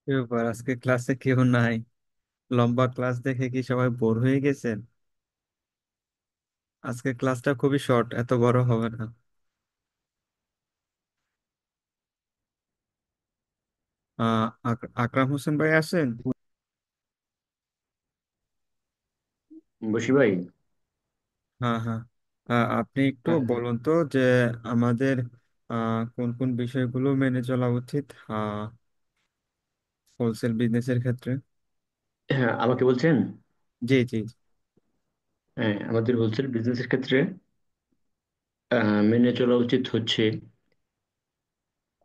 কি ব্যাপার, আজকে ক্লাসে কেউ নাই? লম্বা ক্লাস দেখে কি সবাই বোর হয়ে গেছেন? আজকে ক্লাসটা খুবই শর্ট, এত বড় হবে না। আকরাম হোসেন ভাই আছেন? বসি ভাই। হ্যাঁ, হ্যাঁ। আপনি একটু হ্যাঁ, বলুন তো যে আমাদের কোন কোন বিষয়গুলো মেনে চলা উচিত হোলসেল বিজনেসের ক্ষেত্রে। হ্যাঁ, আমাকে বলছেন। জি, জি। হ্যাঁ, আমাদের হোলসেল বিজনেসের ক্ষেত্রে মেনে চলা উচিত হচ্ছে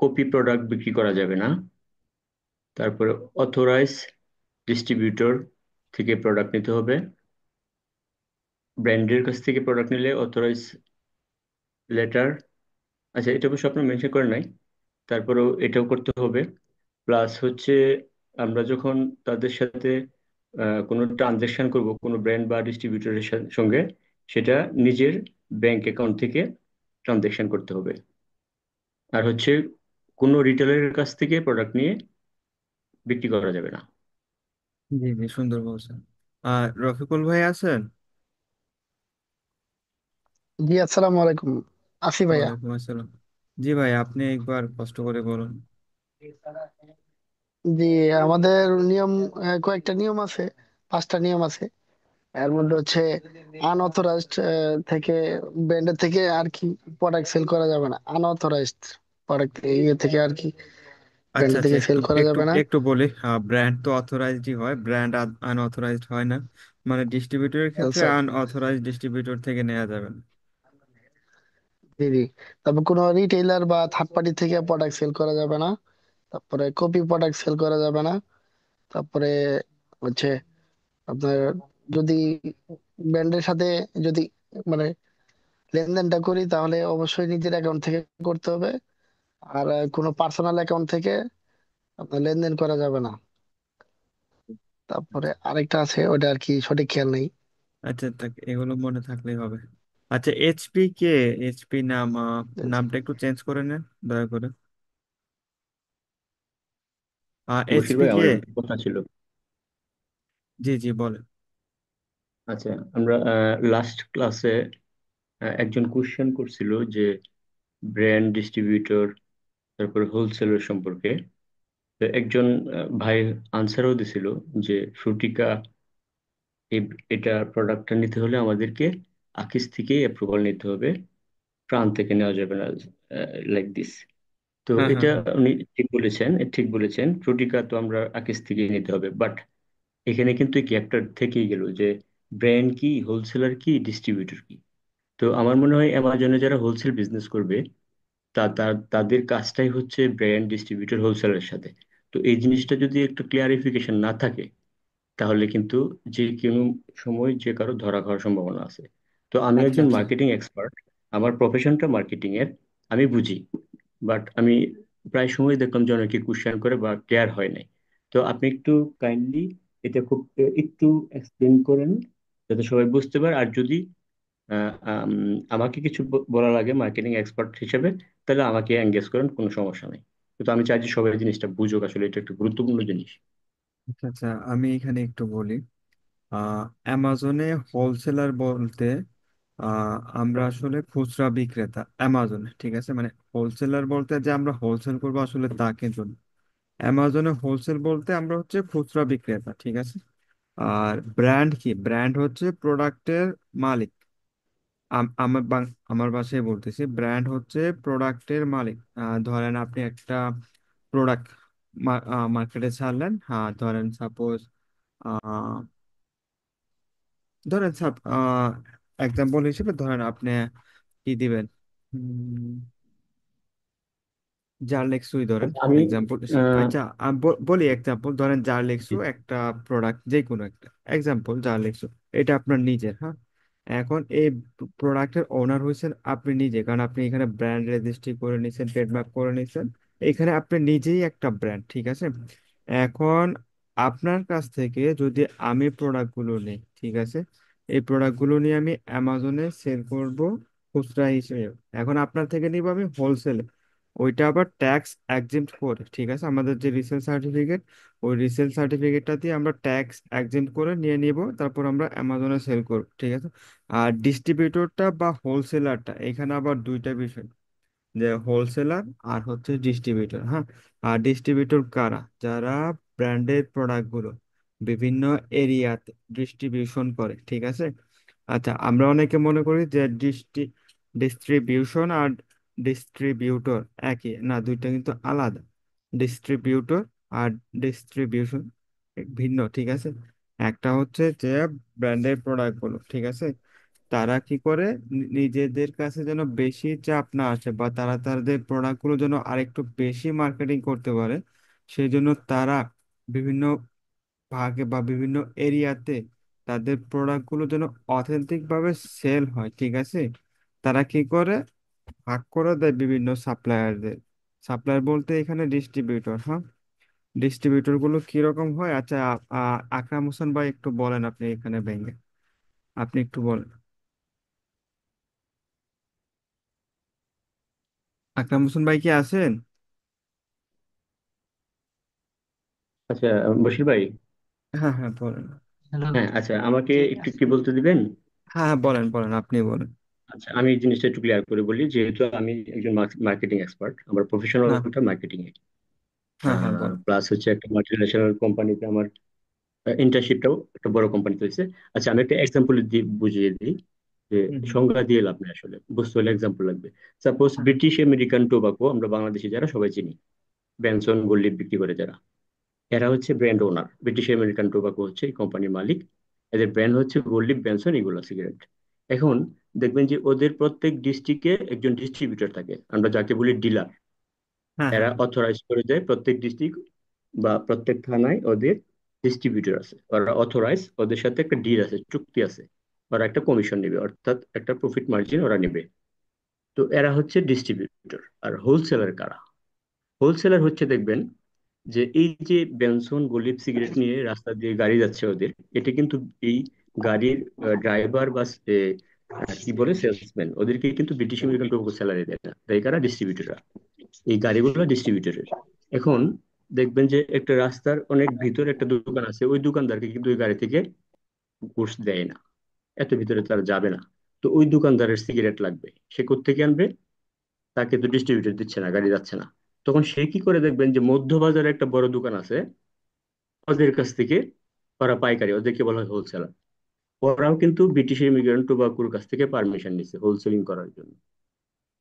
কপি প্রোডাক্ট বিক্রি করা যাবে না। তারপরে অথরাইজ ডিস্ট্রিবিউটর থেকে প্রোডাক্ট নিতে হবে। ব্র্যান্ডের কাছ থেকে প্রোডাক্ট নিলে অথরাইজ লেটার, আচ্ছা এটা অবশ্য আপনার মেনশন করে নাই, তারপরেও এটাও করতে হবে। প্লাস হচ্ছে আমরা যখন তাদের সাথে কোনো ট্রানজেকশন করব কোনো ব্র্যান্ড বা ডিস্ট্রিবিউটরের সঙ্গে, সেটা নিজের ব্যাংক অ্যাকাউন্ট থেকে ট্রানজেকশন করতে হবে। আর হচ্ছে কোনো রিটেলারের কাছ থেকে প্রোডাক্ট নিয়ে বিক্রি করা যাবে না। জি, জি, সুন্দর বলছেন। রফিকুল ভাই আছেন? জি, আসসালামু আলাইকুম। আছি ভাইয়া। ওয়ালাইকুম আসসালাম। জি ভাই, আপনি একবার কষ্ট করে বলুন। জি, আমাদের নিয়ম, কয়েকটা নিয়ম আছে। 5টা নিয়ম আছে। এর মধ্যে হচ্ছে আনঅথরাইজড থেকে, ব্র্যান্ডের থেকে আর কি প্রোডাক্ট সেল করা যাবে না। আনঅথরাইজড প্রোডাক্ট ইয়ে থেকে আর কি আচ্ছা, ব্র্যান্ডের আচ্ছা, থেকে একটু সেল করা একটু যাবে না। একটু বলি। ব্র্যান্ড তো অথরাইজডই হয়, ব্র্যান্ড আনঅথরাইজড হয় না। মানে ডিস্ট্রিবিউটরের ক্ষেত্রে আচ্ছা, আনঅথরাইজড ডিস্ট্রিবিউটর থেকে নেওয়া যাবে না। জি জি। তারপর কোনো রিটেইলার বা থার্ড পার্টি থেকে প্রোডাক্ট সেল করা যাবে না। তারপরে কপি প্রোডাক্ট সেল করা যাবে না। তারপরে হচ্ছে আপনার, যদি ব্র্যান্ডের সাথে যদি মানে লেনদেনটা করি তাহলে অবশ্যই নিজের অ্যাকাউন্ট থেকে করতে হবে। আর কোনো পার্সোনাল অ্যাকাউন্ট থেকে আপনার লেনদেন করা যাবে না। তারপরে আরেকটা আছে, ওটা আর কি সঠিক খেয়াল নেই। আচ্ছা, এগুলো মনে থাকলেই হবে। আচ্ছা, এইচপি কে? এইচপি নাম, নামটা একটু চেঞ্জ করে নেন দয়া করে। বশির এইচপি ভাই, কে? আমার একটা কথা ছিল। জি, জি, বলেন। আচ্ছা, আমরা লাস্ট ক্লাসে একজন কোশ্চেন করছিল যে ব্র্যান্ড ডিস্ট্রিবিউটর তারপর হোলসেলার সম্পর্কে। তো একজন ভাই আনসারও দিছিল যে ফ্রুটিকা, এটা প্রোডাক্টটা নিতে হলে আমাদেরকে আকিস থেকে অ্যাপ্রুভাল নিতে হবে, প্রাণ থেকে নেওয়া যাবে না, লাইক দিস। তো হ্যাঁ, হ্যাঁ, এটা হ্যাঁ। উনি ঠিক বলেছেন, ফ্রুটিকা তো আমরা আকিস থেকে নিতে হবে, বাট এখানে কিন্তু এই গ্যাপটা থেকেই গেল যে ব্র্যান্ড কি, হোলসেলার কি, ডিস্ট্রিবিউটর কি। তো আমার মনে হয় অ্যামাজনে যারা হোলসেল বিজনেস করবে, তাদের কাজটাই হচ্ছে ব্র্যান্ড ডিস্ট্রিবিউটর হোলসেলারের সাথে। তো এই জিনিসটা যদি একটু ক্লিয়ারিফিকেশন না থাকে, তাহলে কিন্তু যে কোনো সময় যে কারো ধরা খাওয়ার সম্ভাবনা আছে। তো আমি আচ্ছা, একজন আচ্ছা। মার্কেটিং এক্সপার্ট, আমার প্রফেশনটা মার্কেটিং এর, আমি বুঝি। বাট আমি প্রায় সময় দেখলাম যে অনেকে কোশ্চেন করে বা ক্লিয়ার হয় নাই। তো আপনি একটু কাইন্ডলি এটা খুব একটু এক্সপ্লেন করেন, যাতে সবাই বুঝতে পারে। আর যদি আমাকে কিছু বলা লাগে মার্কেটিং এক্সপার্ট হিসেবে, তাহলে আমাকে এঙ্গেজ করেন, কোনো সমস্যা নেই। কিন্তু আমি চাই যে সবাই জিনিসটা বুঝুক, আসলে এটা একটা গুরুত্বপূর্ণ জিনিস। আচ্ছা, আচ্ছা, আমি এখানে একটু বলি। অ্যামাজনে হোলসেলার বলতে আমরা আসলে খুচরা বিক্রেতা অ্যামাজনে, ঠিক আছে? মানে হোলসেলার বলতে যে আমরা হোলসেল করবো আসলে তা কিন্তু না। অ্যামাজনে হোলসেল বলতে আমরা হচ্ছে খুচরা বিক্রেতা, ঠিক আছে? আর ব্র্যান্ড কি? ব্র্যান্ড হচ্ছে প্রোডাক্টের মালিক। আমার ভাষায় বলতেছি, ব্র্যান্ড হচ্ছে প্রোডাক্টের মালিক। ধরেন আপনি একটা প্রোডাক্ট মার্কেটে ছাড়লেন। হ্যাঁ, ধরেন সাপোজ, ধরেন এক্সাম্পল হিসেবে ধরেন আপনি কি দিবেন? জার্লেক্সুই ধরেন আচ্ছা, আমি এক্সাম্পল। আহ, আচ্ছা, আমি বলি এক্সাম্পল, ধরেন জার্লেক্সু একটা প্রোডাক্ট, যে কোনো একটা এক্সাম্পল জার্লেক্সু। এটা আপনার নিজের, হ্যাঁ। এখন এই প্রোডাক্টের ওনার হয়েছেন আপনি নিজে, কারণ আপনি এখানে ব্র্যান্ড রেজিস্ট্রি করে নিয়েছেন, ট্রেডমার্ক করে নিয়েছেন। এখানে আপনি নিজেই একটা ব্র্যান্ড, ঠিক আছে? এখন আপনার কাছ থেকে যদি আমি প্রোডাক্টগুলো নিই, ঠিক আছে, এই প্রোডাক্টগুলো নিয়ে আমি অ্যামাজনে সেল করব খুচরা হিসেবে। এখন আপনার থেকে নিব আমি হোলসেল। ওইটা আবার ট্যাক্স একজেম্পট করে, ঠিক আছে, আমাদের যে রিসেল সার্টিফিকেট, ওই রিসেল সার্টিফিকেটটা দিয়ে আমরা ট্যাক্স একজেম্পট করে নিয়ে নিব, তারপর আমরা অ্যামাজনে সেল করব, ঠিক আছে। আর ডিস্ট্রিবিউটরটা বা হোলসেলারটা, এখানে আবার দুইটা বিষয়, যে হোলসেলার আর হচ্ছে ডিস্ট্রিবিউটর, হ্যাঁ। আর ডিস্ট্রিবিউটর কারা? যারা ব্র্যান্ডের প্রোডাক্টগুলো বিভিন্ন এরিয়াতে ডিস্ট্রিবিউশন করে, ঠিক আছে। আচ্ছা, আমরা অনেকে মনে করি যে ডিস্ট্রিবিউশন আর ডিস্ট্রিবিউটর একই, না, দুইটা কিন্তু আলাদা। ডিস্ট্রিবিউটর আর ডিস্ট্রিবিউশন ভিন্ন, ঠিক আছে। একটা হচ্ছে যে ব্র্যান্ডের প্রোডাক্টগুলো, ঠিক আছে, তারা কি করে নিজেদের কাছে যেন বেশি চাপ না আসে, বা তারা তাদের প্রোডাক্টগুলো যেন আরেকটু বেশি মার্কেটিং করতে পারে, সেই জন্য তারা বিভিন্ন ভাগে বা বিভিন্ন এরিয়াতে তাদের প্রোডাক্টগুলো যেন অথেন্টিক ভাবে সেল হয়, ঠিক আছে, তারা কি করে ভাগ করে দেয় বিভিন্ন সাপ্লায়ারদের। সাপ্লায়ার বলতে এখানে ডিস্ট্রিবিউটর, হ্যাঁ। ডিস্ট্রিবিউটর গুলো কিরকম হয়? আচ্ছা, আকরাম হোসেন ভাই একটু বলেন, আপনি এখানে ভেঙে, আপনি একটু বলেন। আকরাম হোসেন ভাই কি আছেন? আচ্ছা, বশির ভাই। হ্যাঁ হ্যাঁ, বলেন। হ্যালো। হ্যাঁ, আচ্ছা, আমাকে জি একটু কি আসসালামু বলতে দিবেন? হ্যাঁ হ্যাঁ, বলেন বলেন, আপনি বলেন। আচ্ছা, আমি এই জিনিসটা একটু ক্লিয়ার করে বলি, যেহেতু আমি একজন মার্কেটিং এক্সপার্ট, আমার হ্যাঁ প্রফেশনালটা মার্কেটিং এ। হ্যাঁ হ্যাঁ, বলেন। প্লাস হচ্ছে একটা মাল্টিন্যাশনাল কোম্পানিতে আমার ইন্টার্নশিপটাও একটা বড় কোম্পানিতে হয়েছে। আচ্ছা, আমি একটা এক্সাম্পল দিয়ে বুঝিয়ে দিই, যে হুম হুম। সংজ্ঞা দিয়ে লাভ নেই, আসলে বুঝতে হলে এক্সাম্পল লাগবে। সাপোজ হ্যাঁ ব্রিটিশ আমেরিকান টোবাকো, আমরা বাংলাদেশি যারা সবাই চিনি, বেনসন গোল্ড বিক্রি করে যারা, এরা হচ্ছে ব্র্যান্ড ওনার। ব্রিটিশ আমেরিকান টোবাকো হচ্ছে এই কোম্পানির মালিক। এদের ব্র্যান্ড হচ্ছে গোল্ড লিফ, বেনসন, এগুলো সিগারেট। এখন দেখবেন যে ওদের প্রত্যেক ডিস্ট্রিক্টে একজন ডিস্ট্রিবিউটর থাকে, আমরা যাকে বলি ডিলার। হ্যাঁ এরা হ্যাঁ। অথরাইজ করে দেয় প্রত্যেক ডিস্ট্রিক্ট বা প্রত্যেক থানায় ওদের ডিস্ট্রিবিউটর আছে, ওরা অথরাইজ, ওদের সাথে একটা ডিল আছে, চুক্তি আছে, ওরা একটা কমিশন নেবে, অর্থাৎ একটা প্রফিট মার্জিন ওরা নেবে। তো এরা হচ্ছে ডিস্ট্রিবিউটর। আর হোলসেলার কারা? হোলসেলার হচ্ছে দেখবেন যে এই যে বেনসন গলিব সিগারেট নিয়ে রাস্তা দিয়ে গাড়ি যাচ্ছে ওদের, এটা কিন্তু এই গাড়ির ড্রাইভার বা কি বলে সেলসম্যান, ওদেরকে কিন্তু ব্রিটিশ আমেরিকান টোবাকো স্যালারি দেয় না, তাই কারা? ডিস্ট্রিবিউটররা। এই গাড়িগুলো ডিস্ট্রিবিউটরের। এখন দেখবেন যে একটা রাস্তার অনেক ভিতরে একটা দোকান আছে, ওই দোকানদারকে কিন্তু ওই গাড়ি থেকে ঘুষ দেয় না, এত ভিতরে তারা যাবে না। তো ওই দোকানদারের সিগারেট লাগবে, সে কোত্থেকে আনবে? তাকে তো ডিস্ট্রিবিউটর দিচ্ছে না, গাড়ি যাচ্ছে না। তখন সে কি করে? দেখবেন যে মধ্যবাজারে একটা বড় দোকান আছে, ওদের কাছ থেকে, ওরা পাইকারি, ওদেরকে বলা হয় হোলসেলার। ওরাও কিন্তু ব্রিটিশ ইমিগ্রেন্ট টোবাকোর কাছ থেকে পারমিশন নিচ্ছে হোলসেলিং করার জন্য।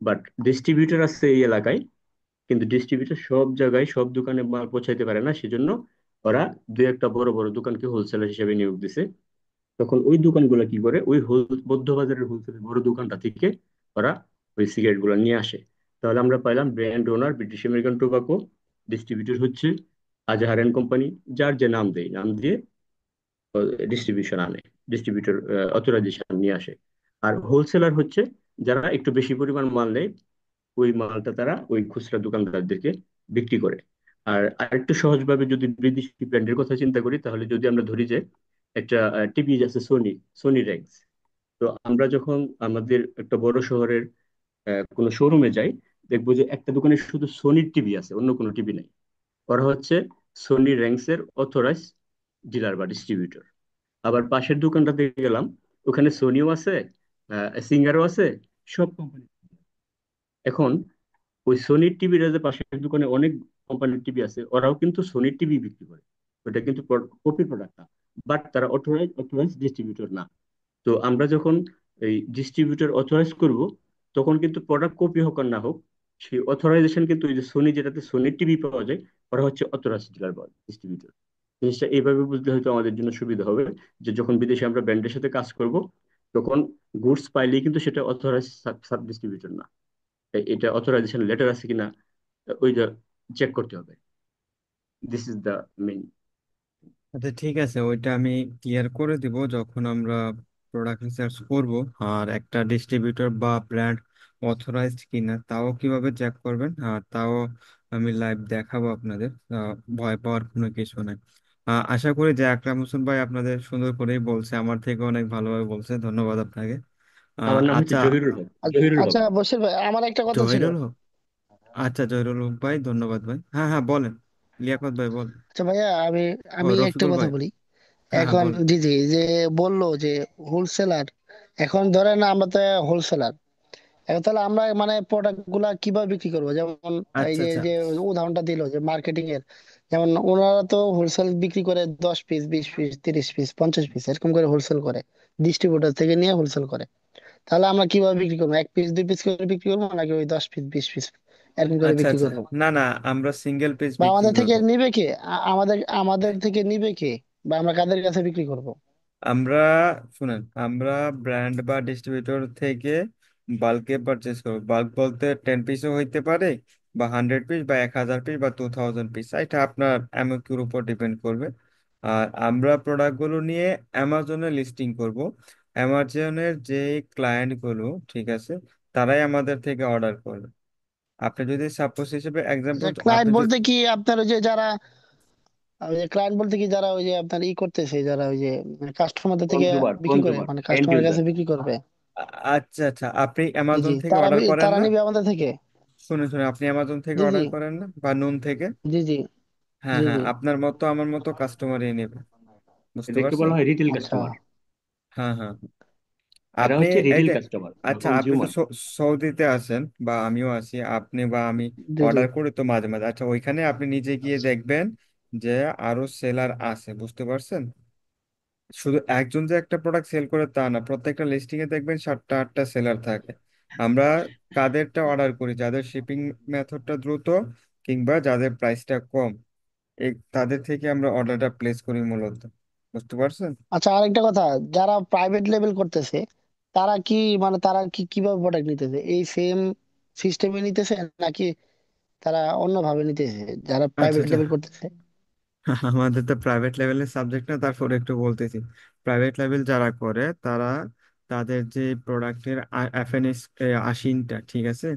বাট ডিস্ট্রিবিউটর আছে এই এলাকায়, কিন্তু ডিস্ট্রিবিউটর সব জায়গায় সব দোকানে মাল পৌঁছাইতে পারে না, সেজন্য ওরা দুই একটা বড় বড় দোকানকে হোলসেলার হিসেবে নিয়োগ দিছে। তখন ওই দোকানগুলো কি করে? ওই মধ্যবাজারের হোলসেলের বড় দোকানটা থেকে ওরা ওই সিগারেট গুলো নিয়ে আসে। তাহলে আমরা পাইলাম ব্র্যান্ড ওনার ব্রিটিশ আমেরিকান টোবাকো, ডিস্ট্রিবিউটর হচ্ছে আজাহার অ্যান্ড কোম্পানি, যার যে নাম দেয়, নাম দিয়ে ডিস্ট্রিবিউশন আনে, ডিস্ট্রিবিউটর অথরাইজেশন নিয়ে আসে। আর হোলসেলার হচ্ছে যারা একটু বেশি পরিমাণ মাল নেয়, ওই মালটা তারা ওই খুচরা দোকানদারদেরকে বিক্রি করে। আর আরেকটু সহজভাবে যদি বিদেশি ব্র্যান্ডের কথা চিন্তা করি, তাহলে যদি আমরা ধরি যে একটা টিভি আছে, সোনি, সোনি রেক্স। তো আমরা যখন আমাদের একটা বড় শহরের কোনো শোরুমে যাই, দেখবো যে একটা দোকানে শুধু সোনির টিভি আছে, অন্য কোনো টিভি নাই। ওরা হচ্ছে সোনি র্যাঙ্কস এর অথরাইজ ডিলার বা ডিস্ট্রিবিউটর। আবার পাশের দোকানটাতে গেলাম, ওখানে সোনিও আছে, সিঙ্গারও আছে, সব কোম্পানি। এখন ওই সোনির টিভির যে পাশের দোকানে অনেক কোম্পানির টিভি আছে, ওরাও কিন্তু সোনির টিভি বিক্রি করে। ওটা কিন্তু কপি প্রোডাক্ট না, বাট তারা অথরাইজ ডিস্ট্রিবিউটর না। তো আমরা যখন এই ডিস্ট্রিবিউটর অথরাইজ করব, তখন কিন্তু প্রোডাক্ট কপি হোক আর না হোক, সেই অথরাইজেশন কিন্তু ওই যে সোনি, যেটাতে সোনির টিভি পাওয়া যায়, ওরা হচ্ছে অথরাইজ ডিলার বা ডিস্ট্রিবিউটর। জিনিসটা এইভাবে বুঝলে হয়তো আমাদের জন্য সুবিধা হবে, যে যখন বিদেশে আমরা ব্র্যান্ডের সাথে কাজ করব, তখন গুডস পাইলেই কিন্তু সেটা অথরাইজ সাব ডিস্ট্রিবিউটর না, এটা অথরাইজেশন লেটার আছে কিনা ওইটা চেক করতে হবে। This is the main. আচ্ছা, ঠিক আছে, ওইটা আমি ক্লিয়ার করে দিব যখন আমরা প্রোডাক্ট রিসার্চ করব। আর একটা ডিস্ট্রিবিউটর বা ব্র্যান্ড অথরাইজড কিনা তাও কিভাবে চেক করবেন, আর তাও আমি লাইভ দেখাবো আপনাদের। ভয় পাওয়ার কোনো কিছু নাই। আশা করি যে আকরাম হোসেন ভাই আপনাদের সুন্দর করেই বলছে, আমার থেকে অনেক ভালোভাবে বলছে, ধন্যবাদ আপনাকে। আমার নাম হচ্ছে আচ্ছা। জহিরুল হক। জহিরুল হক। আচ্ছা বশির ভাই, আমার একটা কথা ছিল। জহিরুল হক। আচ্ছা, জয়রুল ভাই ধন্যবাদ ভাই। হ্যাঁ হ্যাঁ, বলেন। লিয়াকত ভাই বলেন। আচ্ছা ভাইয়া, আমি ও আমি একটা রফিকুল কথা ভাই। বলি। হ্যাঁ হ্যাঁ, এখন বলেন। জি জি, যে বললো যে হোলসেলার, এখন ধরেন আমরা তো হোলসেলার, এখন তাহলে আমরা মানে প্রোডাক্ট গুলা কিভাবে বিক্রি করবো? যেমন এই আচ্ছা যে আচ্ছা যে উদাহরণটা দিল যে মার্কেটিং এর, যেমন ওনারা তো হোলসেল বিক্রি করে 10 পিস, 20 পিস, 30 পিস, 50 পিস এরকম করে হোলসেল করে, ডিস্ট্রিবিউটর থেকে নিয়ে হোলসেল করে। তাহলে আমরা কিভাবে বিক্রি করবো? 1 পিস, 2 পিস করে বিক্রি করবো, নাকি ওই 10 পিস, 20 পিস এরকম করে আচ্ছা বিক্রি আচ্ছা। করবো? না না, আমরা সিঙ্গেল পিস বা বিক্রি আমাদের থেকে করব। নিবে কে? আমাদের আমাদের থেকে নিবে কে? বা আমরা কাদের কাছে বিক্রি করব? আমরা, শুনেন, আমরা ব্র্যান্ড বা ডিস্ট্রিবিউটর থেকে বাল্কে পারচেস করবো। বাল্ক বলতে 10 পিসও হইতে পারে, বা 100 পিস, বা 1,000 পিস, বা 2,000 পিস, এটা আপনার এমকিউর উপর ডিপেন্ড করবে। আর আমরা প্রোডাক্টগুলো নিয়ে অ্যামাজনে লিস্টিং করব। অ্যামাজনের যে ক্লায়েন্টগুলো, ঠিক আছে, তারাই আমাদের থেকে অর্ডার করবে। আপনি যদি সাপোজ হিসেবে এক্সাম্পল, আচ্ছা, ক্লায়েন্ট আপনি যদি, বলতে কি আপনার ওই যে যারা, ওই যে ক্লায়েন্ট বলতে কি যারা ওই যে আপনার করতেছে, যারা ওই যে কাস্টমারদের থেকে কনজিউমার, বিক্রি করে, কনজিউমার, মানে এন্ড কাস্টমারের কাছে ইউজার। বিক্রি করবে? আচ্ছা আচ্ছা, আপনি জি জি, অ্যামাজন থেকে তারা অর্ডার করেন তারা না? নিবে আমাদের থেকে। শুনে শুনে, আপনি অ্যামাজন থেকে জি জি অর্ডার করেন না, বা নুন থেকে? জি জি হ্যাঁ জি হ্যাঁ, জি। আপনার মতো আমার মতো কাস্টমারই নেবে। বুঝতে এদেরকে পারছেন? বলা হয় রিটেল আচ্ছা। কাস্টমার। হ্যাঁ হ্যাঁ। এরা আপনি হচ্ছে এই রিটেল যে, কাস্টমার বা আচ্ছা, আপনি তো কনজিউমার। সৌদিতে আছেন, বা আমিও আছি, আপনি বা আমি জি জি। অর্ডার করি তো মাঝে মাঝে। আচ্ছা, ওইখানে আপনি নিজে গিয়ে দেখবেন যে আরো সেলার আছে, বুঝতে পারছেন? শুধু একজন যে একটা প্রোডাক্ট সেল করে তা না, প্রত্যেকটা লিস্টিং এ দেখবেন 7টা 8টা সেলার থাকে। আমরা কাদেরটা অর্ডার করি? যাদের শিপিং মেথডটা দ্রুত, কিংবা যাদের প্রাইসটা কম, এই তাদের থেকে আমরা অর্ডারটা প্লেস করি মূলত। বুঝতে পারছেন? আচ্ছা, আরেকটা কথা, যারা প্রাইভেট লেভেল করতেছে, তারা কি মানে তারা কি কিভাবে প্রোডাক্ট নিতেছে? এই সেম সিস্টেমে নিতেছে, নাকি তারা অন্যভাবে নিতেছে যারা আচ্ছা প্রাইভেট আচ্ছা। লেভেল করতেছে? আমাদের তো প্রাইভেট লেভেলের সাবজেক্ট না, তারপরে একটু বলতেছি। প্রাইভেট লেভেল যারা করে, তারা তাদের যে প্রোডাক্টের এফএনএস আশিনটা, ঠিক আছে,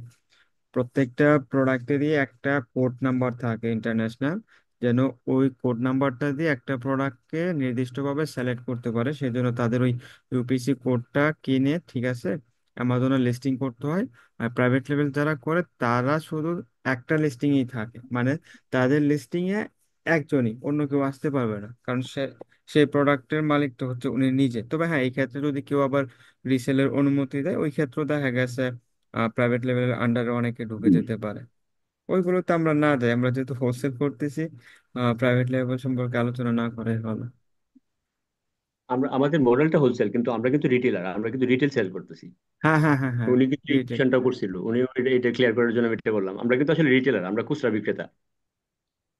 প্রত্যেকটা প্রোডাক্টেরই একটা কোড নাম্বার থাকে ইন্টারন্যাশনাল, যেন ওই কোড নাম্বারটা দিয়ে একটা প্রোডাক্টকে নির্দিষ্টভাবে সিলেক্ট করতে পারে। সেই জন্য তাদের ওই ইউপিসি কোডটা কিনে, ঠিক আছে, অ্যামাজনে লিস্টিং করতে হয়। আর প্রাইভেট লেভেল যারা করে, তারা শুধু একটা লিস্টিংই থাকে, মানে তাদের লিস্টিং এ একজনই, অন্য কেউ আসতে পারবে না, কারণ সেই প্রোডাক্টের মালিক তো হচ্ছে উনি নিজে। তবে হ্যাঁ, এই ক্ষেত্রে যদি কেউ আবার রিসেলের অনুমতি দেয়, ওই ক্ষেত্রে দেখা গেছে প্রাইভেট লেভেলের আন্ডারে অনেকে ঢুকে যেতে পারে। ওইগুলোতে আমরা না যাই, আমরা যেহেতু হোলসেল করতেছি, প্রাইভেট লেভেল সম্পর্কে আলোচনা না করাই ভালো। আমরা আমাদের মডেলটা হোলসেল, কিন্তু আমরা কিন্তু রিটেলার, আমরা কিন্তু রিটেল সেল করতেছি। হ্যাঁ হ্যাঁ হ্যাঁ হ্যাঁ। উনি কিন্তু এই রিটেল। কোশ্চেনটা করছিল, উনি এটা ক্লিয়ার করার জন্য আমি এটা বললাম, আমরা কিন্তু আসলে রিটেলার, আমরা খুচরা বিক্রেতা।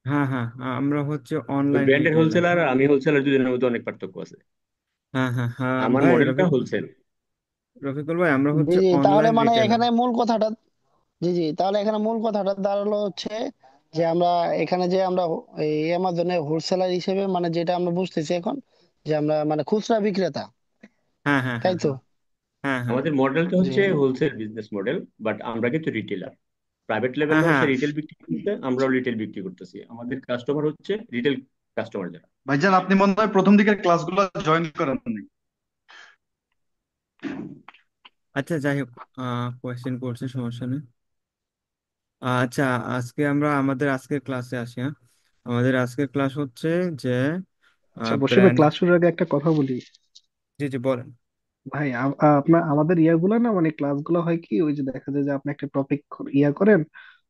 হ্যাঁ হ্যাঁ, আমরা হচ্ছে ওই অনলাইন ব্র্যান্ডের রিটেলার। হোলসেলার আর আমি হোলসেলার, দুজনের মধ্যে অনেক পার্থক্য আছে। হ্যাঁ হ্যাঁ হ্যাঁ আমার ভাই, মডেলটা রফিক, হোলসেল। রফিকুল ভাই, আমরা জি হচ্ছে জি, তাহলে অনলাইন মানে রিটেলার। এখানে মূল কথাটা, জি জি, তাহলে এখানে মূল কথাটা দাঁড়ালো হচ্ছে যে আমরা এখানে যে আমরা এই অ্যামাজনে হোলসেলার হিসেবে, মানে যেটা আমরা বুঝতেছি এখন, যে আমরা মানে খুচরা বিক্রেতা, হ্যাঁ হ্যাঁ তাই হ্যাঁ তো? হ্যাঁ হ্যাঁ আমাদের মডেলটা জি হচ্ছে হোলসেল বিজনেস মডেল, বাট আমরা কিন্তু রিটেলার। প্রাইভেট হ্যাঁ লেভেলরা হ্যাঁ হচ্ছে হ্যাঁ। রিটেল বিক্রি করতে, আমরাও রিটেল বিক্রি করতেছি। আমাদের কাস্টমার হচ্ছে রিটেল কাস্টমার যারা। ভাইজান, আপনি মনে হয় প্রথম দিকের ক্লাসগুলো জয়েন করেন নাই। আচ্ছা, যাই হোক, কোয়েশ্চেন করছে, সমস্যা নেই। আচ্ছা, আজকে আমরা আমাদের আজকের ক্লাসে আসি, হ্যাঁ। আমাদের আজকের ক্লাস হচ্ছে যে আচ্ছা, বসে ভাই, ব্র্যান্ড। ক্লাস শুরুর আগে একটা কথা বলি। জি জি, বলেন। ভাই, আপনার আমাদের ইয়াগুলো না, মানে ক্লাসগুলো হয় কি, ওই যে দেখা যায় যে আপনি একটা টপিক করেন,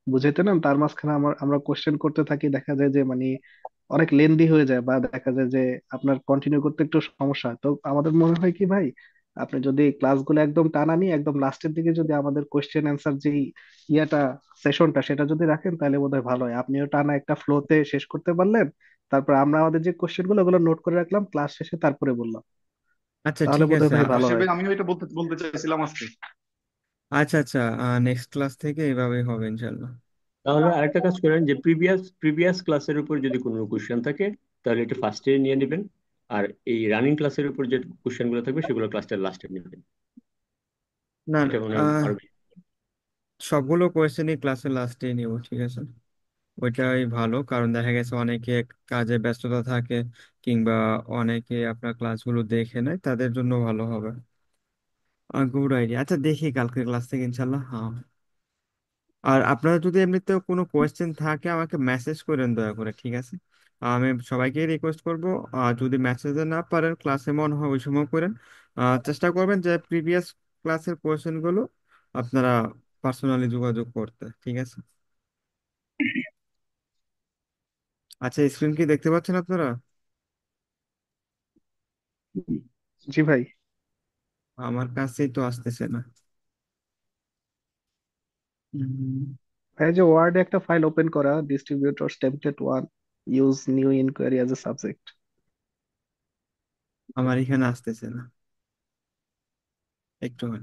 বুঝাইতে নেন, তার মাঝখানে আমরা কোশ্চেন করতে থাকি, দেখা যায় যে মানে অনেক লেন্দি হয়ে যায়, বা দেখা যায় যে আপনার কন্টিনিউ করতে একটু সমস্যা হয়। তো আমাদের মনে হয় কি ভাই, আপনি যদি ক্লাসগুলো একদম টানা নিয়ে একদম লাস্টের দিকে যদি আমাদের কোশ্চেন অ্যান্সার যে ইয়াটা সেশনটা সেটা যদি রাখেন, তাহলে বোধহয় ভালো হয়। আপনিও টানা একটা ফ্লোতে শেষ করতে পারলেন, তারপর আমরা আমাদের যে কোশ্চেন গুলো ওগুলো নোট করে রাখলাম, ক্লাস শেষে তারপরে বললাম, আচ্ছা, তাহলে ঠিক বোধহয় আছে। ভাই ভালো রাশিদ হয়। ভাই, আমিও এটা বলতে বলতে চাইছিলাম আজকে। আচ্ছা আচ্ছা, নেক্সট ক্লাস থেকে এভাবেই হবে ইনশাল্লাহ। তাহলে আরেকটা কাজ করেন, যে প্রিভিয়াস ক্লাসের উপর যদি কোনো কোশ্চেন থাকে, তাহলে এটা ফার্স্টে নিয়ে নেবেন। আর এই রানিং ক্লাসের উপর যে কোশ্চেন গুলো থাকবে, সেগুলো ক্লাসটা লাস্টে নেবেন। না না, এটা মনে হয় আরো বেশি। সবগুলো কোয়েশ্চেনই ক্লাসের লাস্টেই নিব, ঠিক আছে। ওইটাই ভালো, কারণ দেখা গেছে অনেকে কাজে ব্যস্ততা থাকে, কিংবা অনেকে আপনার ক্লাসগুলো দেখে নেয়, তাদের জন্য ভালো হবে। Good idea. আচ্ছা, দেখি কালকে ক্লাস থেকে ইনশাল্লাহ। হ্যাঁ। আর আপনারা যদি এমনিতে কোনো কোয়েশ্চেন থাকে আমাকে মেসেজ করেন দয়া করে, ঠিক আছে? আমি সবাইকে রিকোয়েস্ট করব, যদি মেসেজে না পারেন ক্লাসে মনে হয় ওই সময় করেন। চেষ্টা করবেন যে প্রিভিয়াস ক্লাসের কোয়েশ্চেনগুলো আপনারা পার্সোনালি যোগাযোগ করতে, ঠিক আছে? আচ্ছা, স্ক্রিন কি দেখতে পাচ্ছেন আপনারা? জি ভাই। আমার কাছেই তো আসতেছে না। উম, ভাই যে ওয়ার্ডে একটা ফাইল ওপেন করা, distributors template 1, use new enquiry as a subject. আমার এখানে আসতেছে না, একটু হয়।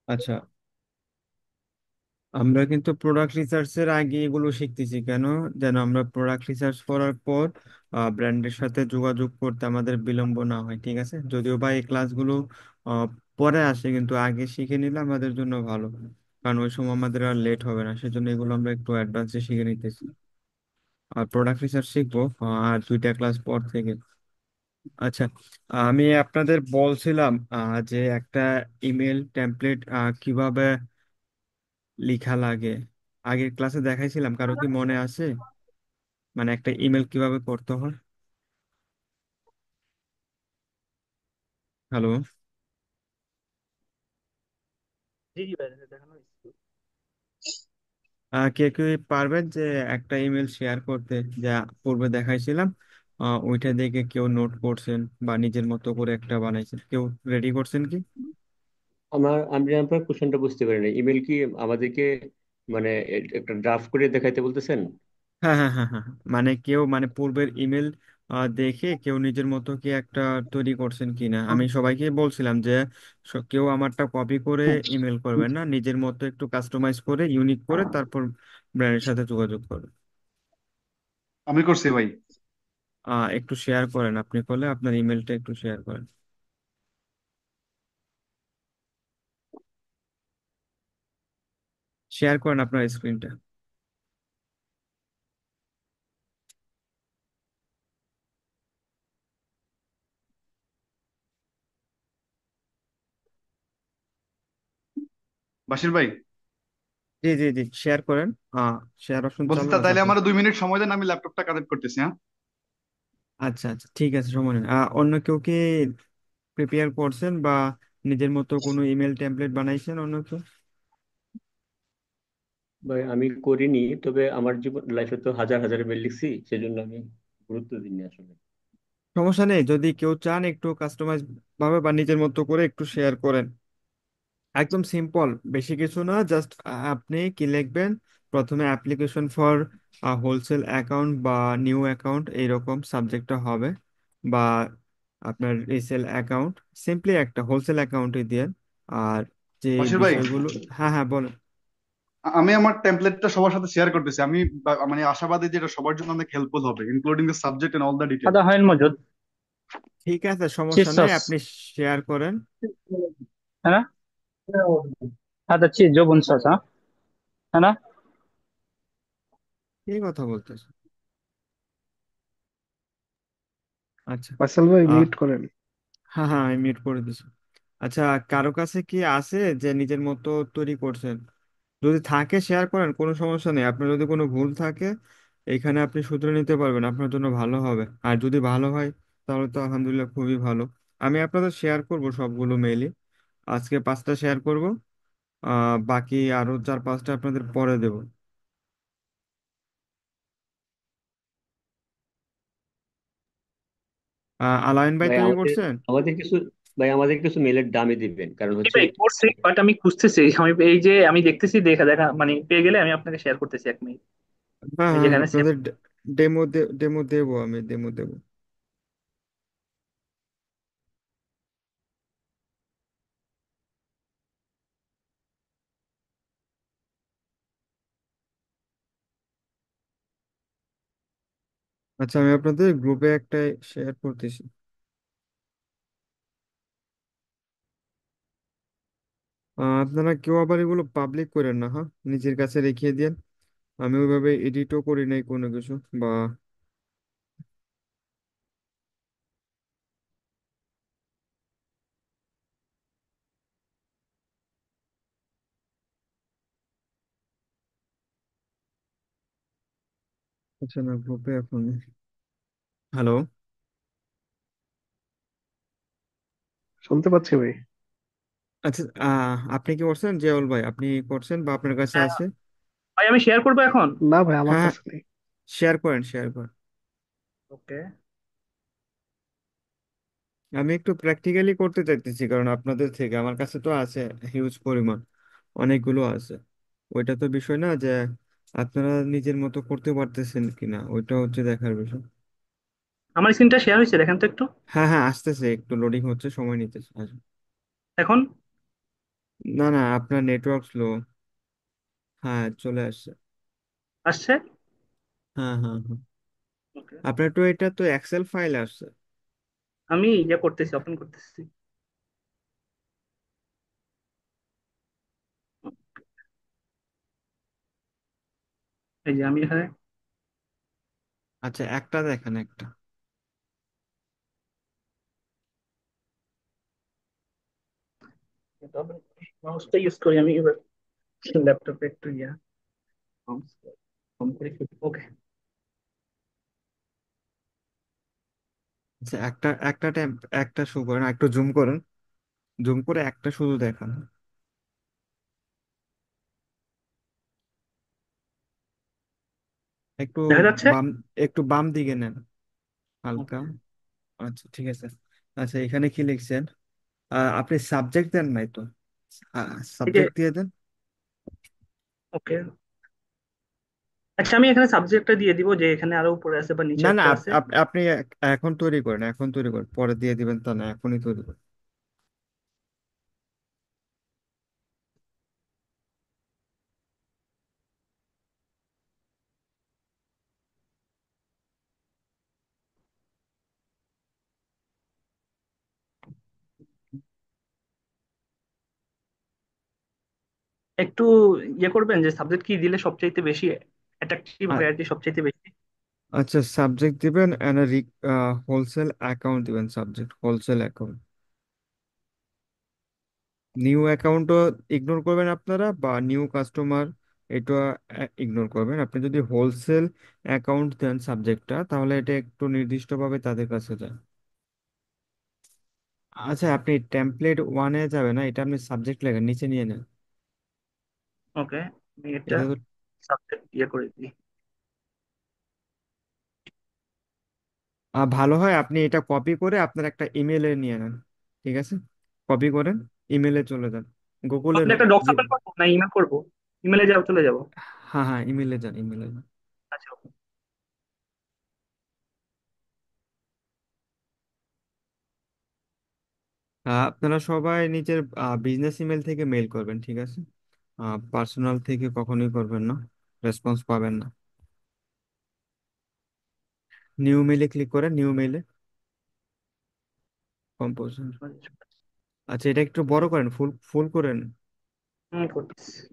আচ্ছা, আমরা কিন্তু প্রোডাক্ট রিসার্চের আগে এগুলো শিখতেছি কেন? যেন আমরা প্রোডাক্ট রিসার্চ করার পর ব্র্যান্ডের সাথে যোগাযোগ করতে আমাদের বিলম্ব না হয়, ঠিক আছে? যদিও বা এই ক্লাসগুলো আহ, পরে আসে, কিন্তু আগে শিখে নিলে আমাদের জন্য ভালো, কারণ ওই সময় আমাদের আর লেট হবে না। সেজন্য এগুলো আমরা একটু অ্যাডভান্সে শিখে নিতেছি। আর প্রোডাক্ট রিসার্চ শিখবো আর 2টা ক্লাস পর থেকে। আচ্ছা, আমি আপনাদের বলছিলাম যে একটা ইমেল টেমপ্লেট কিভাবে লিখা লাগে, আগের ক্লাসে দেখাইছিলাম, কারো কি মনে আছে? মানে একটা ইমেল কিভাবে করতে হয়? হ্যালো? জি জি ভাই, দেখানো হয়েছে। কে কে পারবেন যে একটা ইমেল শেয়ার করতে, যা পূর্বে দেখাইছিলাম, ওইটা দেখে কেউ নোট করছেন বা নিজের মতো করে একটা বানাইছেন, কেউ রেডি করছেন কি? আমি আপনার কোশ্চেনটা বুঝতে পারি না। ইমেল কি আমাদেরকে মানে একটা ড্রাফট করে দেখাইতে বলতেছেন? হ্যাঁ, হ্যাঁ, হ্যাঁ, হ্যাঁ, হ্যাঁ। মানে কেউ মানে পূর্বের ইমেল দেখে কেউ নিজের মতো কি একটা তৈরি করছেন কিনা, আমি সবাইকে বলছিলাম যে কেউ আমারটা কপি করে ইমেল করবেন না, নিজের মতো একটু কাস্টমাইজ করে ইউনিক করে তারপর ব্র্যান্ডের সাথে যোগাযোগ করবেন। আমি করছি ভাই। একটু শেয়ার করেন, আপনি করলে আপনার ইমেলটা একটু শেয়ার করেন। শেয়ার করেন আপনার স্ক্রিনটা। বাশির ভাই, জি, জি, জি, শেয়ার করেন। শেয়ার অপশন বলছি চালু আছে তাইলে আপনার? আমার 2 মিনিট সময় দেন, আমি ল্যাপটপটা কানেক্ট করতেছি, হ্যাঁ? আচ্ছা, আচ্ছা, ঠিক আছে, সময় নেই। অন্য কেউ কি প্রিপেয়ার করছেন বা নিজের মতো কোনো ইমেল টেমপ্লেট বানাইছেন অন্য কেউ? ভাই আমি করিনি, তবে আমার জীবন লাইফে তো হাজার হাজার মেল লিখছি, সেজন্য আমি গুরুত্ব দিইনি আসলে। সমস্যা নেই, যদি কেউ চান একটু কাস্টমাইজ ভাবে বা নিজের মতো করে একটু শেয়ার করেন। একদম সিম্পল, বেশি কিছু না, জাস্ট আপনি কি লিখবেন, প্রথমে অ্যাপ্লিকেশন ফর হোলসেল অ্যাকাউন্ট বা নিউ অ্যাকাউন্ট এইরকম সাবজেক্টটা হবে, বা আপনার রিসেল অ্যাকাউন্ট, সিম্পলি একটা হোলসেল অ্যাকাউন্টই দিয়ে। আর যে বাশির ভাই, বিষয়গুলো, হ্যাঁ, হ্যাঁ, বলেন। আমি আমার টেমপ্লেটটা সবার সাথে শেয়ার করতেছি। আমি মানে আশাবাদী যে এটা সবার জন্য অনেক হেল্পফুল হবে, including the subject and all the detail. هذا هاي الموجود. ঠিক আছে, সমস্যা নেই, تشيسوس. আপনি শেয়ার করেন। هنا هذا تشيز جوبن صوص ها. هنا. কি কথা বলতেছে? আচ্ছা। ফয়সাল ভাই আহ মিউট করেন। হ্যাঁ, হ্যাঁ, আমি মিউট করে দিছি। আচ্ছা, কারো কাছে কি আছে যে নিজের মতো তৈরি করছেন? যদি থাকে শেয়ার করেন, কোনো সমস্যা নেই। আপনার যদি কোনো ভুল থাকে এখানে আপনি শুধরে নিতে পারবেন, আপনার জন্য ভালো হবে। আর যদি ভালো হয় তাহলে তো আলহামদুলিল্লাহ, খুবই ভালো। আমি আপনাদের শেয়ার করব সবগুলো মেইলই, আজকে 5টা শেয়ার করব, বাকি আরো 4-5টা আপনাদের পরে দেব। আলাইন ভাই ভাই তৈরি আমাদের করছেন? আমাদের কিছু ভাই আমাদের কিছু মেলের দামই দিবেন, কারণ জি হচ্ছে ভাই করছি, বাট আমি খুঁজতেছি, আমি এই যে আমি দেখতেছি, দেখা দেখা মানে পেয়ে গেলে আমি আপনাকে শেয়ার করতেছি 1 মিনিট। হ্যাঁ, আমি হ্যাঁ, যেখানে সেভ। আপনাদের ডেমো ডেমো দেবো, আমি ডেমো দেবো। আচ্ছা, আমি আপনাদের গ্রুপে একটা শেয়ার করতেছি। আপনারা কেউ আবার এগুলো পাবলিক করেন না, হ্যাঁ, নিজের কাছে রেখে দেন। আমি ওইভাবে এডিটও করি নাই কোনো কিছু বা। আচ্ছা, না গ্রুপে এখন। হ্যালো। শুনতে পাচ্ছি ভাই। আচ্ছা, আপনি কি করছেন জিয়াউল ভাই? আপনি করছেন বা আপনার কাছে হ্যাঁ আছে? ভাই, আমি শেয়ার করবো এখন। না ভাই, আমার হ্যাঁ, কাছে নেই। শেয়ার করেন, শেয়ার করেন। ওকে। আমি একটু প্র্যাকটিক্যালি করতে চাইতেছি, কারণ আপনাদের থেকে আমার কাছে তো আছে হিউজ পরিমাণ, অনেকগুলো আছে। ওইটা তো বিষয় না যে আপনারা নিজের মতো করতে পারতেছেন কিনা, ওইটা হচ্ছে দেখার বিষয়। আমার স্ক্রিনটা শেয়ার হয়েছে, দেখেন তো একটু। হ্যাঁ হ্যাঁ, আসতেছে, একটু লোডিং হচ্ছে, সময় নিতেছে, আসবে। এখন না না, আপনার নেটওয়ার্ক স্লো। হ্যাঁ, চলে আসছে। আসছে। হ্যাঁ হ্যাঁ হ্যাঁ। ওকে, আপনার তো এটা তো এক্সেল ফাইল আসছে। আমি ইয়ে করতেছি, ওপেন করতেছি। এই যে আমি এখানে আচ্ছা, একটা দেখেন, একটা। মাউসটা ইউজ করি আমি এবার, ল্যাপটপে একটু ইয়া মাউস কম করে। ওকে। আচ্ছা, একটা একটা একটা শো করেন, একটু জুম করেন, জুম করে একটা শুধু দেখান। একটু দেখা যাচ্ছে। বাম, একটু বাম দিকে নেন, হালকা। ওকে। আচ্ছা, ঠিক আছে। আচ্ছা, এখানে কি লিখছেন? আপনি সাবজেক্ট দেন নাই তো? এই যে সাবজেক্ট দিয়ে দেন। ওকে, আচ্ছা আমি এখানে সাবজেক্টটা দিয়ে দিব, যে এখানে আরো উপরে আছে বা নিচে না না, একটা আছে। আপনি এখন তৈরি করেন, এখন তৈরি করেন, পরে দিয়ে দিবেন তা না, এখনই তৈরি করেন। একটু ইয়ে করবেন যে সাবজেক্ট কি দিলে সবচাইতে বেশি অ্যাট্রাকটিভ আ- হয় আর কি, সবচাইতে বেশি। আচ্ছা, সাবজেক্ট দিবেন এন্ড হোলসেল অ্যাকাউন্ট দিবেন, সাবজেক্ট হোলসেল অ্যাকাউন্ট। নিউ অ্যাকাউন্টও ইগনোর করবেন আপনারা, বা নিউ কাস্টমার, এটা ইগনোর করবেন। আপনি যদি হোলসেল অ্যাকাউন্ট দেন সাবজেক্টটা, তাহলে এটা একটু নির্দিষ্টভাবে তাদের কাছে যায়। আচ্ছা, আপনি টেমপ্লেট ওয়ানে যাবেন না, এটা আপনি সাবজেক্ট লেখেন, নিচে নিয়ে নেন। ওকে, আমি এটা এটা তো সাবজেক্ট ইয়ে করে দিই। ভালো হয় আপনি এটা কপি করে আপনার একটা ইমেলে নিয়ে নেন, ঠিক আছে? কপি করেন, ইমেলে চলে যান, গুগলের। আপনি একটা ডক্স যে, ওপেন করবো না ইমেল করবো? ইমেলে যাও, চলে যাবো। হ্যাঁ হ্যাঁ, ইমেলে যান, ইমেলে যান। আচ্ছা okay. আপনারা সবাই নিজের বিজনেস ইমেল থেকে মেল করবেন, ঠিক আছে? পার্সোনাল থেকে কখনোই করবেন না, রেসপন্স পাবেন না। নিউ মেলে ক্লিক করেন, নিউ মেলে, কম্পোজ। আচ্ছা, এটা একটু বড় করেন, ফুল ফুল করেন। করতেছি।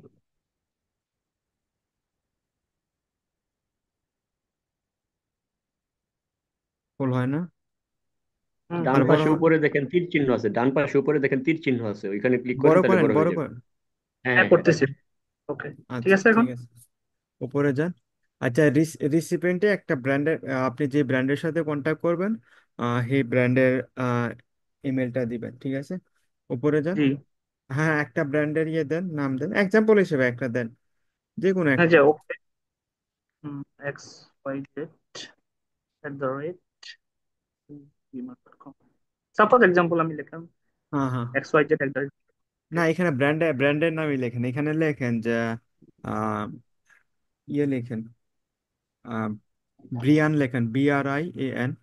ফুল হয় না? ডান আর বড় পাশে হন। উপরে দেখেন তীর চিহ্ন আছে, ডান পাশে উপরে দেখেন তীর চিহ্ন আছে, ওইখানে ক্লিক করেন বড় তাহলে করেন, বড় বড় হয়ে যাবে। করেন। হ্যাঁ হ্যাঁ হ্যাঁ হ্যাঁ। করতেছি। ওকে, ঠিক আচ্ছা, আছে এখন। ঠিক আছে, উপরে যান। আচ্ছা, রিসিপিয়েন্টে একটা ব্র্যান্ডের, আপনি যে ব্র্যান্ডের সাথে কন্ট্যাক্ট করবেন, সেই ব্র্যান্ডের ইমেলটা দিবেন, ঠিক আছে? উপরে যান। জি। হ্যাঁ, একটা ব্র্যান্ডের ইয়ে দেন, নাম দেন, এক্সাম্পল হিসেবে একটা দেন, যে কোনো হ্যাঁ একটা। যে okay, X Y Z @, suppose example আমি লিখলাম হ্যাঁ হ্যাঁ। XYZ @। না, এখানে ব্র্যান্ডের নামই লেখেন, এখানে লেখেন যে আহ, ইয়ে লেখেন, ব্রিয়ান লেখেন, BRIAN।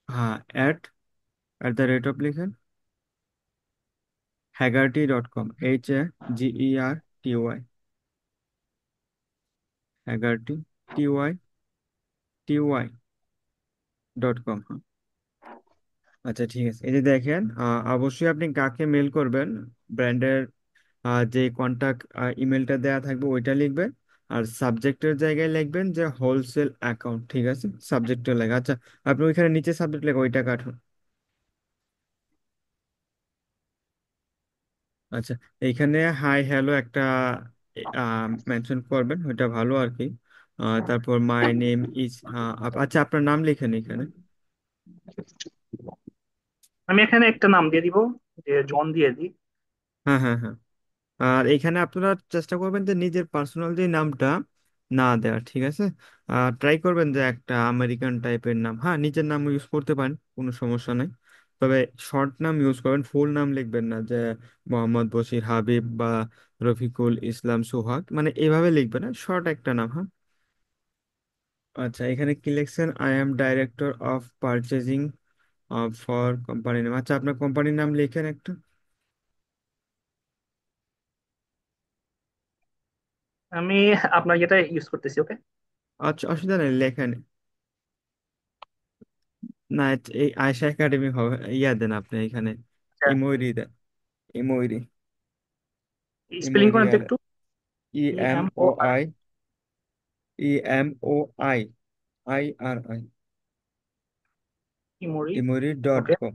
হ্যাঁ, @, লিখেন, haggerty.com, HAGERTY, হ্যাগারটি, TY, TY.com। আচ্ছা ঠিক আছে, এই যে দেখেন, অবশ্যই আপনি কাকে মেল করবেন, ব্র্যান্ডের যে কন্টাক্ট ইমেলটা দেয়া থাকবে ওইটা লিখবেন। আর সাবজেক্টের জায়গায় লিখবেন যে হোলসেল অ্যাকাউন্ট, ঠিক আছে, সাবজেক্টে লেখা। আচ্ছা, আপনি ওইখানে নিচে সাবজেক্ট লেখা ওইটা কাটুন। আচ্ছা, এইখানে হাই হ্যালো একটা মেনশন করবেন, ওইটা ভালো আর কি। তারপর মাই নেম ইজ, আচ্ছা আপনার নাম লিখেন এখানে। আমি এখানে একটা নাম দিয়ে দিব, যে জন দিয়ে দিই। হ্যাঁ হ্যাঁ হ্যাঁ। আর এখানে আপনারা চেষ্টা করবেন যে নিজের পার্সোনাল যে নামটা না দেওয়ার, ঠিক আছে। ট্রাই করবেন যে একটা আমেরিকান টাইপের নাম, হ্যাঁ নিজের নাম ইউজ করতে পারেন, কোনো সমস্যা নেই। তবে শর্ট নাম ইউজ করবেন, ফুল নাম লিখবেন না, যে মোহাম্মদ বশির হাবিব বা রফিকুল ইসলাম সোহাগ, মানে এভাবে লিখবেন না, শর্ট একটা নাম, হ্যাঁ। আচ্ছা, এখানে কি লিখছেন, I am director of purchasing for company name. আচ্ছা, আপনার কোম্পানির নাম লিখেন একটা। আমি আপনার এটা ইউজ করতেছি, ওকে। আচ্ছা, অসুবিধা নেই, লেখেন। না, এই আয়শা একাডেমি হবে, ইয়া দেন আপনি এখানে, আচ্ছা, ইমৈরি দেন, ইমৈরি। স্পেলিং ইমৈরি করেন তো আল, একটু। E E M M O O R I, E M O I, I R I, Emory. Emory dot okay, com,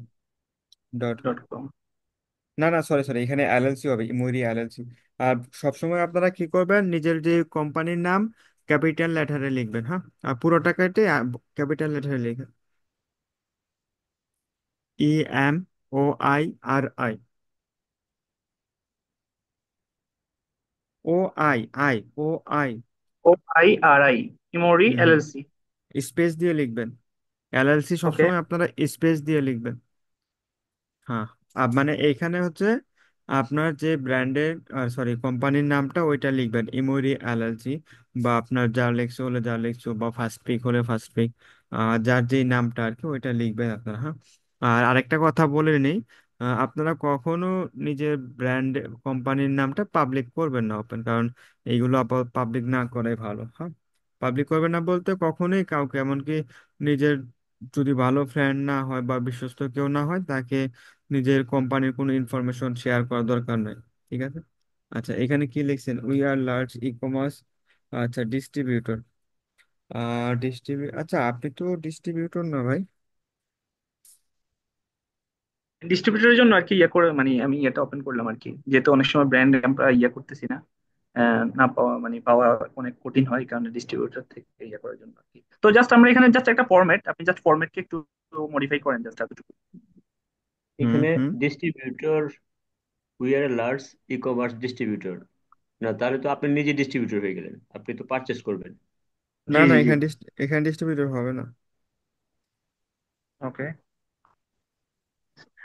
dot com. Dot com. না না, সরি সরি, এখানে এলএলসি হবে, ইমৈরি এলএলসি। আর সবসময় আপনারা কি করবেন, নিজের যে কোম্পানির নাম ক্যাপিটাল লেটারে লিখবেন, হ্যাঁ। আর পুরো টাকাতে ক্যাপিটাল লেটারে লিখবেন, E M O I R I, O I, I O I. O I R I, Emory hmm hmm, LLC. Space দিয়ে লিখবেন, এলএলসি ওকে। সবসময় আপনারা স্পেস দিয়ে লিখবেন। হ্যাঁ, মানে এইখানে হচ্ছে আপনার যে ব্র্যান্ডের, সরি কোম্পানির নামটা ওইটা লিখবেন, ইমোরি এলএলসি। বা আপনার জার্লেক্সো হলে জার্লেক্সো, বা ফার্স্ট পিক হলে ফার্স্ট পিক, যার যেই নামটা আর কি ওইটা লিখবেন আপনারা, হ্যাঁ। আর আরেকটা কথা বলে নেই, আপনারা কখনো নিজের ব্র্যান্ড কোম্পানির নামটা পাবলিক করবেন না ওপেন, কারণ এইগুলো পাবলিক না করাই ভালো, হ্যাঁ। পাবলিক করবেন না বলতে কখনোই কাউকে, এমনকি নিজের যদি ভালো ফ্রেন্ড না হয় বা বিশ্বস্ত কেউ না হয়, তাকে নিজের কোম্পানির কোনো ইনফরমেশন শেয়ার করার দরকার নাই, ঠিক আছে। আচ্ছা, এখানে কি লিখছেন, we are large e commerce, আচ্ছা ডিস্ট্রিবিউটর, আচ্ছা আপনি তো ডিস্ট্রিবিউটর না ভাই। ডিস্ট্রিবিউটরের জন্য আর কি ইয়ে করে, মানে আমি এটা ওপেন করলাম আর কি, যেহেতু অনেক সময় ব্র্যান্ড আমরা ইয়ে করতেছি না, না পাওয়া, মানে পাওয়া অনেক কঠিন হয়, এই কারণে ডিস্ট্রিবিউটর থেকে ইয়ে করার জন্য আর কি। তো জাস্ট আমরা এখানে জাস্ট একটা ফরম্যাট, আপনি জাস্ট ফরম্যাটকে একটু মডিফাই করেন, জাস্ট এতটুকু। হুম এখানে হুম। Distributor, we are a large e commerce distributor, না তাহলে তো আপনি নিজে ডিস্ট্রিবিউটর হয়ে গেলেন, আপনি তো পারচেস করবেন। না জি না, জি জি। এখানে ডিস্ট্রিবিউটর হবে না। ওকে।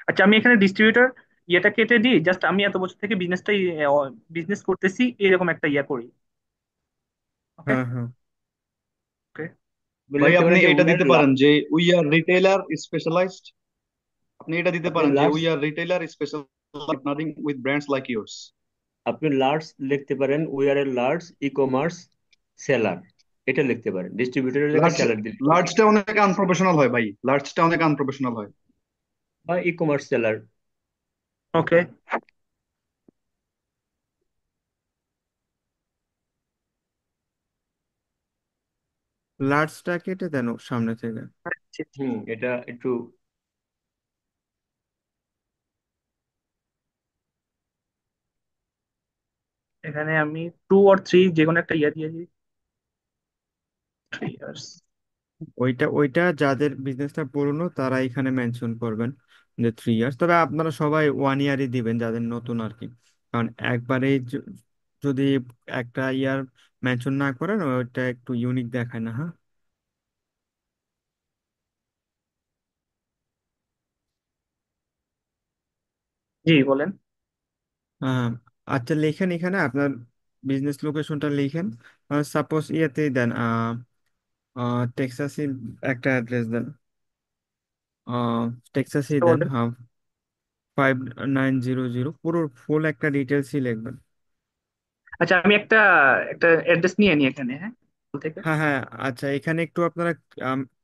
আচ্ছা, আমি এখানে ডিস্ট্রিবিউটর ইয়েটা কেটে দিই, জাস্ট আমি এত বছর থেকে বিজনেসটাই বিজনেস করতেছি এরকম একটা ইয়ে করি। ওকে। হ্যাঁ হ্যাঁ। ওকে। আপনি ভাই লিখতে আপনি পারেন যে এটা উই আর, দিতে পারেন যে উই আর রিটেইলার স্পেশালাইজড। আপনি এটা দিতে আপনি পারেন যে large, we are retailer special partnering with brands like yours. আপনি লার্জ লিখতে পারেন, we are a large e commerce seller, এটা লিখতে পারেন, ডিস্ট্রিবিউটরের জায়গায় লার্জ, সেলার দিলে হবে। লার্জটা অনেক আনপ্রফেশনাল হয় ভাই, লার্জটা অনেক আনপ্রফেশনাল হয়। বা ই কমার্স সেলার। ওকে। লার্জটা কেটে দেন সামনে থেকে। হুম, এটা একটু, এখানে আমি 2 or 3 যে কোনো একটা ইয়ে দিয়ে দিই, 3 ইয়ার্স। ওইটা ওইটা যাদের বিজনেসটা পুরনো তারা এখানে মেনশন করবেন যে 3 ইয়ার্স, তবে আপনারা সবাই 1 ইয়ারই দিবেন যাদের নতুন আর কি। কারণ একবারে যদি একটা ইয়ার মেনশন না করেন, ওইটা একটু ইউনিক দেখায় না, হ্যাঁ। জি বলেন। হ্যাঁ, আচ্ছা লেখেন এখানে আপনার বিজনেস লোকেশনটা লিখেন। সাপোজ ইয়েতেই দেন, টেক্সাসে একটা অ্যাড্রেস দেন, টেক্সাসেই দেন, বলেন। হ্যাঁ। 5900, পুরো ফুল একটা ডিটেলসই লিখবেন। আচ্ছা, আমি একটা একটা অ্যাড্রেস নিয়ে নিই এখানে, হ্যাঁ, থেকে। হ্যাঁ হ্যাঁ। আচ্ছা, এখানে একটু আপনারা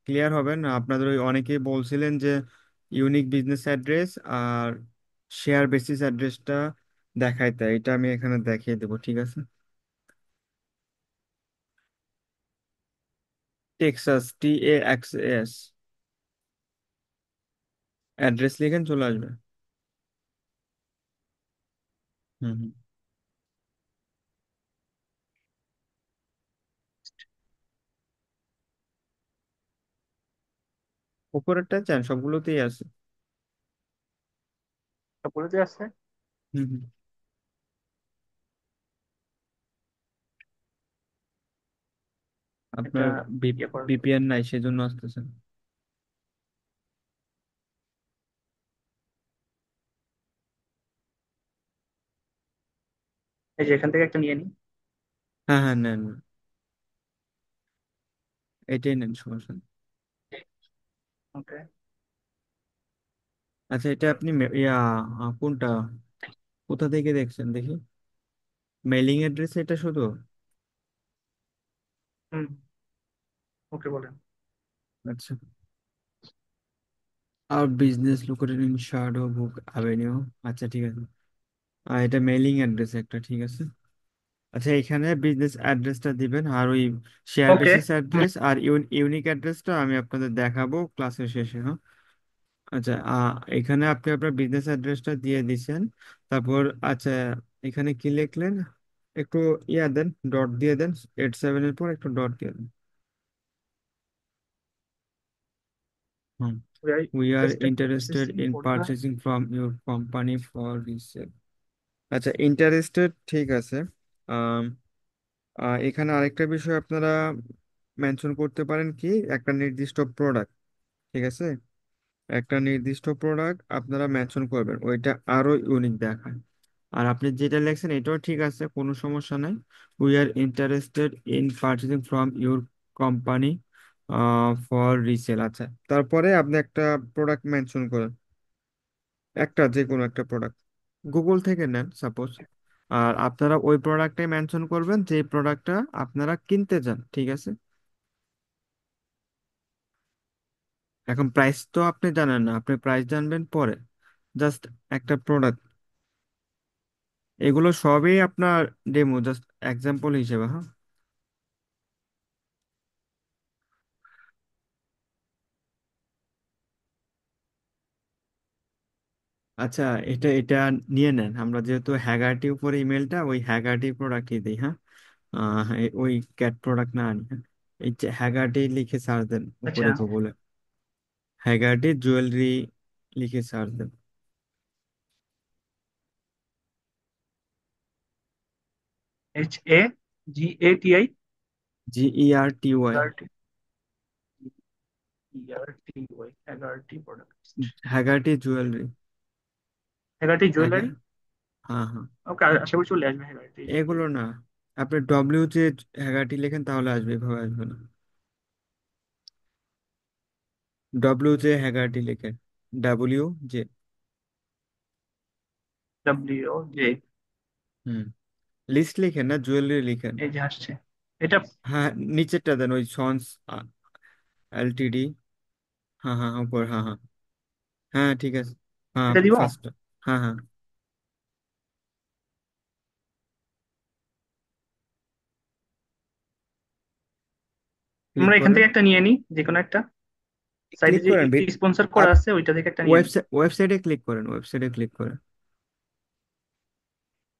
ক্লিয়ার হবেন, আপনাদের ওই অনেকেই বলছিলেন যে ইউনিক বিজনেস অ্যাড্রেস আর শেয়ার বেসিস অ্যাড্রেসটা দেখায়, তাই এটা আমি এখানে দেখিয়ে দেবো, ঠিক আছে। টেক্সাস, TAXAS, অ্যাড্রেস লিখেন চলে আসবে। হুম হুম। উপরেরটা চান, সবগুলোতেই আছে। সবগুলোতে আছে। হুম হুম। এটা আপনার ইয়ে করার পর VPN নাই সেজন্য আসতেছে। এই যে এখান থেকে একটা নিয়ে নিই। হ্যাঁ হ্যাঁ, নেন নেন। এটাই নেন, সমস্যা নেই। ওকে। আচ্ছা, এটা আপনি কোনটা, কোথা থেকে দেখছেন দেখি? মেলিং অ্যাড্রেস এটা শুধু? হুম। ওকে বলেন। আচ্ছা। আর business located in Shadow Book Avenue. আচ্ছা ঠিক আছে। আর এটা মেলিং অ্যাড্রেস একটা, ঠিক আছে। আচ্ছা, এখানে বিজনেস অ্যাড্রেসটা দিবেন, আর ওই শেয়ার ওকে। বেসিস অ্যাড্রেস আর ইউনিক অ্যাড্রেসটা আমি আপনাদের দেখাবো ক্লাসের শেষে, হ্যাঁ। আচ্ছা, এখানে আপনি আপনার বিজনেস অ্যাড্রেসটা দিয়ে দিছেন। তারপর আচ্ছা, এখানে কি লিখলেন? একটু দেন, ডট দিয়ে দেন। 87 এর পর একটু ডট দিয়ে দেন। Hmm. We are we are interested interested purchasing in for the purchasing from your company for resale. আচ্ছা, ইন্টারেস্টেড, ঠিক আছে। আম, এখানে আরেকটা বিষয় আপনারা মেনশন করতে পারেন, কি একটা নির্দিষ্ট প্রোডাক্ট, ঠিক আছে। একটা নির্দিষ্ট প্রোডাক্ট আপনারা মেনশন করবেন, ওইটা আরো ইউনিক দেখায়। আর আপনি যেটা লেখছেন এটাও ঠিক আছে, কোনো সমস্যা নাই। We are interested in purchasing from your company for resale. আচ্ছা, তারপরে আপনি একটা প্রোডাক্ট মেনশন করেন, একটা যে কোনো একটা প্রোডাক্ট গুগল থেকে নেন সাপোজ। আর আপনারা ওই প্রোডাক্টটাই মেনশন করবেন যে প্রোডাক্টটা আপনারা কিনতে চান, ঠিক আছে। এখন প্রাইস তো আপনি জানেন না, আপনি প্রাইস জানবেন পরে। জাস্ট একটা প্রোডাক্ট, এগুলো সবই আপনার ডেমো, জাস্ট এক্সাম্পল হিসেবে, হ্যাঁ। আচ্ছা, এটা এটা নিয়ে নেন, আমরা যেহেতু হ্যাগারটি উপরে ইমেলটা, ওই হ্যাগারটি প্রোডাক্টই দিই, হ্যাঁ। ওই ক্যাট প্রোডাক্ট না আনি, হ্যাঁ। এই যে হ্যাগারটি লিখে সার্চ দেন আচ্ছা। উপরে গুগলে, হ্যাগারটি জুয়েলারি লিখে সার্চ দেন। HAGATI GERTY, 11TY 11টি প্রোডাক্ট। Haggerty jewellery. 11টি হ্যাঁ জুয়েলারি। হ্যাঁ হ্যাঁ। ওকে, আশা করি চলে আসবে 11টি এগুলো জুয়েলারি। না, আপনি ডব্লিউ যে হ্যাগারটি লেখেন তাহলে আসবে, এভাবে আসবে না। WJ হ্যাগারটি লেখেন, WJ। WJ। হুম। লিস্ট লিখেন না, জুয়েলারি লিখেন। এই যে আসছে এটা। হ্যাঁ, নিচেরটা দেন, ওই সন্স LTD। হ্যাঁ হ্যাঁ, উপর, হ্যাঁ হ্যাঁ। হ্যাঁ ঠিক আছে। হ্যাঁ, এটা দিব। ফার্স্ট। হ্যাঁ হ্যাঁ। ক্লিক আমরা এখান করেন। থেকে একটা নিয়ে নিই, যে কোনো একটা সাইডে ক্লিক যে করেন স্পন্সর করা আছে ওইটা থেকে একটা নিয়ে নিই। ওয়েবসাইটে ক্লিক করেন, ওয়েবসাইটে ক্লিক করেন।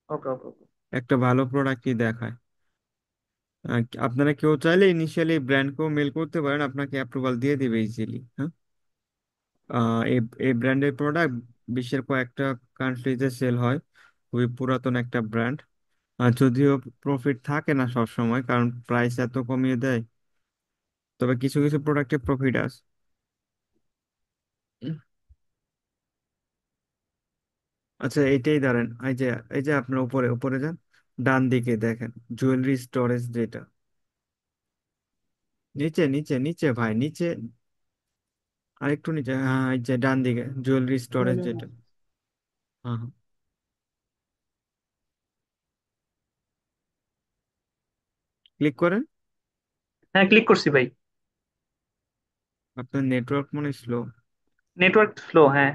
ওকে ওকে ওকে। একটা ভালো প্রোডাক্টই দেখায়। আপনারা কেউ চাইলে ইনিশিয়ালি ব্র্যান্ডকেও মেল করতে পারেন, আপনাকে অ্যাপ্রুভাল দিয়ে দিবে ইজিলি, হ্যাঁ। এই এই ব্র্যান্ডের প্রোডাক্ট বিশ্বের কয়েকটা কান্ট্রিজে সেল হয়, খুবই পুরাতন একটা ব্র্যান্ড। যদিও প্রফিট থাকে না সব সময়, কারণ প্রাইস এত কমিয়ে দেয়, তবে কিছু কিছু প্রোডাক্টে প্রফিট আছে। উম, আচ্ছা, এইটাই ধরেন, এই যে আপনার উপরে উপরে যান, ডান দিকে দেখেন জুয়েলারি স্টোরেজ যেটা, নিচে নিচে নিচে ভাই, নিচে আরেকটু নিচে, হ্যাঁ, এই যে ডান দিকে জুয়েলারি স্টোরেজ যেটা। হ্যাঁ হ্যাঁ। ক্লিক করেন। হ্যাঁ, ক্লিক করছি ভাই। আপনার নেটওয়ার্ক মনে স্লো। নেটওয়ার্ক স্লো, হ্যাঁ।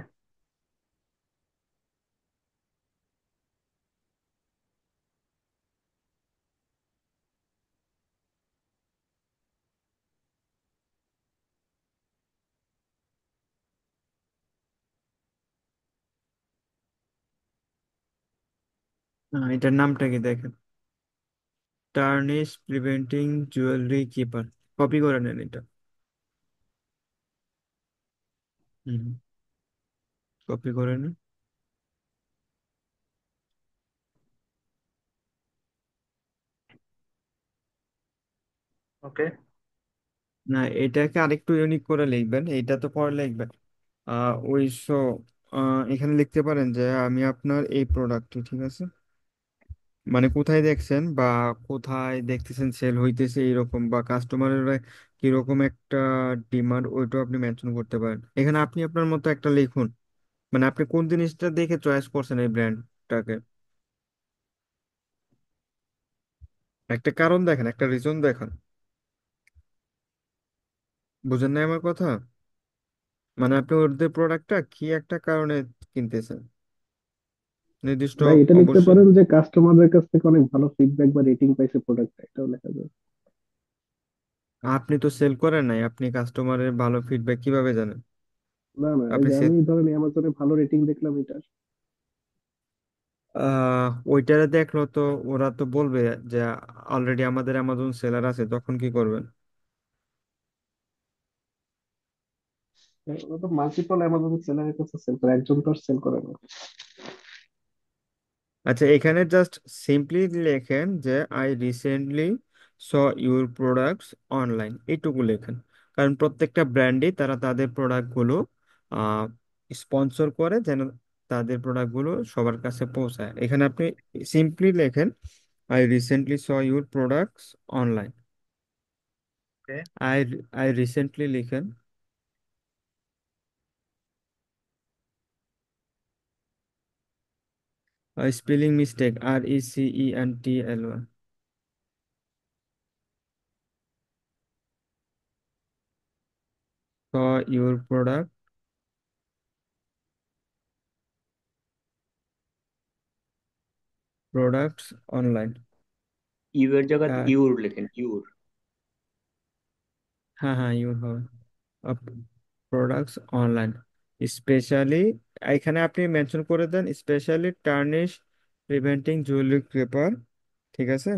এটার নামটা কি দেখেন, tarnish preventing jewellery keeper. Copy করে নেন এটা। হুম, কপি করে নেন। ওকে। না, এটাকে আরেকটু ইউনিক করে লিখবেন, এইটা তো পরে লিখবেন। ওই সো এখানে লিখতে পারেন যে আমি আপনার এই প্রোডাক্টটি, ঠিক আছে, মানে কোথায় দেখছেন বা কোথায় দেখতেছেন সেল হইতেছে এরকম, বা কাস্টমারের কিরকম একটা ডিমান্ড, ওইটাও আপনি মেনশন করতে পারেন। এখানে আপনি আপনার মতো একটা লিখুন, মানে আপনি কোন জিনিসটা দেখে চয়েস করছেন এই ব্র্যান্ডটাকে। একটা কারণ দেখেন, একটা রিজন দেখেন। বুঝেন না আমার কথা? মানে আপনি ওদের প্রোডাক্টটা কি একটা কারণে কিনতেছেন, নির্দিষ্ট ভাই এটা লিখতে অবশ্যই। পারেন যে কাস্টমারদের কাছ থেকে অনেক ভালো ফিডব্যাক বা রেটিং পাইছে প্রোডাক্টটা, এটাও লেখা যায়। আপনি তো সেল করেন নাই, আপনি কাস্টমারের ভালো ফিডব্যাক কিভাবে জানেন? না না, এই আপনি যে সেল, আমি ধরেন অ্যামাজনে ভালো রেটিং দেখলাম এটার। ওইটারে দেখলো তো, ওরা তো বলবে যে অলরেডি আমাদের অ্যামাজন সেলার আছে, তখন কি করবেন? ওরা তো মাল্টিপল অ্যামাজন সেলারের কাছে সেল করে, একজন তো আর সেল করে না। আচ্ছা, এখানে জাস্ট সিম্পলি লেখেন যে I recently saw your products online, এইটুকু লেখেন। কারণ প্রত্যেকটা ব্র্যান্ডই তারা তাদের প্রোডাক্টগুলো স্পন্সর করে, যেন তাদের প্রোডাক্টগুলো সবার কাছে পৌঁছায়। এখানে আপনি সিম্পলি লেখেন I recently saw your products online. Okay. I I recently লিখেন, spelling mistake, RECENTLY, saw your products online. U এর জায়গায় ইউর লেখেন, ইউর। হ্যাঁ হ্যাঁ, ইউর হবে, প্রোডাক্টস অনলাইন স্পেশালি। এখানে আপনি মেনশন করে দেন স্পেশালি টার্নিশ প্রিভেন্টিং জুয়েলারি ক্রেপার, ঠিক আছে।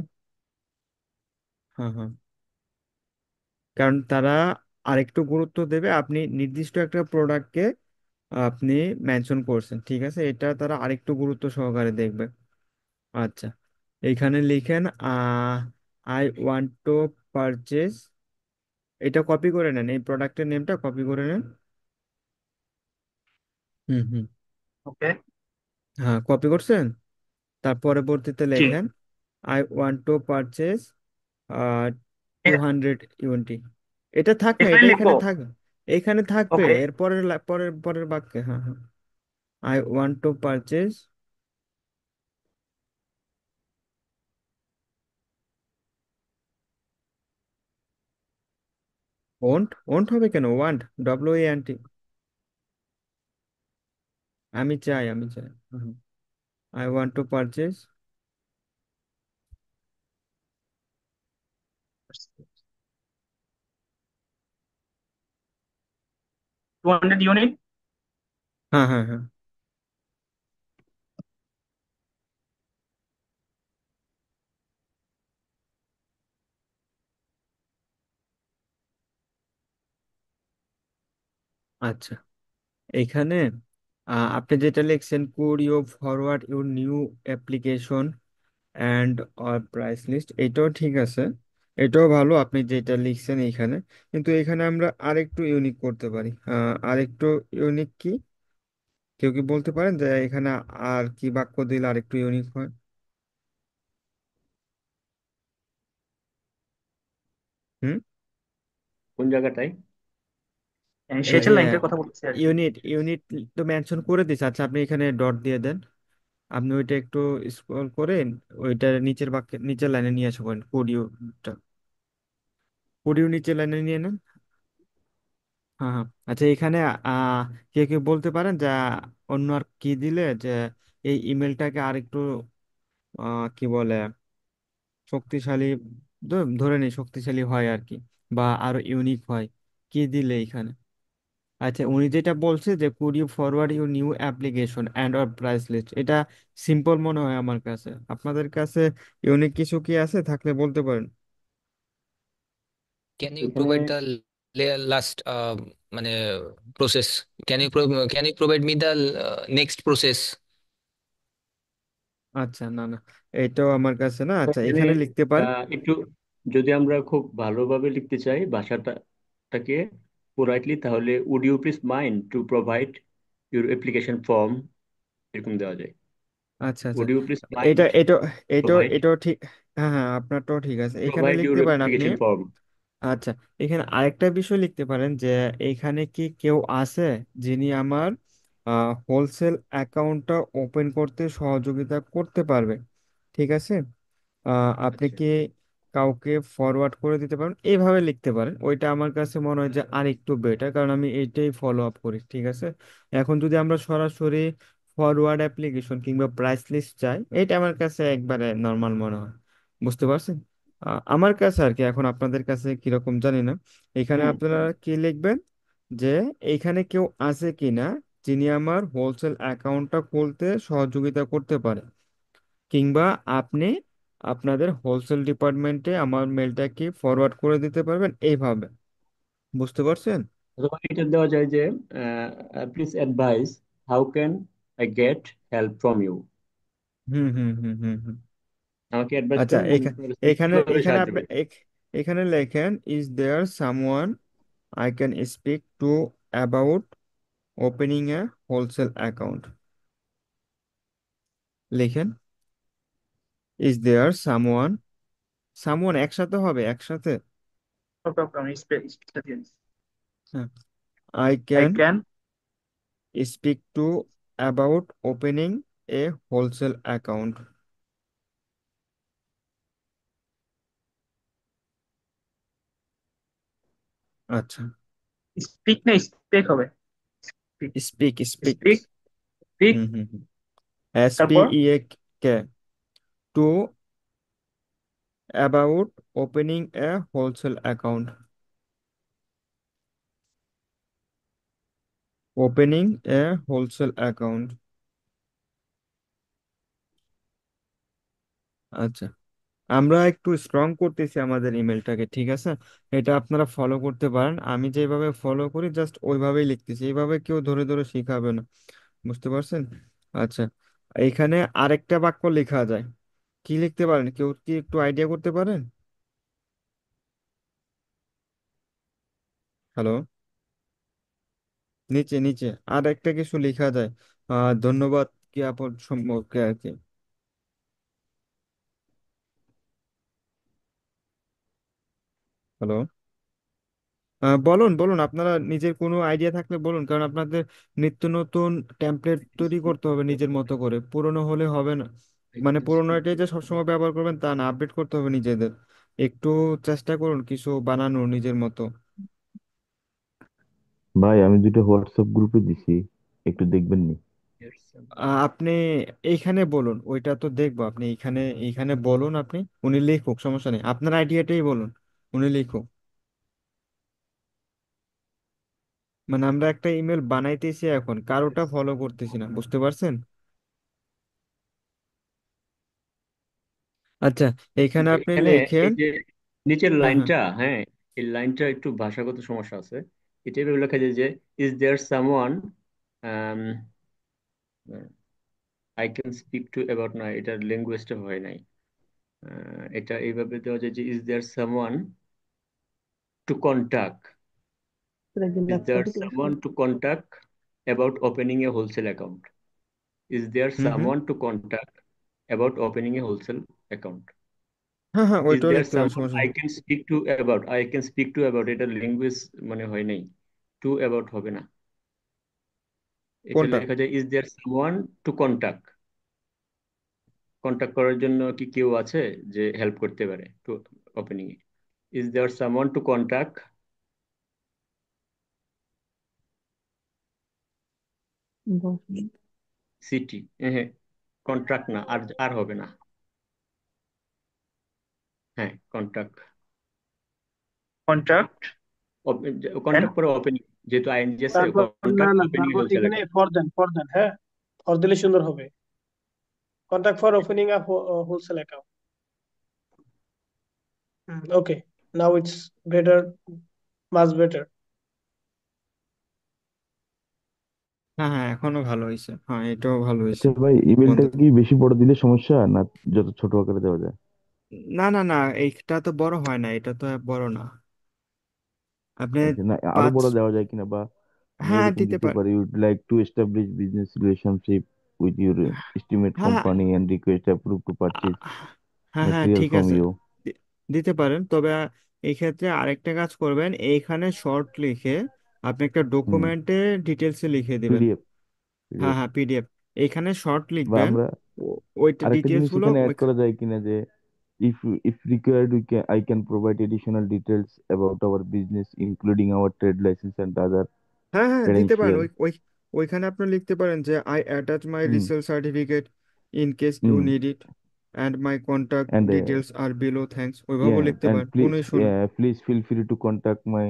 হ্যাঁ হ্যাঁ, কারণ তারা আরেকটু গুরুত্ব দেবে আপনি নির্দিষ্ট একটা প্রোডাক্টকে আপনি মেনশন করছেন, ঠিক আছে, এটা তারা আরেকটু গুরুত্ব সহকারে দেখবে। আচ্ছা, এইখানে লিখেন আই ওয়ান্ট টু পারচেজ, এটা কপি করে নেন, এই প্রোডাক্টের নেমটা কপি করে নেন। হুম হুম, ওকে। হ্যাঁ কপি করছেন। তার পরবর্তীতে জি। লেখেন আই ওয়ান্ট টু পারচেজ 220। এটা থাক না, এখানে এটা লিখবো। এখানে থাক, এইখানে থাকবে, ওকে। এর পরের পরের পরের বাক্যে। হ্যাঁ হ্যাঁ, I want to purchase, won't, won't হবে কেন, ওয়ান্ট, WANT। আমি চাই, আমি চাই। I want to purchase, 200 unit. হ্যাঁ হ্যাঁ হ্যাঁ, আচ্ছা। এখানে আপনি যেটা লিখছেন, could you forward your new application and or price list, এটাও ঠিক আছে, এটাও ভালো আপনি যেটা লিখছেন এইখানে। কিন্তু এখানে আমরা আরেকটু ইউনিক করতে পারি। আরেকটু ইউনিক কি, কেউ কি বলতে পারেন যে এখানে আর কি বাক্য দিলে আরেকটু ইউনিক হয়? হুম, কোন জায়গাটায়? এই শেষের যে লাইনটার কথা বলছি আর কি। ইউনিট, ইউনিট তো মেনশন করে দিচ্ছে, আচ্ছা আপনি এখানে ডট দিয়ে দেন। আপনি ওইটা একটু স্ক্রল করে ওইটা নিচের বাক্যে, নিচের লাইনে নিয়ে আসা করেন, কোড ইউটা, কোড ইউ নিচের লাইনে নিয়ে নেন। হ্যাঁ হ্যাঁ, আচ্ছা এখানে কে কে বলতে পারেন যে অন্য আর কি দিলে যে এই ইমেলটাকে আরেকটু কি বলে শক্তিশালী, ধরে নিই শক্তিশালী হয় আর কি, বা আরো ইউনিক হয়, কি দিলে এখানে? আচ্ছা উনি যেটা বলছে যে could you forward your new application and or price list, এটা সিম্পল মনে হয় আমার কাছে। আপনাদের কাছে ইউনিক কিছু কি আছে, থাকলে বলতে পারেন। Can you এখানে provide the last process? Can you provide me the next process? আচ্ছা না না, এটাও আমার কাছে না। আচ্ছা এখানে এখানে লিখতে পারেন। একটু যদি আমরা খুব ভালোভাবে লিখতে চাই ভাষাটাকে পোলাইটলি, তাহলে would you please mind to provide your application form, এরকম দেওয়া যায়। আচ্ছা আচ্ছা, উড ইউ প্লিজ এটা মাইন্ড এটা এটাও প্রোভাইড এটাও ঠিক। হ্যাঁ হ্যাঁ, আপনারটাও ঠিক আছে, এখানে প্রোভাইড ইউর লিখতে পারেন আপনি। Application form. আচ্ছা এখানে আরেকটা বিষয় লিখতে পারেন যে এইখানে কি কেউ আছে যিনি আমার হোলসেল অ্যাকাউন্টটা ওপেন করতে সহযোগিতা করতে পারবে। ঠিক আছে, আপনি আচ্ছা, কি কাউকে ফরওয়ার্ড করে দিতে পারেন, এইভাবে লিখতে পারেন। ওইটা আমার কাছে মনে হয় যে আর একটু বেটার, কারণ আমি এইটাই ফলো আপ করি। ঠিক আছে, এখন যদি আমরা সরাসরি ফরওয়ার্ড অ্যাপ্লিকেশন কিংবা প্রাইস লিস্ট চাই, এটা আমার কাছে একবারে নর্মাল মনে হয়। বুঝতে পারছেন? আমার কাছে আর কি, এখন আপনাদের কাছে কিরকম জানি না। এখানে হুম। আপনারা কি লিখবেন যে এইখানে কেউ আছে কিনা যিনি আমার হোলসেল অ্যাকাউন্টটা খুলতে সহযোগিতা করতে পারে, কিংবা আপনি আপনাদের হোলসেল ডিপার্টমেন্টে আমার মেলটা কি ফরওয়ার্ড করে দিতে পারবেন, এইভাবে। বুঝতে পারছেন? অথবা এটা দেওয়া যায় যে please advise how can I get help from you. হুম হুম হুম হুম হুম। আমাকে অ্যাডভাইস আচ্ছা করুন, আমি আপনার কাছ থেকে এখানে কিভাবে এখানে সাহায্য আপনি পাই। এখানে লেখেন is there someone I can speak to about opening a wholesale account. লিখেন ইজ দেয়ার সামওয়ান, সামওয়ান একসাথে হবে, একসাথে। ওকে ওকে, আমি স্পেসটা দিয়ে দিচ্ছি। হ্যাঁ, I I can can. Speak to about opening a wholesale account. আচ্ছা, স্পিক না স্পেক হবে? Speak. Speak speak. Speak. Speak. হুম হুম হুম, এস পি তারপর E A K, to about opening a wholesale account, opening a wholesale account. আচ্ছা, আমরা একটু স্ট্রং করতেছি আমাদের ইমেলটাকে, ঠিক আছে? এটা আপনারা ফলো করতে পারেন, আমি যেভাবে ফলো করি জাস্ট ওইভাবেই লিখতেছি, এইভাবে কেউ ধরে ধরে শিখাবে না। বুঝতে পারছেন? আচ্ছা, এইখানে আরেকটা বাক্য লেখা যায়, কি লিখতে পারেন, কেউ কি একটু আইডিয়া করতে পারেন? হ্যালো, নিচে নিচে আর একটা কিছু লেখা যায়, ধন্যবাদ জ্ঞাপন সম্পর্কে আর কি। হ্যালো, বলুন বলুন, আপনারা নিজের কোনো আইডিয়া থাকলে বলুন, কারণ আপনাদের নিত্য নতুন টেমপ্লেট আই ক্যান তৈরি স্পিক করতে টু হবে নিজের অ্যাবাউট মতো করে, পুরনো হলে হবে না। আই মানে ক্যান স্পিক পুরোনোটাই টু যে সবসময় অ্যাবাউট ব্যবহার করবেন তা না, আপডেট করতে হবে নিজেদের। একটু চেষ্টা করুন কিছু বানানোর নিজের মতো। ভাই আমি দুটো হোয়াটসঅ্যাপ গ্রুপে দিছি, একটু দেখবেন নি? আপনি এইখানে বলুন, ওইটা তো দেখবো, আপনি এইখানে এইখানে বলুন, আপনি উনি লিখুক, সমস্যা নেই, আপনার আইডিয়াটাই বলুন, উনি লিখুক। মানে আমরা একটা ইমেল বানাইতেছি এখন, কারোটা ফলো করতেছি না, বুঝতে পারছেন? আচ্ছা এইখানে আপনি এখানে লেখেন। এই যে নিচের হ্যাঁ হ্যাঁ, লাইনটা, হ্যাঁ, এই লাইনটা একটু ভাষাগত সমস্যা আছে। এটা এভাবে লেখা যায় যে is there someone I can speak to about, না এটার ল্যাঙ্গুয়েজটা হয় নাই। এটা এইভাবে দেওয়া যায় যে is there someone to contact, is there someone to contact about opening a wholesale account, is there hmm hmm, someone to contact about opening a wholesale account. হ্যাঁ হ্যাঁ, ইজ ওইটাও দেয়ার লিখতে পারেন, সামওয়ান সমস্যা আই নেই। Can speak to about, I can speak to about, এটা language মানে হয় নাই, টু অ্যাবাউট হবে না। এটা কোনটা? লেখা যায় is there someone to contact, contact করার জন্য কি কেউ আছে যে হেল্প করতে পারে to opening a. Is there someone to contact city, হ্যাঁ, কন্ট্রাক্ট না, আর আর হবে না। হ্যাঁ, কন্ট্রাক্ট। কন্ট্রাক্ট। দেন কন্ট্রাক্ট পরে ওপেনিং, যেহেতু আইএনজি আছে, তারপর না কন্ট্রাক্ট না, ওপেনিং তারপর হোলসেল এখানে অ্যাকাউন্ট। ফর দেন, হ্যাঁ, ফর দিলে সুন্দর হবে। Contact for opening a wholesale account. Okay, now it's better, much better. হ্যাঁ হ্যাঁ, এখনো ভালো হয়েছে, হ্যাঁ এটাও ভালো হয়েছে। আচ্ছা ভাই, ইমেলটা বন্ধু, কি বেশি বড় দিলে সমস্যা, না যত ছোট আকারে দেওয়া যায়? না না না, এইটা তো বড় হয় না, এটা তো বড় না। আপনি আচ্ছা, না আরো পাঁচ, বড় দেওয়া যায় কিনা, বা আমি হ্যাঁ এরকম দিতে দিতে পার, পারি, would like to establish business relationship with your estimate হ্যাঁ company and request approve to purchase হ্যাঁ হ্যাঁ ম্যাটেরিয়াল ঠিক ফ্রম আছে, ইউ। দি- দিতে পারেন। তবে এই ক্ষেত্রে আরেকটা কাজ করবেন, এইখানে শর্ট লিখে আপনি একটা হুম। ডকুমেন্টে ডিটেলসে লিখে দিবেন। পিডিএফ। হ্যাঁ পিডিএফ। হ্যাঁ পিডিএফ, এইখানে শর্ট বা লিখবেন, আমরা ওইটা আরেকটা ডিটেলস জিনিস গুলো এখানে অ্যাড ওই, করা যায় কিনা, যে if if required I can provide additional details about our business including our trade license and other হ্যাঁ হ্যাঁ দিতে পারেন। credential. ওইখানে আপনি লিখতে পারেন যে I attach my hmm. Resale certificate in case you hmm. Need it, and my contact And details are below, thanks, ওইভাবেও yeah, লিখতে and পারেন, কোনো ইস্যু না। please feel free to contact me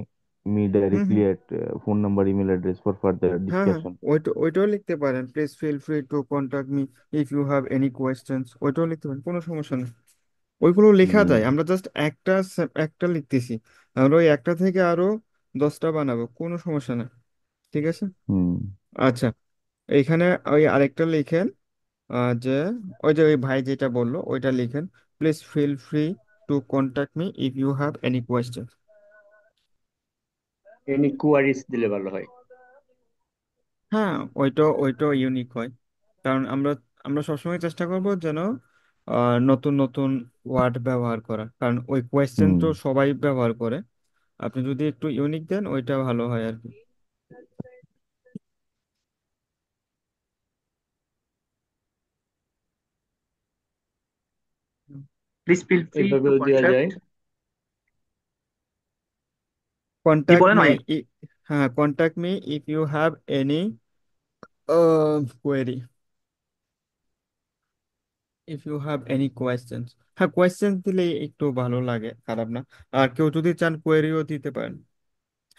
hmm hmm, directly at phone number, email address for further হ্যাঁ হ্যাঁ discussion. ওইটাও লিখতে পারেন, please feel free to contact me if you have any questions, ওইটাও লিখতে পারেন, কোনো সমস্যা নেই। ওইগুলো লেখা হুম। যায়, আমরা জাস্ট একটা লিখতেছি, আমরা ওই একটা থেকে আরো 10টা বানাবো, কোনো সমস্যা নেই। ঠিক আছে। হুম। আচ্ছা, এইখানে ওই আরেকটা লিখেন, যে ওই যে ওই ভাই যেটা বললো ওইটা লিখেন, please feel free to contact me if you have any question. Any queries দিলে ভালো হয়। হ্যাঁ, ওইটাও ইউনিক হয়, কারণ আমরা আমরা সবসময় চেষ্টা করব যেন নতুন নতুন ওয়ার্ড ব্যবহার করা, কারণ ওই কোয়েশ্চেন হুম। তো সবাই ব্যবহার করে। আপনি যদি একটু ইউনিক দেন ওইটা ভালো হয় আর কি। প্লিজ ফিল ফ্রি টু এভাবেও দেওয়া যায়। কন্ট্যাক্ট। কি কন্ট্যাক্ট বলেন মি, ভাই? হ্যাঁ contact me if you have any query, if you have any questions. হ্যাঁ কোয়েশ্চেন্স দিলে একটু ভালো লাগে, খারাপ না। আর কেউ যদি চান কোয়েরিও দিতে পারেন।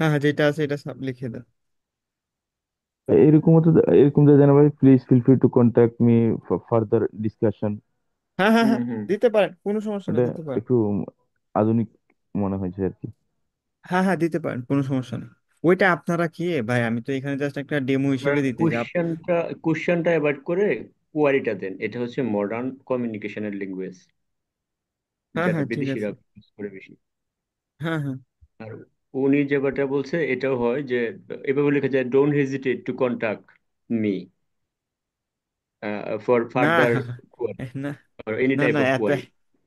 হ্যাঁ হ্যাঁ, যেটা আছে এটা সব লিখে দেন। এরকম তো, এরকম যে জানা ভাই, please feel free to contact me for further discussion. হ্যাঁ হ্যাঁ হুম হ্যাঁ হুম। দিতে পারেন, কোনো সমস্যা নেই, এটা দিতে পারেন। একটু আধুনিক মনে হয়েছে আর কি। হ্যাঁ হ্যাঁ দিতে পারেন, কোনো সমস্যা নেই। ওইটা আপনারা কি ভাই, আমি তো এখানে জাস্ট একটা ডেমো এবার হিসেবে দিতে যাব। কোশ্চেনটা অ্যাভয়েড করে কোয়ারিটা দেন, এটা হচ্ছে মডার্ন কমিউনিকেশনের ল্যাঙ্গুয়েজ, হ্যাঁ যারা হ্যাঁ ঠিক বিদেশিরা আছে। ইউজ করে বেশি। হ্যাঁ হ্যাঁ আর উনি যেটা বলছে এটাও হয়, যে এভাবে লেখা যায়, don't hesitate two contact me for না ফার্দার কোয়ারি, না or any না type না, of এত query.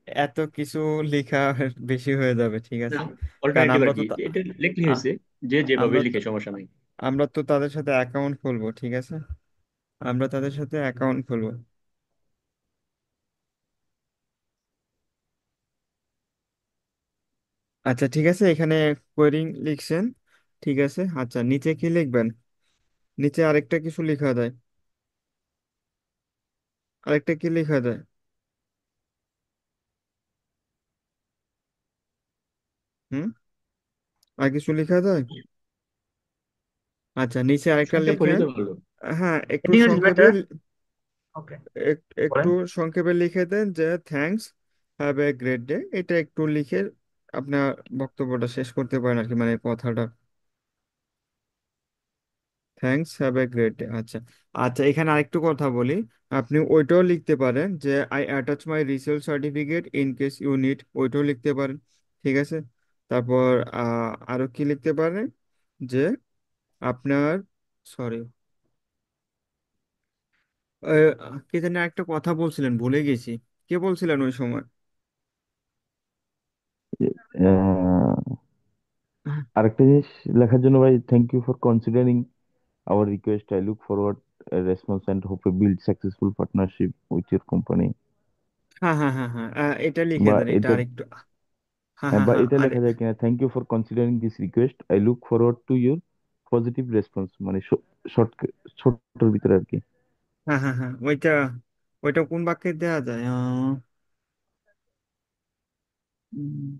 এত কিছু লেখা বেশি হয়ে যাবে, ঠিক না, আছে। কারণ অল্টারনেটিভ আমরা আর তো কি, এটা লিখলে আ- হয়েছে, যে যেভাবে আমরা তো লিখে সমস্যা নাই। আমরা তো তাদের সাথে অ্যাকাউন্ট খুলবো, ঠিক আছে, আমরা তাদের সাথে অ্যাকাউন্ট খুলবো। আচ্ছা ঠিক আছে, এখানে কোয়েরিং লিখছেন, ঠিক আছে। আচ্ছা নিচে কি লিখবেন, নিচে আরেকটা কিছু লেখা যায়, আরেকটা কি লেখা যায়, হুম, আর কিছু লেখা যায়। আচ্ছা নিচে আরেকটা সংক্ষেপ হলে লিখেন। তো ভালো। হ্যাঁ একটু হেডিং ইজ সংক্ষেপে, বেটার। ওকে, একটু বলেন। সংক্ষেপে লিখে দেন যে thanks, have a great day, এটা একটু লিখে আপনার বক্তব্যটা শেষ করতে পারেন আর কি, মানে কথাটা, thanks have a great day. আচ্ছা আচ্ছা, এখানে আরেকটু কথা বলি, আপনি ওইটাও লিখতে পারেন যে I attach my resale certificate in case you need, ওইটাও লিখতে পারেন, ঠিক আছে। তারপর আরো কি লিখতে পারেন, যে আপনার, সরি, কে জানি একটা কথা বলছিলেন, ভুলে গেছি, কে বলছিলেন ওই সময়। আহ, আরেকটা জিনিস লেখার জন্য ভাই, thank you for considering our request, I look forward response and hope build successful partnership with your company. হ্যাঁ হ্যাঁ হ্যাঁ হ্যাঁ, এটা লিখে বা দেন, এটা এটা, আরেকটু, হ্যাঁ হ্যাঁ বা হ্যাঁ এটা আরে, লেখা যায় কিনা, thank you for considering this request, I look forward to your positive response, মানে শর্ট, ছোট্টর ভিতরে আর কি। হ্যাঁ হ্যাঁ হ্যাঁ, ওইটা ওইটা কোন বাক্যে দেওয়া যায়? উম,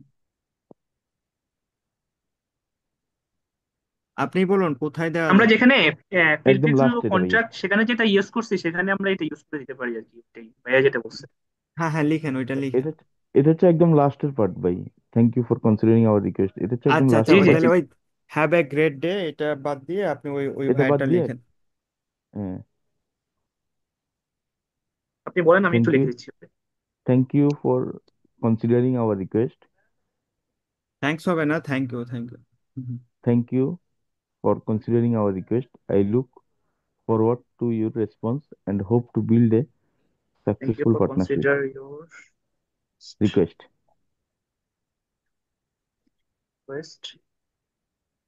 আপনি বলুন কোথায় দেওয়া আমরা যায়। যেখানে একদম প্রিফিক্স লাস্ট এটা ভাইয়া। কন্ট্রাক্ট সেখানে যেটা ইউজ করছি সেখানে আমরা এটা ইউজ করে দিতে পারি আর কি, এটাই ভাইয়া যেটা বলছে। হ্যাঁ হ্যাঁ, লিখেন, ওইটা লিখেন। এটা এটা হচ্ছে একদম লাস্টের পার্ট ভাই। Thank you for considering our request, এটা হচ্ছে একদম আচ্ছা আচ্ছা, জি লাস্টের ওই জি পার্ট। তাহলে জি, ওই হ্যাভ এ গ্রেট ডে এটা বাদ দিয়ে আপনি ওই ওই এটা বাদ ভাইয়াটা দিয়ে, লিখেন। আপনি বলেন আমি থ্যাংক একটু ইউ, লিখে দিচ্ছি। Thank you for considering our request, thanks হবে না, thank you, thank you. Thank you for considering our request, I look forward to your response and hope to build a thank you successful for partnership. Consider your Request. Request,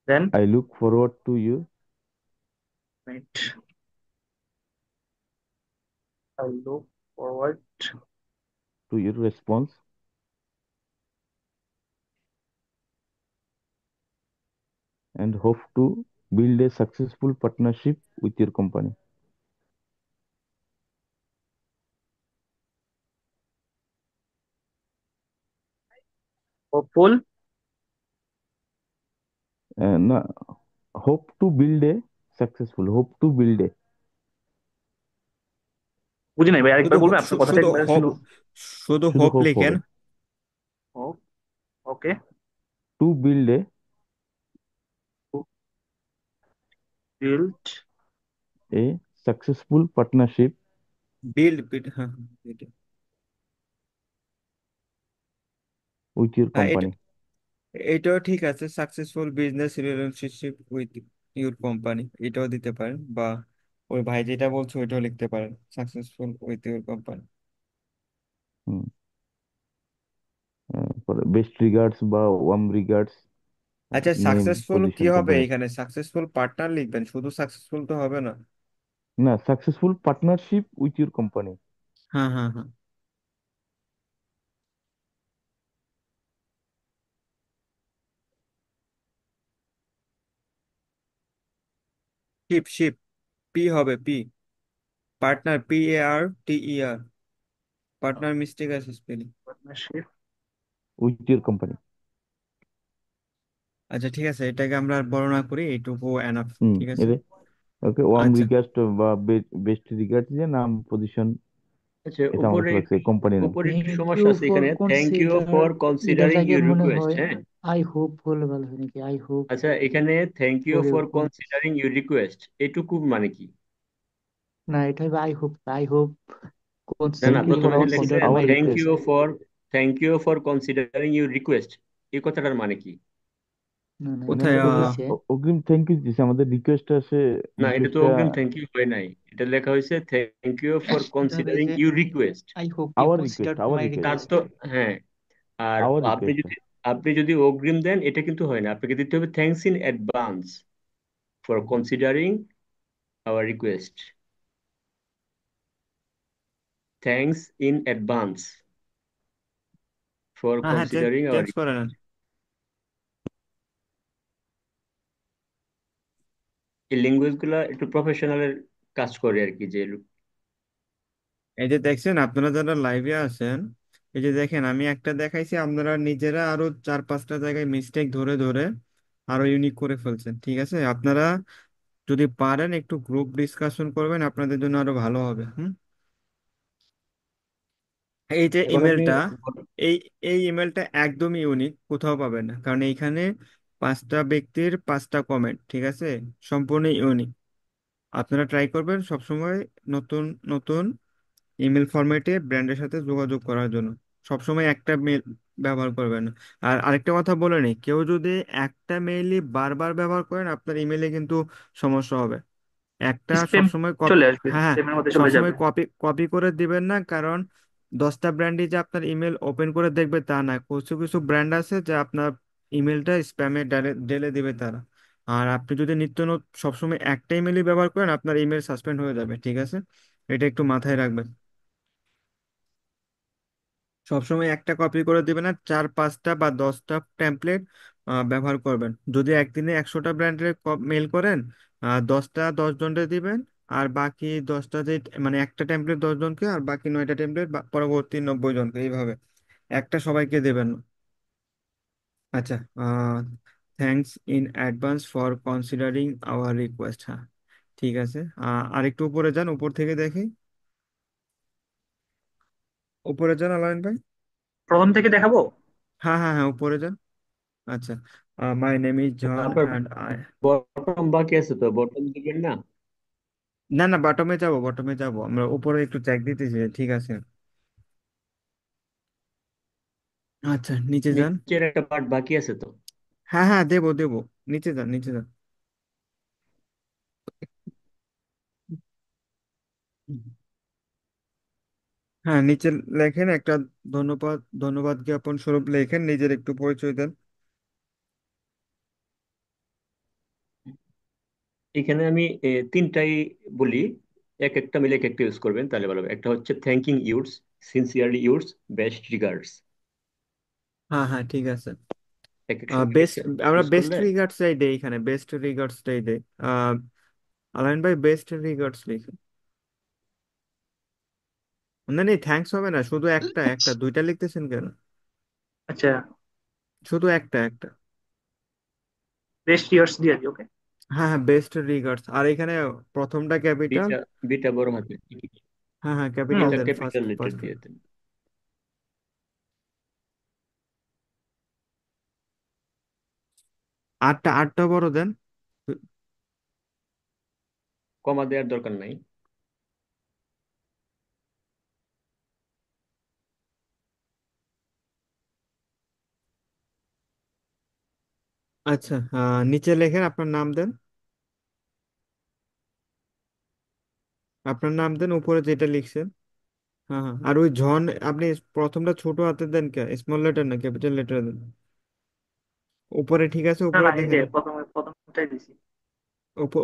then I look forward to you meet, I look forward to your response and hope to build a successful partnership with your company. Hopeful. No, hope to build a successful. Hope to build a. বুঝি নাই ভাই, শুধু আরেকবার বলবেন আপনার কথাটা শুধু একবার হোপ, স্লো। শুধু শুধু হোপ hope লিখেন। হবে। Hope, okay. To build build a successful partnership build build, হ্যাঁ build। with your হ্যাঁ এটা, company. এটাও ঠিক আছে, successful business relationship with your company, এটাও দিতে পারেন, বা ওই ভাই যেটা বলছে ওইটাও লিখতে পারেন, সাকসেসফুল উইথ ইউর কোম্পানি। হুম, পরে বেস্ট রিগার্ডস বা ওয়ার্ম রিগার্ডস, আচ্ছা, নেম, সাকসেসফুল কি পজিশন, হবে কোম্পানি। এখানে? সাকসেসফুল পার্টনার লিখবেন, শুধু সাকসেসফুল তো হবে না। না, successful partnership with your company. হ্যাঁ হ্যাঁ হ্যাঁ, শিপ শিপ, পি হবে, P, partner, PARTER, partner mistake আছে spelling. Partnership. With your company. আচ্ছা ঠিক আছে, এটাকে আমরা আর বড় না করি, এইটুকু এনাফ, হুম, ঠিক আছে। এরে ওকে, ওয়ার্ম আচ্ছা রিগার্ডস বা বেস্ট রিগার্ডস, যে নাম, পজিশন, আচ্ছা, এটা আমার উপরে কাছে লাগছে কোম্পানি নেম। উপরে একটু থ্যাংক ইউ সমস্যা আছে ফর এখানে, thank you consider, for considering এটাটাকে ইউর মনে রিকোয়েস্ট। হয় হ্যাঁ, আই হোপ বললে ভালো হয় নাকি? আই হোপ আচ্ছা, এখানে thank you for your for con, considering your request এটুকু মানে কি? না এটা হবে আই হোপ না না, থ্যাংক ইউ ইউ ফর প্রথমে যে লেখছে consider our my request. Request. Thank you for considering your request, এই কথাটার মানে কি? না না, মানে কোথায় আমরা এখানে তো হয়েছে অগ্রিম থ্যাংক ইউ দিচ্ছি, আমাদের রিকোয়েস্ট আছে, না, এটা তো রিকোয়েস্টটা অগ্রিম থ্যাংক ইউ হয় নাই, এটা লেখা হয়েছে থ্যাংক ইউ ফর এটা হবে কনসিডারিং যে your request. I hope you our consider request, our my তার রিকোয়েস্ট, রিকোয়েস্ট। তো, হ্যাঁ, আর আওয়ার আপনি রিকোয়েস্ট। যদি আপনি যদি অগ্রিম দেন এটা কিন্তু হয় না, আপনাকে দিতে হবে thanks in advance for considering our request, thanks in advance for হ্যাঁ হ্যাঁ, কনসিডারিং আওয়ার। চেঞ্জ করে নেন। এই ল্যাঙ্গুয়েজ গুলা একটু প্রফেশনালের কাজ করে আর কি, যে এই যে দেখছেন, আপনারা যারা লাইভে আছেন, এই যে দেখেন আমি একটা দেখাইছি, আপনারা নিজেরা আরো 4-5টা জায়গায় মিস্টেক ধরে ধরে আরো ইউনিক করে ফেলছেন, ঠিক আছে। আপনারা যদি পারেন একটু গ্রুপ ডিসকাশন করবেন, আপনাদের জন্য আরো ভালো হবে। হুম, এই যে এখন আপনি ইমেলটা, এই এই ইমেলটা একদমই ইউনিক, কোথাও পাবেন না, কারণ এইখানে 5টা ব্যক্তির 5টা কমেন্ট, ঠিক আছে, সম্পূর্ণ ইউনিক। আপনারা ট্রাই করবেন সবসময় নতুন নতুন ইমেল ফরম্যাটে ব্র্যান্ডের সাথে যোগাযোগ করার জন্য, সবসময় একটা মেল ব্যবহার করবেন না। আর আরেকটা কথা বলে নিই, কেউ যদি একটা মেইলই বারবার ব্যবহার করেন, আপনার ইমেলে কিন্তু সমস্যা হবে। একটা স্প্যাম সবসময় কপি, চলে আসবে, হ্যাঁ হ্যাঁ, স্প্যামের মধ্যে চলে সবসময় যাবে। কপি কপি করে দিবেন না, কারণ 10টা ব্র্যান্ডই যে আপনার ইমেল ওপেন করে দেখবে তা না, কিছু কিছু ব্র্যান্ড আছে যে আপনার ইমেলটা স্প্যামে ঢেলে দিবে তারা। আর আপনি যদি নিত্য নতুন সবসময় একটা ইমেলই ব্যবহার করেন, আপনার ইমেল সাসপেন্ড হয়ে যাবে, ঠিক আছে। এটা একটু মাথায় রাখবেন, সবসময় একটা কপি করে দিবেন না, 4-5টা বা 10টা টেমপ্লেট ব্যবহার করবেন। যদি একদিনে 100টা ব্র্যান্ডের মেল করেন, 10টা 10 জনকে দিবেন, আর বাকি 10টা যে মানে একটা টেমপ্লেট 10 জনকে, আর বাকি 9টা টেমপ্লেট পরবর্তী 90 জনকে, এইভাবে একটা সবাইকে দেবেন। আচ্ছা, thanks in advance for considering our request. হ্যাঁ, ঠিক আছে। আরেকটু উপরে যান, উপর থেকে দেখি। উপরে যান আলাইন ভাই। প্রথম থেকে দেখাবো? হ্যাঁ হ্যাঁ হ্যাঁ, উপরে যান। আচ্ছা, মাই নেম ইজ জন আপনার অ্যান্ড আই। বটম বাকি আছে তো, বটম দিবেন না? না না, বটমে যাবো, বটমে যাবো, আমরা উপরে একটু চেক দিতেছি, ঠিক আছে। আচ্ছা, নিচে যান। নিচের একটা পার্ট বাকি আছে তো। হ্যাঁ হ্যাঁ, দেবো দেবো। নিচে যান, নিচে যান। হ্যাঁ, নিচে লেখেন একটা ধন্যবাদ, ধন্যবাদ জ্ঞাপন স্বরূপ লেখেন, নিজের একটু পরিচয় দেন। এখানে আমি তিনটাই বলি, এক একটা মিলে এক একটা ইউজ করবেন তাহলে ভালো হবে। একটা হচ্ছে thanking yours, sincerely yours, best regards. হ্যাঁ হ্যাঁ, ঠিক আছে। এক এক সঙ্গে বেস্ট, আমরা ইউজ বেস্ট করলে। রিগার্ডসটাই দেই এখানে, বেস্ট রিগার্ডসটাই দেই। আহ আলাইন ভাই, বেস্ট রিগার্ডস লিখেন। না নেই, থ্যাঙ্কস হবে না, শুধু একটা একটা, দুইটা লিখতেছেন কেন? আচ্ছা, শুধু একটা একটা। বেস্ট ইয়ার্স দিয়ে দিই, ওকে। হ্যাঁ হ্যাঁ, বেস্ট রিগার্ডস, আর এখানে প্রথমটা ক্যাপিটাল। বিটা, বিটা বড় হাতে। হ্যাঁ হ্যাঁ, হুম, ক্যাপিটাল এটা দেন, ফার্স্ট ক্যাপিটাল লেটার ফার্স্ট। দিয়ে দেন। আটটা আটটা বড় দেন। কমা দেওয়ার দরকার নাই। আচ্ছা, নিচে লেখেন, আপনার নাম দেন। আপনার নাম দেন উপরে যেটা লিখছেন। হ্যাঁ হ্যাঁ, আর ওই জন, আপনি প্রথমটা ছোট হাতে দেন, কে স্মল লেটার না ক্যাপিটাল লেটার দেন? উপরে ঠিক আছে, না উপরে না, এই যে দেখেন। প্রথমটাই দিছি।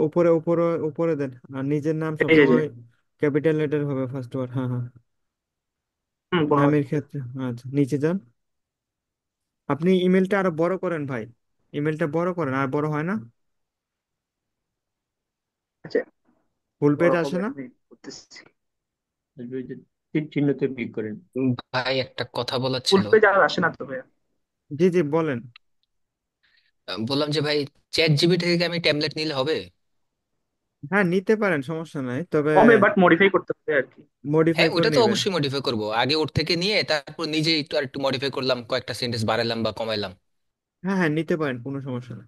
উপরে উপরে উপরে দেন। আর নিজের নাম এই যে সবসময় ক্যাপিটাল লেটার হবে ফার্স্ট ওয়ার্ড। হ্যাঁ হ্যাঁ, বড় নামের হাতে। ক্ষেত্রে। আচ্ছা, নিচে যান। আপনি ইমেলটা আরো বড় করেন ভাই, ইমেলটা বড় করেন, আর বড় হয় না? আচ্ছা, ফুল পেজ বড় আসে হবে, না? আমি করতেছি। আসবে ওই যে তীর চিহ্নতে ক্লিক করেন। ভাই একটা কথা বলার ফুল ছিল। পেজ আর আসে না তো ভাইয়া। জি জি, বলেন। বললাম যে ভাই, চ্যাট জিপিটি থেকে আমি ট্যাবলেট নিলে হবে? হ্যাঁ, নিতে পারেন, সমস্যা নাই, তবে হবে, বাট মডিফাই করতে হবে আর কি। মডিফাই হ্যাঁ, করে ওটা তো নেবেন। অবশ্যই মডিফাই করব, আগে ওর থেকে নিয়ে তারপর নিজে একটু আর একটু মডিফাই করলাম, কয়েকটা সেন্টেন্স বাড়ালাম বা কমাইলাম। হ্যাঁ হ্যাঁ, নিতে পারেন, কোনো সমস্যা নেই।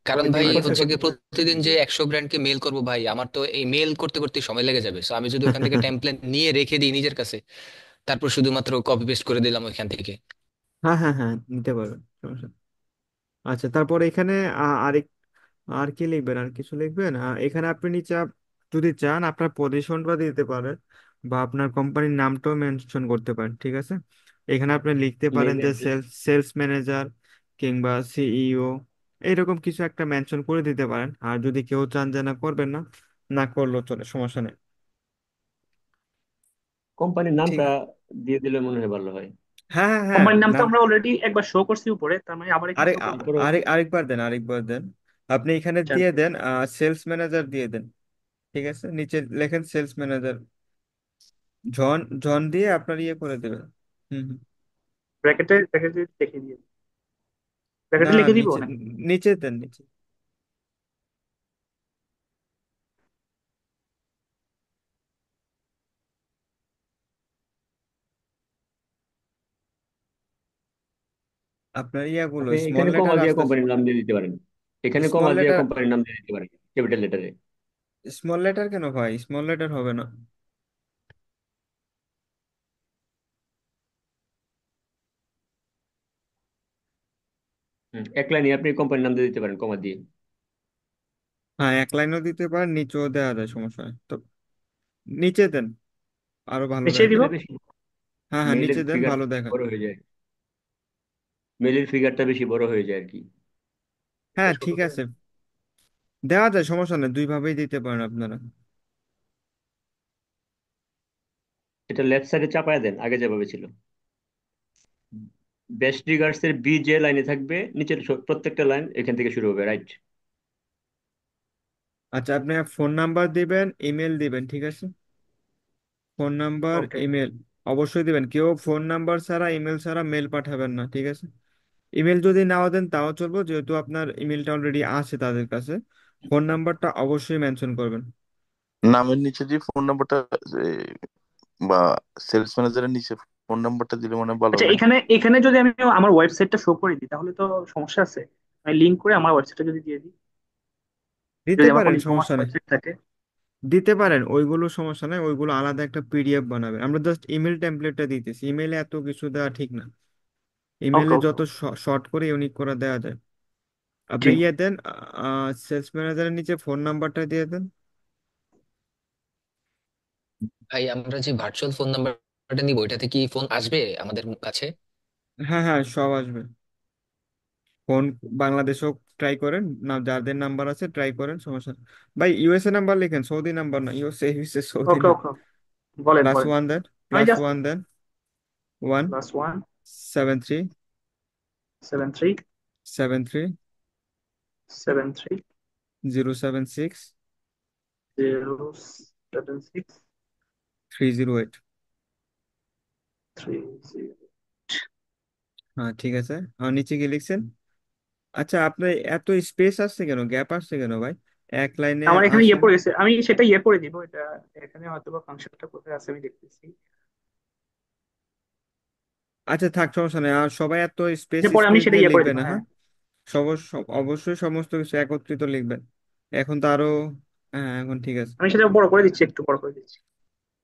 কারণ ওই ভাই দুই আচ্ছা, করতে হচ্ছে কি, করতে তো প্রতিদিন যে 100 ব্র্যান্ডকে মেল করব ভাই, আমার তো এই মেল করতে করতে সময় লেগে যাবে। সো আমি যদি ওখান থেকে টেমপ্লেট নিয়ে রেখে দিই নিজের কাছে, তারপর শুধুমাত্র কপি পেস্ট করে দিলাম ওইখান থেকে। হ্যাঁ হ্যাঁ হ্যাঁ, নিতে পারবেন, সমস্যা নেই। আচ্ছা, তারপর এখানে আরেক, আর কি লিখবেন, আর কিছু লিখবেন? এখানে আপনি নিচে যদি চান আপনার পজিশনটা দিতে পারেন, বা আপনার কোম্পানির নামটাও মেনশন করতে পারেন, ঠিক আছে। এখানে আপনি লিখতে পারেন ইমেল যে অ্যাড্রেস। সেলস ম্যানেজার কিংবা সিইও, এইরকম কিছু একটা মেনশন করে দিতে পারেন। আর যদি কেউ চান যে না করবেন না, না করলেও চলে, সমস্যা নেই। কোম্পানির ঠিক। নামটা দিয়ে দিলে মনে হয় ভালো হয়। হ্যাঁ হ্যাঁ হ্যাঁ, কোম্পানির নাম তো নাম। আমরা অলরেডি একবার শো করছি উপরে, তার মানে আবার এখানে শো করবো? তারপরে আরেকবার দেন, আরেকবার দেন। আপনি এখানে আচ্ছা, দিয়ে দেন, সেলস ম্যানেজার দিয়ে দেন। ঠিক আছে, নিচে লেখেন সেলস ম্যানেজার। জন জন দিয়ে আপনার ইয়ে করে দেবেন। হুম হুম। ব্র্যাকেটে ব্র্যাকেটে লিখে দিয়ে, না, ব্র্যাকেটে লিখে দিব নিচে, না? নিচে দেন, নিচে। আপনার ইয়াগুলো আপনি স্মল এখানে কমা লেটার দিয়ে আসতে। কোম্পানির নাম দিয়ে দিতে পারেন। এখানে কমা স্মল দিয়ে লেটার, কোম্পানির নাম দিয়ে দিতে পারেন ক্যাপিটাল লেটারে। স্মল লেটার কেন ভাই? স্মল লেটার হবে না? এক লাইনে আপনি কোম্পানির নাম দিয়ে দিতে পারেন কমা দিয়ে। হ্যাঁ, এক লাইনও দিতে পারেন, নিচেও দেওয়া যায়, সমস্যা নেই তো। নিচে দেন, আরো ভালো নিচে দিব? দেখায়। এটা বেশি, হ্যাঁ হ্যাঁ, মেইলের নিচে দেন, ফিগার ভালো দেখায়। বড় হয়ে যায়। মেইলের ফিগারটা বেশি বড় হয়ে যায় আর কি। হ্যাঁ, ছোট ঠিক করে আছে, দিই। দেওয়া যায়, সমস্যা নেই, দুই ভাবেই দিতে পারেন আপনারা। এটা লেফট সাইডে চাপায় দেন আগে যেভাবে ছিল। বেস্ট রিগার্ডস এর বি যে লাইনে থাকবে, নিচের প্রত্যেকটা লাইন এখান থেকে শুরু হবে, রাইট? আচ্ছা, আপনি ফোন নাম্বার দিবেন, ইমেল দিবেন, ঠিক আছে? ফোন নাম্বার, ওকে। ইমেল অবশ্যই দিবেন। কেউ ফোন নাম্বার ছাড়া, ইমেল ছাড়া মেল পাঠাবেন না, ঠিক আছে? ইমেল যদি নাও দেন তাও চলবে, যেহেতু আপনার ইমেলটা অলরেডি আছে তাদের কাছে। ফোন নাম্বারটা অবশ্যই মেনশন করবেন। নামের নিচে যে ফোন নাম্বারটা বা সেলস ম্যানেজারের নিচে ফোন নাম্বারটা দিলে মনে হয় ভালো আচ্ছা, হবে। এখানে এখানে যদি আমি আমার ওয়েবসাইটটা শো করে দিই তাহলে তো সমস্যা আছে? আমি লিঙ্ক করে আমার ওয়েবসাইটটা যদি দিয়ে দিই, দিতে যদি আমার পারেন, কোনো ই কমার্স সমস্যা নেই। ওয়েবসাইট থাকে। দিতে পারেন, ওইগুলো সমস্যা নেই, ওইগুলো আলাদা একটা পিডিএফ বানাবে। আমরা জাস্ট ইমেল টেমপ্লেটটা দিতেছি, ইমেলে এত কিছু দেওয়া ঠিক না। ওকে ইমেলে ওকে। যত শর্ট করে ইউনিক করে দেওয়া যায়। আপনি জি। ইয়ে দেন, সেলস ম্যানেজারের নিচে ফোন নাম্বারটা দিয়ে দেন। ভাই আমরা যে ভার্চুয়াল ফোন নাম্বারটা নিব, এটাতে কি ফোন আসবে আমাদের কাছে? হ্যাঁ হ্যাঁ, সব আসবে। ফোন বাংলাদেশও ট্রাই করেন না, যাদের নাম্বার আছে ট্রাই করেন, সমস্যা নেই। ভাই ইউএসএ নাম্বার লিখেন, সৌদি নাম্বার না, ইউএসএ সৌদি ওকে না। ওকে, বলেন প্লাস বলেন। ওয়ান দেন, আমি প্লাস জাস্ট ওয়ান দেন। One +1 seven three 73 seven three 73 076 076 308। 30। হ্যাঁ ঠিক আছে। আর নিচে কি লিখছেন? আচ্ছা, আপনার এত স্পেস আসছে কেন, গ্যাপ আসছে কেন ভাই? এক লাইনে আমার এখানে ইয়ে আসেন। পড়ে গেছে, আমি সেটা ইয়ে করে দিব এটা। এখানে হয়তো বা ফাংশনটা কোথায় আছে আমি দেখতেছি। আচ্ছা থাক, সমস্যা নেই। আর সবাই এত স্পেস যে পরে আমি স্পেস সেটা দিয়ে ইয়ে করে লিখবে দিব, না, হ্যাঁ। হ্যাঁ। অবশ্যই সমস্ত কিছু একত্রিত লিখবেন। এখন তো আরো, হ্যাঁ এখন ঠিক আছে। আমি সেটা বড় করে দিচ্ছি, একটু বড় করে দিচ্ছি।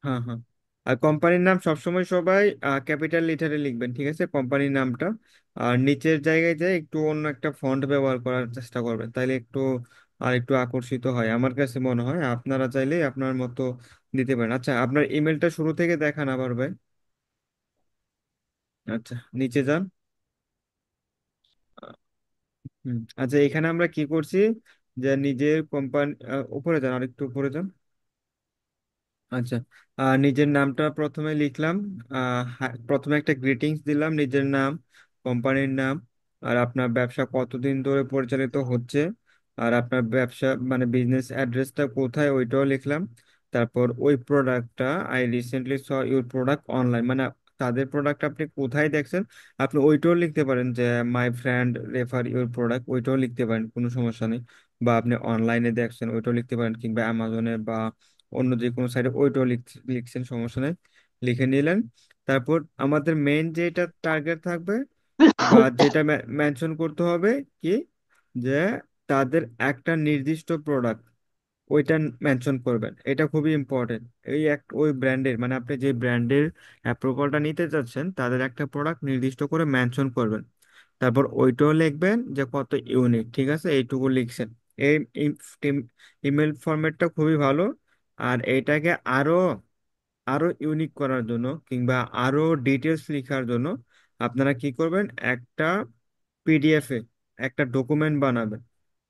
হ্যাঁ হ্যাঁ। আর কোম্পানির নাম সবসময় সবাই ক্যাপিটাল লিটারে লিখবেন, ঠিক আছে, কোম্পানির নামটা। আর নিচের জায়গায় যে একটু অন্য একটা ফন্ট ব্যবহার করার চেষ্টা করবেন, তাইলে একটু আর একটু আকর্ষিত হয় আমার কাছে মনে হয়। আপনারা চাইলে আপনার মতো দিতে পারেন। আচ্ছা, আপনার ইমেলটা শুরু থেকে দেখান আবার ভাই। আচ্ছা, নিচে যান। আচ্ছা, এখানে আমরা কি করছি, যে নিজের কোম্পানি, উপরে যান, আরেকটু উপরে যান। আচ্ছা, নিজের নামটা প্রথমে লিখলাম। প্রথমে একটা গ্রিটিংস দিলাম, নিজের নাম, কোম্পানির নাম, আর আপনার ব্যবসা কতদিন ধরে পরিচালিত হচ্ছে, আর আপনার ব্যবসা মানে বিজনেস অ্যাড্রেসটা কোথায় ওইটাও লিখলাম। তারপর ওই প্রোডাক্টটা, I recently saw your product online, মানে তাদের প্রোডাক্ট আপনি কোথায় দেখছেন, আপনি ওইটাও লিখতে পারেন, যে my friend refer your product, ওইটাও লিখতে পারেন, কোনো সমস্যা নেই। বা আপনি অনলাইনে দেখছেন ওইটাও লিখতে পারেন, কিংবা অ্যামাজনে বা অন্য যে কোনো সাইডে ওইটাও লিখছেন, সমস্যা নেই, লিখে নিলেন। তারপর আমাদের মেইন যেটা টার্গেট থাকবে বা যেটা মেনশন করতে হবে কি, যে তাদের একটা নির্দিষ্ট প্রোডাক্ট, ওইটা মেনশন করবেন, এটা খুবই ইম্পর্টেন্ট। ওই ব্র্যান্ডের, মানে আপনি যে ব্র্যান্ডের অ্যাপ্রুভালটা নিতে চাচ্ছেন, তাদের একটা প্রোডাক্ট নির্দিষ্ট করে মেনশন করবেন। তারপর ওইটাও লিখবেন যে কত ইউনিট, ঠিক আছে, এইটুকু লিখছেন। এই ইমেল ফরম্যাটটা খুবই ভালো। আর এটাকে আরো আরো ইউনিক করার জন্য, কিংবা আরো ডিটেলস লেখার জন্য, আপনারা কি করবেন, একটা পিডিএফ এ একটা ডকুমেন্ট বানাবেন।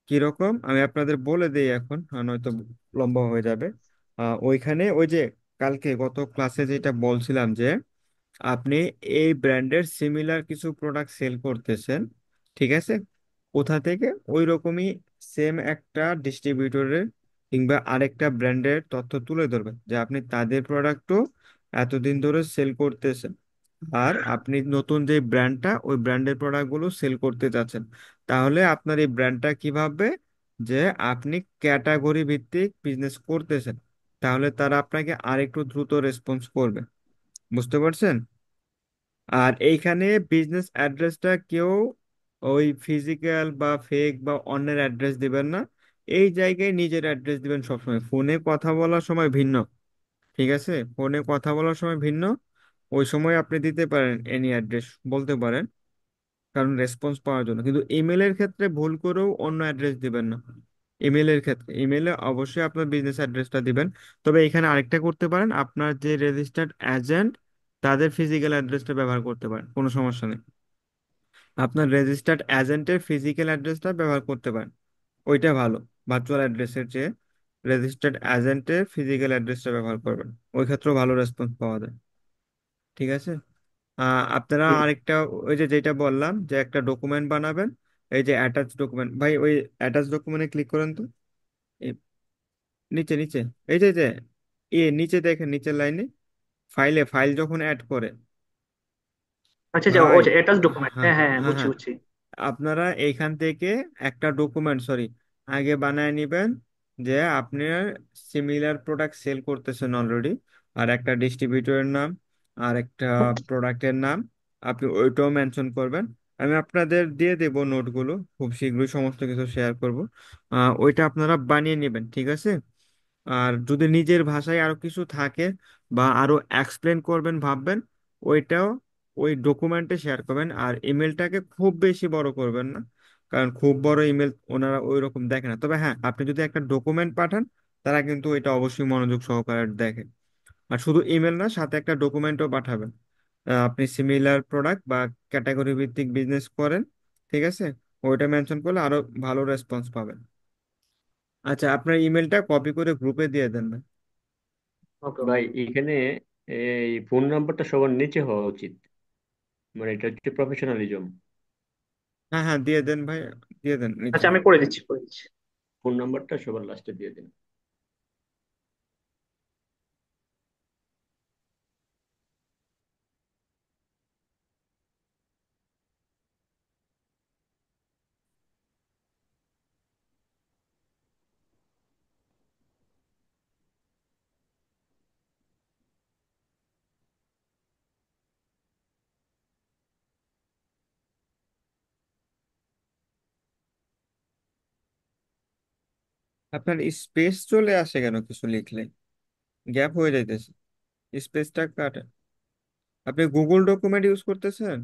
কিরকম আমি আপনাদের বলে দিই এখন, নয়তো লম্বা হয়ে যাবে। ওইখানে ওই যে কালকে গত ক্লাসে যেটা বলছিলাম, যে আপনি এই ব্র্যান্ডের সিমিলার কিছু প্রোডাক্ট সেল করতেছেন, ঠিক আছে, কোথা থেকে, ওই রকমই সেম একটা ডিস্ট্রিবিউটরের কিংবা আরেকটা ব্র্যান্ডের তথ্য তুলে ধরবেন, যে আপনি তাদের প্রোডাক্টও এতদিন ধরে সেল করতেছেন, আর আপনি নতুন যে ব্র্যান্ডটা, ওই ব্র্যান্ডের প্রোডাক্টগুলো সেল করতে যাচ্ছেন। তাহলে আপনার এই ব্র্যান্ডটা কি ভাববে, যে আপনি ক্যাটাগরি ভিত্তিক বিজনেস করতেছেন, তাহলে তারা আপনাকে আরেকটু দ্রুত রেসপন্স করবে। বুঝতে পারছেন? আর এইখানে বিজনেস অ্যাড্রেসটা কেউ ওই ফিজিক্যাল বা ফেক বা অন্যের অ্যাড্রেস দিবেন না। এই জায়গায় নিজের অ্যাড্রেস দিবেন সবসময়। ফোনে কথা বলার সময় ভিন্ন, ঠিক আছে, ফোনে কথা বলার সময় ভিন্ন। ওই সময় আপনি দিতে পারেন এনি অ্যাড্রেস, বলতে পারেন, কারণ রেসপন্স পাওয়ার জন্য। কিন্তু ইমেলের ক্ষেত্রে ভুল করেও অন্য অ্যাড্রেস দিবেন না। ইমেলের ক্ষেত্রে ইমেলে অবশ্যই আপনার বিজনেস অ্যাড্রেসটা দিবেন। তবে এখানে আরেকটা করতে পারেন, আপনার যে রেজিস্টার্ড এজেন্ট, তাদের ফিজিক্যাল অ্যাড্রেসটা ব্যবহার করতে পারেন, কোনো সমস্যা নেই। আপনার রেজিস্টার্ড এজেন্টের ফিজিক্যাল অ্যাড্রেসটা ব্যবহার করতে পারেন, ওইটা ভালো। ভার্চুয়াল অ্যাড্রেসের চেয়ে রেজিস্টার্ড এজেন্টের ফিজিক্যাল অ্যাড্রেসটা ব্যবহার করবেন, ওই ক্ষেত্রেও ভালো রেসপন্স পাওয়া যায়, ঠিক আছে। আপনারা জি। আরেকটা, ওই যে যেটা বললাম যে একটা ডকুমেন্ট বানাবেন, এই যে অ্যাটাচ ডকুমেন্ট ভাই, ওই অ্যাটাচ ডকুমেন্টে ক্লিক করেন তো। এই নিচে নিচে, এই যে নিচে দেখেন, নিচের লাইনে ফাইল যখন অ্যাড করে আচ্ছা আচ্ছা, ও ভাই। অ্যাটাচ ডকুমেন্ট, হ্যাঁ হ্যাঁ হ্যাঁ হ্যাঁ, হ্যাঁ বুঝছি হ্যাঁ, বুঝছি। আপনারা এইখান থেকে একটা ডকুমেন্ট, সরি, আগে বানায় নিবেন যে আপনি সিমিলার প্রোডাক্ট সেল করতেছেন অলরেডি, আর একটা ডিস্ট্রিবিউটরের নাম, আর একটা প্রোডাক্টের নাম, আপনি ওইটাও মেনশন করবেন। আমি আপনাদের দিয়ে দেব নোটগুলো, খুব শীঘ্রই সমস্ত কিছু শেয়ার করব। ওইটা আপনারা বানিয়ে নেবেন, ঠিক আছে? আর যদি নিজের ভাষায় আরো কিছু থাকে বা আরো এক্সপ্লেন করবেন ভাববেন, ওইটাও ওই ডকুমেন্টে শেয়ার করবেন। আর ইমেলটাকে খুব বেশি বড় করবেন না, কারণ খুব বড় ইমেল ওনারা ওই রকম দেখে না। তবে হ্যাঁ, আপনি যদি একটা ডকুমেন্ট পাঠান, তারা কিন্তু এটা অবশ্যই মনোযোগ সহকারে দেখে। আর শুধু ইমেল না, সাথে একটা ডকুমেন্টও পাঠাবেন। আপনি সিমিলার প্রোডাক্ট বা ক্যাটাগরি ভিত্তিক বিজনেস করেন, ঠিক আছে? ওইটা মেনশন করলে আরো ভালো রেসপন্স পাবেন। আচ্ছা, আপনার ইমেলটা কপি করে গ্রুপে দিয়ে দেন না। ওকে ওকে। ভাই এখানে এই ফোন নাম্বারটা সবার নিচে হওয়া উচিত, মানে এটা হচ্ছে প্রফেশনালিজম। হ্যাঁ হ্যাঁ, দিয়ে দেন ভাই, দিয়ে দেন নিচে। আচ্ছা আমি করে দিচ্ছি করে দিচ্ছি। ফোন নাম্বারটা সবার লাস্টে দিয়ে দিন। আপনার স্পেস চলে আসে কেন কিছু লিখলে? গ্যাপ হয়ে যাইতেছে, স্পেসটা কাটেন। আপনি গুগল ডকুমেন্ট ইউজ করতেছেন?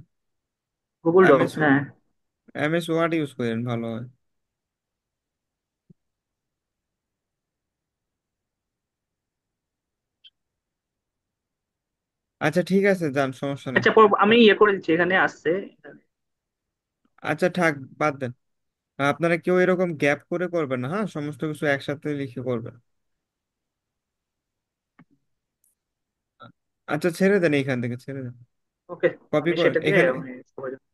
গুগল এমএস, ডক্স, হ্যাঁ। এমএস ওয়ার্ড ইউজ করেন, ভালো হয়। আচ্ছা ঠিক আছে, যান, সমস্যা নেই। আচ্ছা আমি ইয়ে করে দিচ্ছি, এখানে আসছে এখানে। আচ্ছা থাক, বাদ দেন। আপনারা কেউ এরকম গ্যাপ করে করবেন না, হ্যাঁ, সমস্ত কিছু একসাথে লিখে করবেন। আচ্ছা ছেড়ে দেন, এইখান থেকে ছেড়ে দেন, ওকে, কপি আমি করেন সেটা দিয়ে এখানে। আমি সবার জন্য।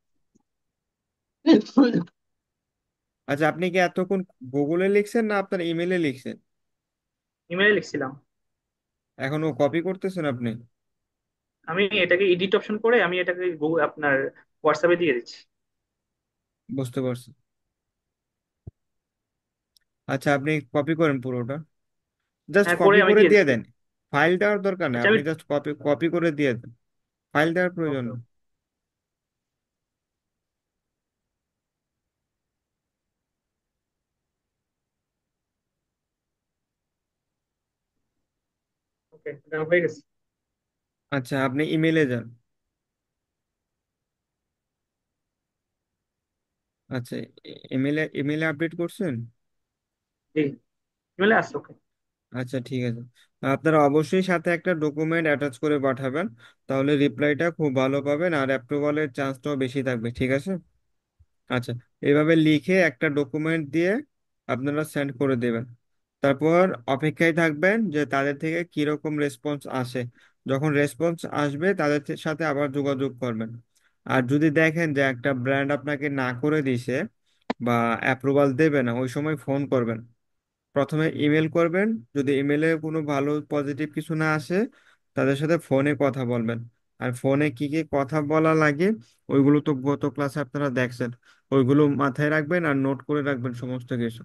আচ্ছা, আপনি কি এতক্ষণ গুগলে লিখছেন না আপনার ইমেলে লিখছেন? ইমেলে লিখছিলাম। এখন ও কপি করতেছেন আপনি? আমি এটাকে এডিট অপশন করে আমি এটাকে গুগল আপনার হোয়াটসঅ্যাপে দিয়ে দিচ্ছি। বুঝতে পারছি। আচ্ছা, আপনি কপি করেন পুরোটা, জাস্ট হ্যাঁ করে কপি আমি করে দিয়ে দিয়ে দিচ্ছি। দেন। ফাইল দেওয়ার দরকার নেই, আচ্ছা আমি, আপনি জাস্ট কপি কপি করে দিয়ে দেন, ফাইল দেওয়ার প্রয়োজন ওকে নেই। ওকে, হয়ে গেছে। আচ্ছা, আপনি ইমেলে যান। আচ্ছা, ইমেলে ইমেলে আপডেট করছেন? জি, ইমেলে আসছে, ওকে। আচ্ছা ঠিক আছে। আপনারা অবশ্যই সাথে একটা ডকুমেন্ট অ্যাটাচ করে পাঠাবেন, তাহলে রিপ্লাইটা খুব ভালো পাবেন আর অ্যাপ্রুভালের চান্সটাও বেশি থাকবে, ঠিক আছে? আচ্ছা, এইভাবে লিখে একটা ডকুমেন্ট দিয়ে আপনারা সেন্ড করে দেবেন। তারপর অপেক্ষায় থাকবেন যে তাদের থেকে কিরকম রেসপন্স আসে। যখন রেসপন্স আসবে, তাদের সাথে আবার যোগাযোগ করবেন। আর যদি দেখেন যে একটা ব্র্যান্ড আপনাকে না করে দিছে বা অ্যাপ্রুভাল দেবে না, ওই সময় ফোন করবেন। প্রথমে ইমেল করবেন, যদি ইমেলে কোনো ভালো পজিটিভ কিছু না আসে, তাদের সাথে ফোনে কথা বলবেন। আর ফোনে কি কি কথা বলা লাগে, ওইগুলো তো গত ক্লাসে আপনারা দেখছেন, ওইগুলো মাথায় রাখবেন আর নোট করে রাখবেন সমস্ত কিছু।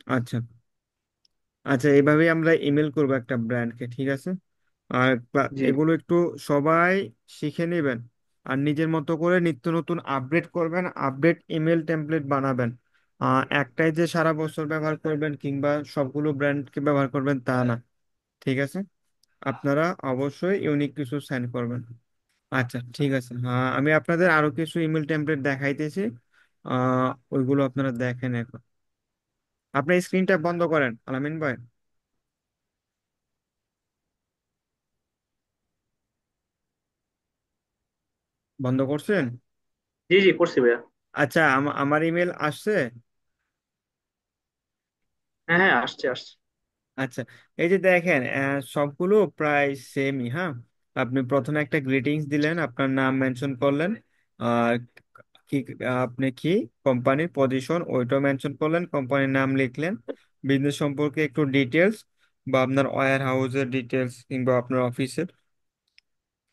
আচ্ছা। আচ্ছা, এইভাবেই আমরা ইমেল করবো একটা ব্র্যান্ডকে, ঠিক আছে? আর জি। এগুলো একটু সবাই শিখে নেবেন। আর নিজের মতো করে নিত্য নতুন আপডেট করবেন, আপডেট ইমেল টেমপ্লেট বানাবেন। একটাই যে সারা বছর ব্যবহার করবেন কিংবা সবগুলো ব্র্যান্ডকে ব্যবহার করবেন তা না, ঠিক আছে? আপনারা অবশ্যই ইউনিক কিছু সেন্ড করবেন। আচ্ছা ঠিক আছে, হ্যাঁ, আমি আপনাদের আরো কিছু ইমেল টেমপ্লেট দেখাইতেছি। ওইগুলো আপনারা দেখেন এখন। আপনার স্ক্রিনটা বন্ধ করেন, আলামিন ভাই। বন্ধ করছেন? জি জি, করছি ভাইয়া। আচ্ছা, আমার ইমেল আসছে। হ্যাঁ হ্যাঁ, আসছে আসছে। আচ্ছা, এই যে দেখেন, সবগুলো প্রায় সেমই, হ্যাঁ। আপনি প্রথমে একটা গ্রিটিংস দিলেন, আপনার নাম মেনশন করলেন, আর কি আপনি কি কোম্পানির পজিশন ওইটাও মেনশন করলেন, কোম্পানির নাম লিখলেন, বিজনেস সম্পর্কে একটু ডিটেলস বা আপনার ওয়্যার হাউসের ডিটেলস কিংবা আপনার অফিসের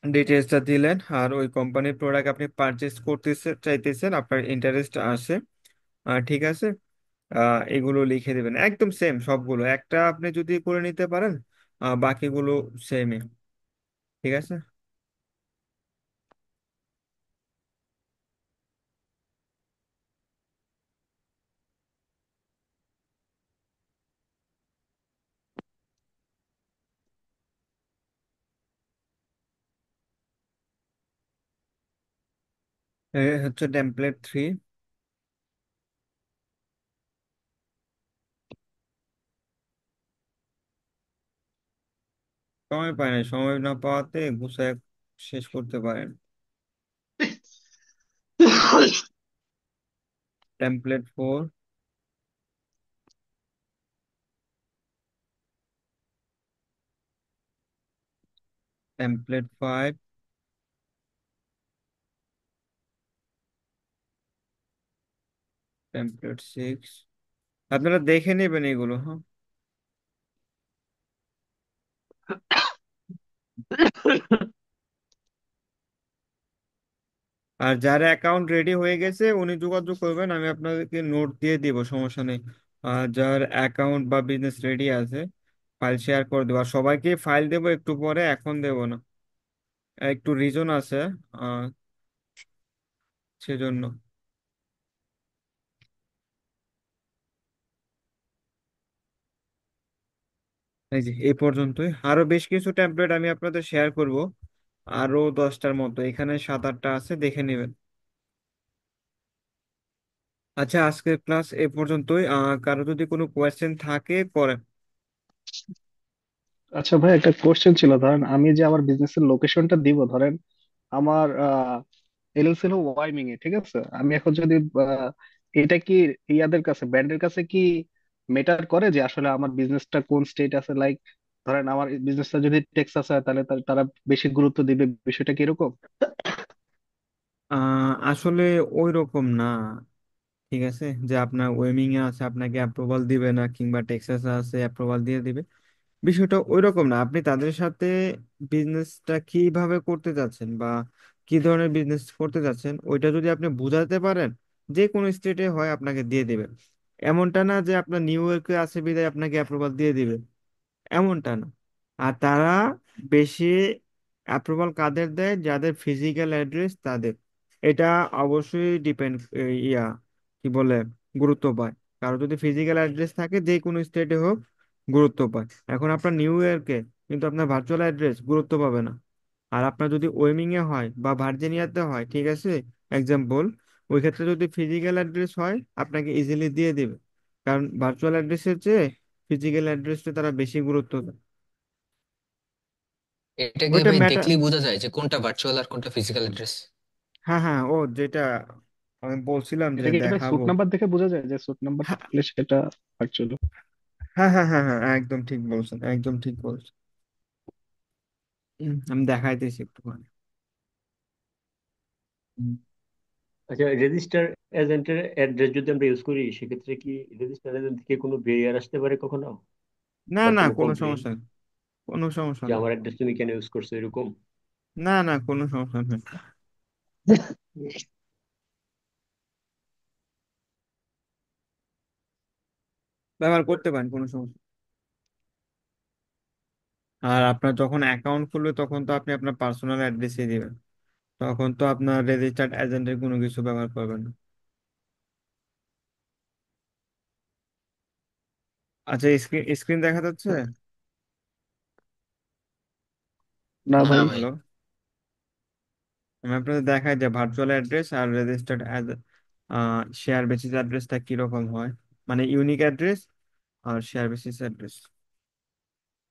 ডিটেলসটা দিলেন, আর ওই কোম্পানির প্রোডাক্ট আপনি পারচেস চাইতেছেন, আপনার ইন্টারেস্ট আছে, ঠিক আছে। এগুলো লিখে দেবেন একদম সেম সবগুলো, একটা আপনি যদি করে নিতে পারেন বাকিগুলো সেমই, ঠিক আছে। হচ্ছে টেমপ্লেট 3। সময় পায় না, সময় না পাওয়াতে গুছায় শেষ করতে পারেন। Template 4, template 5, template 6। আপনারা দেখে নেবেন এগুলো, হ্যাঁ। আর যার অ্যাকাউন্ট রেডি হয়ে গেছে উনি যোগাযোগ করবেন, আমি আপনাদেরকে নোট দিয়ে দিব, সমস্যা নেই। আর যার অ্যাকাউন্ট বা বিজনেস রেডি আছে ফাইল শেয়ার করে দেবো, আর সবাইকে ফাইল দেবো একটু পরে, এখন দেবো না, একটু রিজন আছে আহ সেজন্য। এই যে এই পর্যন্তই, আরো বেশ কিছু টেমপ্লেট আমি আপনাদের শেয়ার করব, আরো 10টার মতো, এখানে 7-8টা আছে, দেখে নেবেন। আচ্ছা, আজকের ক্লাস এ পর্যন্তই, কারো যদি কোনো কোয়েশ্চেন থাকে করেন। আচ্ছা ভাই, একটা কোশ্চেন ছিল। ধরেন আমি যে আমার বিজনেসের লোকেশনটা দিব, ধরেন আমার এলএলসি হলো ওয়াইমিং এ, ঠিক আছে। আমি এখন যদি এটা কি ইয়াদের কাছে, ব্র্যান্ডের কাছে কি মেটার করে যে আসলে আমার বিজনেসটা কোন স্টেট আছে? লাইক ধরেন আমার বিজনেসটা যদি টেক্সাস হয়, তাহলে তারা বেশি গুরুত্ব দিবে, বিষয়টা কি এরকম? আসলে ওই রকম না, ঠিক আছে, যে আপনার ওয়েমিং এ আছে আপনাকে অ্যাপ্রুভাল দিবে না, কিংবা টেক্সাসে আছে অ্যাপ্রুভাল দিয়ে দিবে, বিষয়টা ওই রকম না। আপনি তাদের সাথে বিজনেসটা কিভাবে করতে যাচ্ছেন বা কি ধরনের বিজনেস করতে যাচ্ছেন ওইটা যদি আপনি বুঝাতে পারেন, যে কোনো স্টেটে হয় আপনাকে দিয়ে দিবে। এমনটা না যে আপনার নিউ ইয়র্কে আছে বিধায় আপনাকে অ্যাপ্রুভাল দিয়ে দিবে, এমনটা না। আর তারা বেশি অ্যাপ্রুভাল কাদের দেয়, যাদের ফিজিক্যাল অ্যাড্রেস তাদের, এটা অবশ্যই ডিপেন্ড, ইয়া কি বলে, গুরুত্ব পায়। কারো যদি ফিজিক্যাল অ্যাড্রেস থাকে যে কোনো স্টেটে হোক গুরুত্ব পায়। এখন আপনার নিউ ইয়র্কে কিন্তু আপনার ভার্চুয়াল অ্যাড্রেস গুরুত্ব পাবে না। আর আপনার যদি ওয়েমিং এ হয় বা ভার্জিনিয়াতে হয়, ঠিক আছে, এক্সাম্পল, ওই ক্ষেত্রে যদি ফিজিক্যাল অ্যাড্রেস হয় আপনাকে ইজিলি দিয়ে দিবে, কারণ ভার্চুয়াল অ্যাড্রেসের চেয়ে ফিজিক্যাল অ্যাড্রেসটা তারা বেশি গুরুত্ব দেয়। এটাকে ওইটা ভাই ম্যাটার। দেখলেই বোঝা যায় যে কোনটা ভার্চুয়াল আর কোনটা ফিজিক্যাল অ্যাড্রেস? হ্যাঁ হ্যাঁ, ও যেটা আমি বলছিলাম যে এটা কি ভাই স্যুট দেখাবো। নাম্বার দেখে বোঝা যায় যে স্যুট নাম্বার হ্যাঁ থাকলে সেটা অ্যাকচুয়ালি? হ্যাঁ হ্যাঁ হ্যাঁ হ্যাঁ, একদম ঠিক বলছেন, একদম ঠিক বলছেন। আমি দেখাইতেছি একটু। আচ্ছা, রেজিস্টার এজেন্টের অ্যাড্রেস যদি আমরা ইউজ করি, সেক্ষেত্রে কি রেজিস্টার এজেন্ট থেকে কোনো বেরিয়ার আসতে পারে কখনো, না বা না, কোনো কোনো কমপ্লেন, সমস্যা নেই, কোনো সমস্যা যে নেই। আমার অ্যাড্রেস তুমি কেন ইউজ করছো, এরকম? না না, কোনো সমস্যা নেই, ব্যবহার করতে পারেন, কোনো সমস্যা। আর আপনার যখন অ্যাকাউন্ট খুলবে তখন তো আপনি আপনার পার্সোনাল অ্যাড্রেসই দিবেন, তখন তো আপনার রেজিস্টার্ড এজেন্টের কোনো কিছু ব্যবহার করবেন না। আচ্ছা, স্ক্রিন স্ক্রিন দেখা যাচ্ছে? না না ভাই। ভাই। হ্যালো, আমি আপনাদের দেখাই যে ভার্চুয়াল অ্যাড্রেস আর রেজিস্টার্ড শেয়ার বেসিস অ্যাড্রেসটা কিরকম হয়, মানে ইউনিক অ্যাড্রেস আর শেয়ার বেসিস অ্যাড্রেস।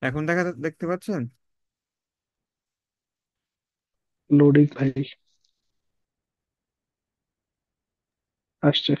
এখন দেখতে পাচ্ছেন? লোডিং ভাই, আসছে।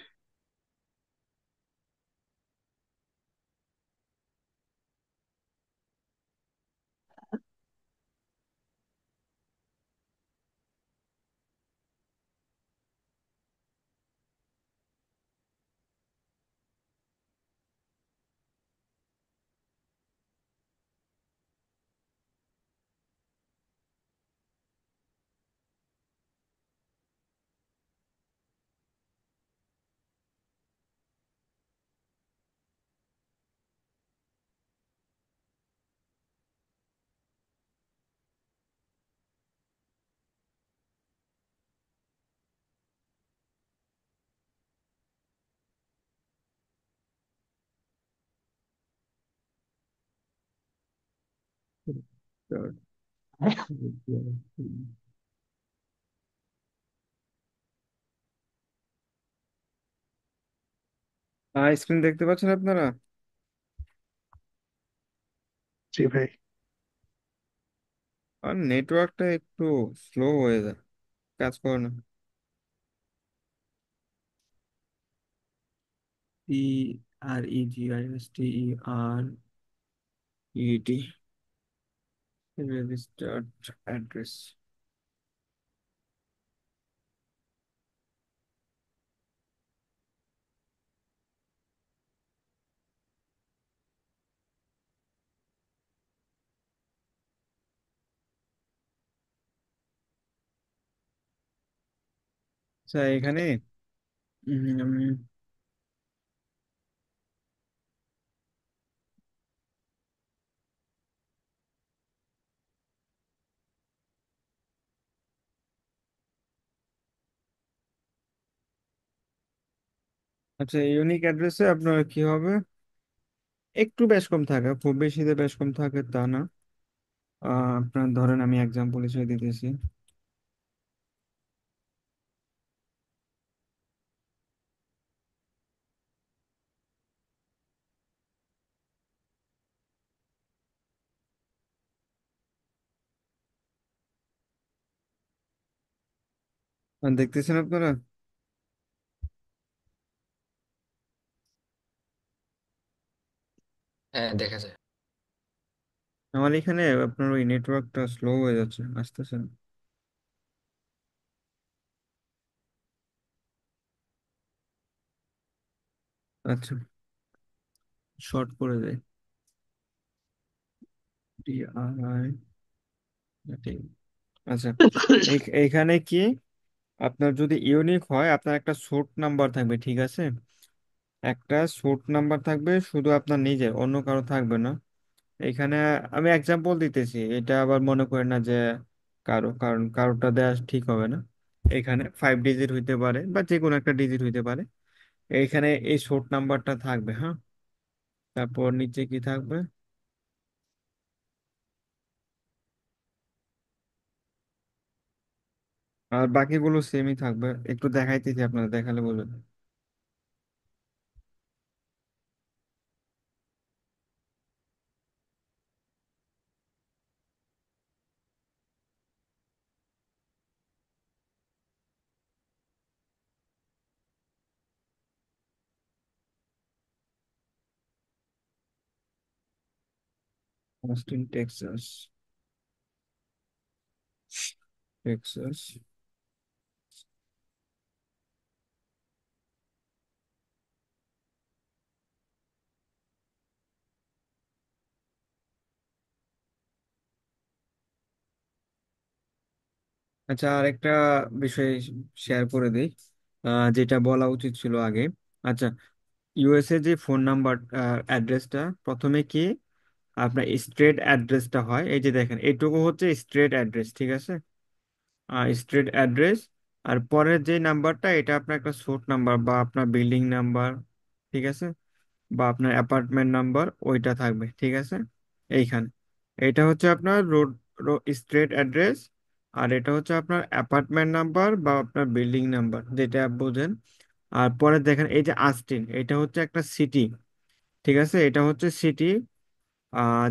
স্ক্রিন দেখতে পাচ্ছেন আপনারা? জি ভাই। আর নেটওয়ার্কটা একটু স্লো হয়ে যায়, কাজ করে না। PREGISTERED registered address. আচ্ছা এখানে উম, আচ্ছা ইউনিক অ্যাড্রেসে আপনার কি হবে, একটু বেশ কম থাকে, খুব বেশিতে বেশ কম থাকে তা না। আপনার ধরেন আমি এক্সাম্পল হিসেবে দিতেছি। দেখতেছেন আপনারা? হ্যাঁ, দেখা যায়। আমার এখানে আপনার ওই নেটওয়ার্কটা স্লো হয়ে যাচ্ছে, আসতেছে না। আচ্ছা, শর্ট করে দেয়। DRI। আচ্ছা, এইখানে কি আপনার যদি ইউনিক হয় আপনার একটা সোর্ট নাম্বার থাকবে, ঠিক আছে? একটা সোর্ট নাম্বার থাকবে শুধু আপনার নিজের, অন্য কারো থাকবে না। এখানে আমি এক্সাম্পল দিতেছি, এটা আবার মনে করেন না যে কারণ কারোটা দেওয়া ঠিক হবে না। এখানে 5 ডিজিট হইতে পারে বা যে কোনো একটা ডিজিট হইতে পারে। এইখানে এই সোর্ট নাম্বারটা থাকবে, হ্যাঁ। তারপর নিচে কি থাকবে? আর বাকিগুলো সেমই থাকবে, একটু দেখাইতেছি, আপনারা দেখালে বলবেন। Austin Texas, Texas. আচ্ছা আরেকটা বিষয় শেয়ার করে দিই, যেটা বলা উচিত ছিল আগে। আচ্ছা, ইউএসএ যে ফোন নাম্বার অ্যাড্রেসটা প্রথমে কি আপনার স্ট্রেট অ্যাড্রেসটা হয়, এই যে দেখেন এইটুকু হচ্ছে স্ট্রেট অ্যাড্রেস, ঠিক আছে? Straight address. আর পরের যে নাম্বারটা এটা আপনার একটা সোর্ট নাম্বার বা আপনার বিল্ডিং নাম্বার, ঠিক আছে? বা আপনার অ্যাপার্টমেন্ট নাম্বার ওইটা থাকবে, ঠিক আছে? এইখানে এটা হচ্ছে আপনার রোড স্ট্রিট অ্যাড্রেস। আর এটা হচ্ছে আপনার অ্যাপার্টমেন্ট নাম্বার বা আপনার বিল্ডিং নাম্বার, যেটা বোঝেন। আর পরে দেখেন এই যে আস্টিন, এটা হচ্ছে একটা সিটি, ঠিক আছে? এটা হচ্ছে সিটি,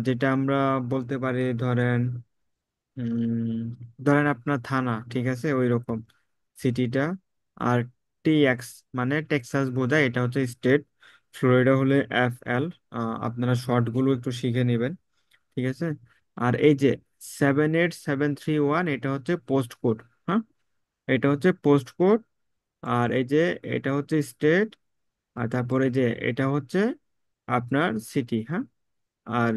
যেটা আমরা বলতে পারি ধরেন ধরেন আপনার থানা, ঠিক আছে? ওই রকম সিটিটা। আর TX মানে টেক্সাস বোঝায়, এটা হচ্ছে স্টেট। ফ্লোরিডা হলে FL। আপনারা শর্ট গুলো একটু শিখে নেবেন, ঠিক আছে? আর এই যে 78731 এটা হচ্ছে পোস্ট কোড, হ্যাঁ। এটা হচ্ছে পোস্ট কোড। আর এই যে এটা হচ্ছে স্টেট। আর তারপরে যে এটা হচ্ছে আপনার সিটি, হ্যাঁ। আর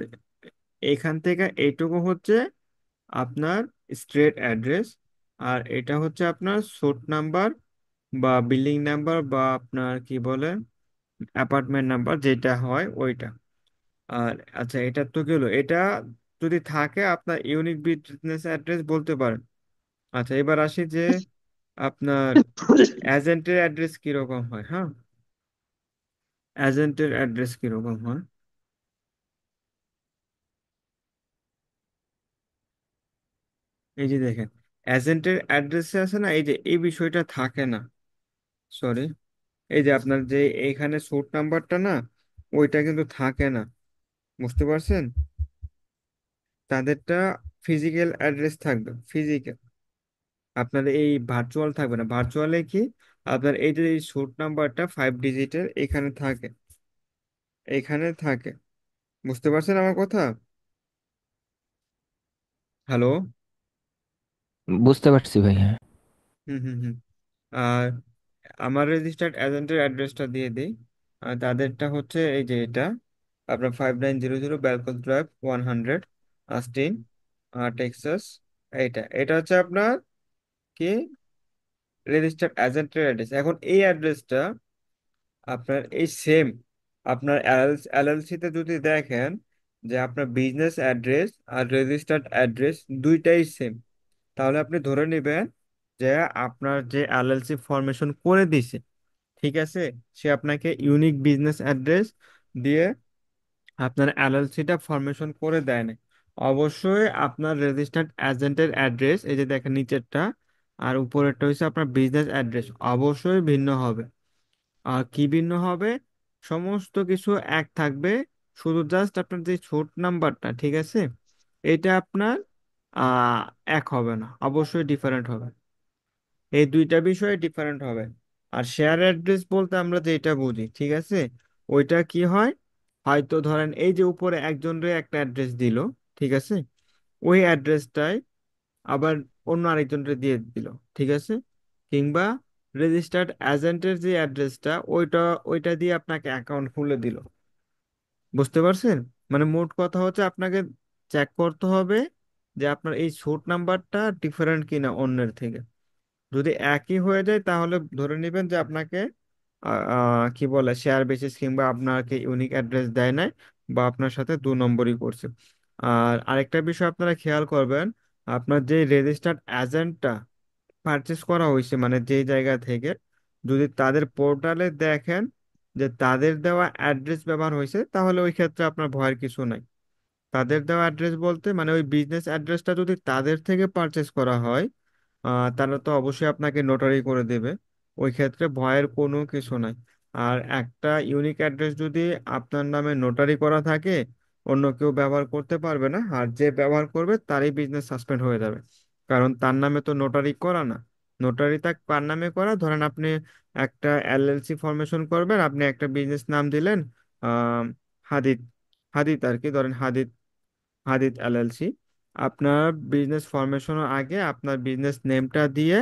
এখান থেকে এইটুকু হচ্ছে আপনার স্ট্রেট অ্যাড্রেস। আর এটা হচ্ছে আপনার সোর্ট নাম্বার বা বিল্ডিং নাম্বার বা আপনার কি বলে অ্যাপার্টমেন্ট নাম্বার যেটা হয় ওইটা। আর আচ্ছা, এটা তো গেল, এটা যদি থাকে আপনার ইউনিক বিজনেস অ্যাড্রেস বলতে পারেন। আচ্ছা এবার আসি যে আপনার এজেন্টের অ্যাড্রেস কিরকম হয়, হ্যাঁ। এজেন্টের অ্যাড্রেস কিরকম হয়? এই যে দেখেন, এজেন্টের অ্যাড্রেসে আছে না, এই যে এই বিষয়টা থাকে না। সরি, এই যে আপনার যে এইখানে সোর্ট নাম্বারটা না, ওইটা কিন্তু থাকে না। বুঝতে পারছেন? তাদেরটা ফিজিক্যাল অ্যাড্রেস থাকবে, ফিজিক্যাল। আপনার এই ভার্চুয়াল থাকবে না। ভার্চুয়ালে কি, আপনার এই যে এই সোর্ট নাম্বারটা 5 ডিজিটের এখানে থাকে, এখানে থাকে। বুঝতে পারছেন আমার কথা? হ্যালো? বুঝতে পারছি ভাই, হ্যাঁ। হুম হুম হুম। আর আমার রেজিস্টার্ড এজেন্টের অ্যাড্রেসটা দিয়ে দিই। তাদেরটা হচ্ছে এই যে এটা, আপনার 5900 ব্যালকন ড্রাইভ 100, আস্টিন, টেক্সাস। এটা হচ্ছে আপনার কি, রেজিস্টার্ড এজেন্টের অ্যাড্রেস। এখন এই অ্যাড্রেসটা আপনার এই সেম, আপনার এলএলসি তে যদি দেখেন যে আপনার বিজনেস অ্যাড্রেস আর রেজিস্টার্ড অ্যাড্রেস দুইটাই সেম, তাহলে আপনি ধরে নেবেন যে আপনার যে এলএলসি ফরমেশন করে দিছে, ঠিক আছে, সে আপনাকে ইউনিক বিজনেস অ্যাড্রেস দিয়ে আপনার এলএলসিটা ফরমেশন করে দেয় না। অবশ্যই আপনার রেজিস্টার্ড এজেন্টের অ্যাড্রেস, এই যে দেখেন নিচেরটা আর উপরেরটা হচ্ছে আপনার বিজনেস অ্যাড্রেস, অবশ্যই ভিন্ন হবে। আর কি ভিন্ন হবে? সমস্ত কিছু এক থাকবে, শুধু জাস্ট আপনার যে ছোট নাম্বারটা, ঠিক আছে, এটা আপনার আহ এক হবে না, অবশ্যই ডিফারেন্ট হবে। এই দুইটা বিষয় ডিফারেন্ট হবে। আর শেয়ার অ্যাড্রেস বলতে আমরা যেটা বুঝি, ঠিক আছে, ওইটা কি হয়, হয়তো ধরেন এই যে উপরে একজনের একটা অ্যাড্রেস দিল, ঠিক আছে, ওই অ্যাড্রেসটাই আবার অন্য আরেকজনের দিয়ে দিল, ঠিক আছে, কিংবা রেজিস্টার্ড এজেন্টের যে অ্যাড্রেসটা, ওইটা ওইটা দিয়ে আপনাকে অ্যাকাউন্ট খুলে দিল। বুঝতে পারছেন? মানে মোট কথা হচ্ছে আপনাকে চেক করতে হবে যে আপনার এই সোর্ট নাম্বারটা ডিফারেন্ট কিনা অন্যের থেকে। যদি একই হয়ে যায় তাহলে ধরে নেবেন যে আপনাকে কি বলে, শেয়ার বেসিস কিংবা আপনাকে ইউনিক অ্যাড্রেস দেয় নাই, বা আপনার সাথে 2 নম্বরই করছে। আর আরেকটা বিষয় আপনারা খেয়াল করবেন, আপনার যে রেজিস্টার্ড এজেন্টটা পারচেস করা হয়েছে মানে যেই জায়গা থেকে, যদি তাদের পোর্টালে দেখেন যে তাদের দেওয়া অ্যাড্রেস ব্যবহার হয়েছে, তাহলে ওই ক্ষেত্রে আপনার ভয়ের কিছু নাই। তাদের দেওয়া অ্যাড্রেস বলতে মানে ওই বিজনেস অ্যাড্রেসটা যদি তাদের থেকে পারচেস করা হয়, তারা তো অবশ্যই আপনাকে নোটারি করে দেবে। ওই ক্ষেত্রে ভয়ের কোনো কিছু নাই। আর একটা ইউনিক অ্যাড্রেস যদি আপনার নামে নোটারি করা থাকে, অন্য কেউ ব্যবহার করতে পারবে না, আর যে ব্যবহার করবে তারই বিজনেস সাসপেন্ড হয়ে যাবে। কারণ তার নামে তো নোটারি করা না। নোটারি তার কার নামে করা, ধরেন আপনি একটা এলএলসি ফরমেশন করবেন, আপনি একটা বিজনেস নাম দিলেন আহ হাদিদ, হাদিদ আর কি, ধরেন হাদিদ, হাদিদ এলএলসি। আপনার বিজনেস ফরমেশনের আগে আপনার বিজনেস নেমটা দিয়ে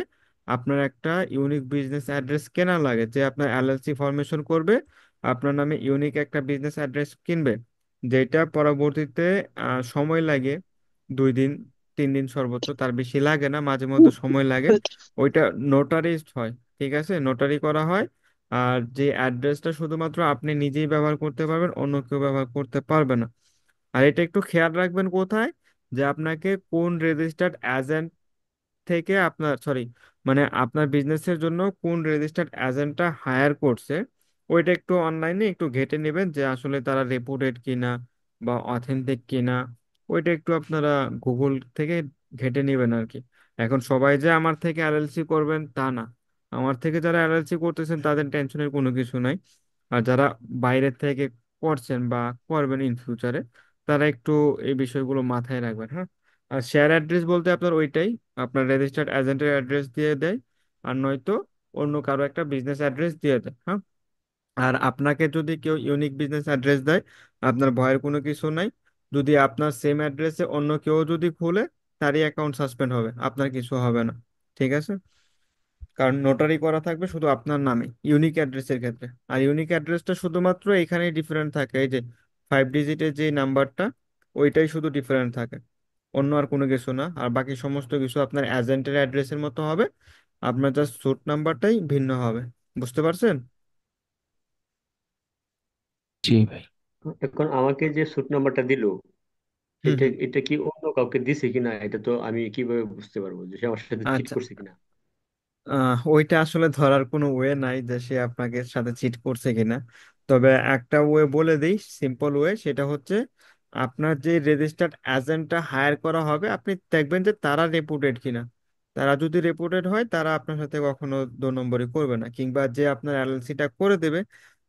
আপনার একটা ইউনিক বিজনেস অ্যাড্রেস কেনা লাগে, যে আপনার এলএলসি ফরমেশন করবে, আপনার নামে ইউনিক একটা বিজনেস অ্যাড্রেস কিনবে, যেটা পরবর্তীতে সময় লাগে 2 দিন 3 দিন সর্বোচ্চ, তার বেশি লাগে না, মাঝে মধ্যে সময় লাগে। ওইটা নোটারিজড হয়, ঠিক আছে, নোটারি করা হয়। আর যে অ্যাড্রেসটা শুধুমাত্র আপনি নিজেই ব্যবহার করতে পারবেন, অন্য কেউ ব্যবহার করতে পারবে না। আর এটা একটু খেয়াল রাখবেন কোথায়, যে আপনাকে কোন রেজিস্টার্ড এজেন্ট থেকে আপনার, সরি, মানে আপনার বিজনেসের জন্য কোন রেজিস্টার্ড এজেন্টটা হায়ার করছে, ওইটা একটু অনলাইনে একটু ঘেটে নেবেন যে আসলে তারা রেপুটেড কিনা বা অথেন্টিক কিনা। ওইটা একটু আপনারা গুগল থেকে ঘেটে নেবেন আর কি। এখন সবাই যে আমার থেকে এলএলসি করবেন তা না। আমার থেকে যারা এলএলসি করতেছেন তাদের টেনশনের কোনো কিছু নাই। আর যারা বাইরের থেকে করছেন বা করবেন ইন ফিউচারে, তারা একটু এই বিষয়গুলো মাথায় রাখবেন, হ্যাঁ। আর শেয়ার অ্যাড্রেস বলতে আপনার ওইটাই, আপনার রেজিস্টার্ড এজেন্টের অ্যাড্রেস দিয়ে দেয়, আর নয়তো অন্য কারো একটা বিজনেস অ্যাড্রেস দিয়ে দেয়, হ্যাঁ। আর আপনাকে যদি কেউ ইউনিক বিজনেস অ্যাড্রেস দেয়, আপনার ভয়ের কোনো কিছু নাই। যদি আপনার সেম অ্যাড্রেসে অন্য কেউ যদি খুলে, তারই অ্যাকাউন্ট সাসপেন্ড হবে, আপনার কিছু হবে না। ঠিক আছে? কারণ নোটারি করা থাকবে শুধু আপনার নামে ইউনিক অ্যাড্রেসের ক্ষেত্রে। আর ইউনিক অ্যাড্রেসটা শুধুমাত্র এখানেই ডিফারেন্ট থাকে, এই যে 5 ডিজিটের যে নাম্বারটা, ওইটাই শুধু ডিফারেন্ট থাকে, অন্য আর কোনো কিছু না। আর বাকি সমস্ত কিছু আপনার এজেন্টের অ্যাড্রেসের মতো হবে, আপনার জাস্ট সুট নাম্বারটাই ভিন্ন হবে। বুঝতে পারছেন? জি ভাই। এখন আমাকে যে স্যুট নাম্বারটা দিল, হুম এটা হুম। এটা কি অন্য কাউকে দিছে কিনা, এটা তো আমি কিভাবে বুঝতে পারবো যে সে আমার সাথে চিট আচ্ছা, করছে কিনা? ওইটা আসলে ধরার কোনো ওয়ে নাই যে সে আপনাকে সাথে চিট করছে কিনা। তবে একটা ওয়ে বলে দিই, সিম্পল ওয়ে, সেটা হচ্ছে আপনার যে রেজিস্টার্ড এজেন্টটা হায়ার করা হবে আপনি দেখবেন যে তারা রেপুটেড কিনা। তারা যদি রেপুটেড হয় তারা আপনার সাথে কখনো দু নম্বরই করবে না, কিংবা যে আপনার এলএলসিটা করে দেবে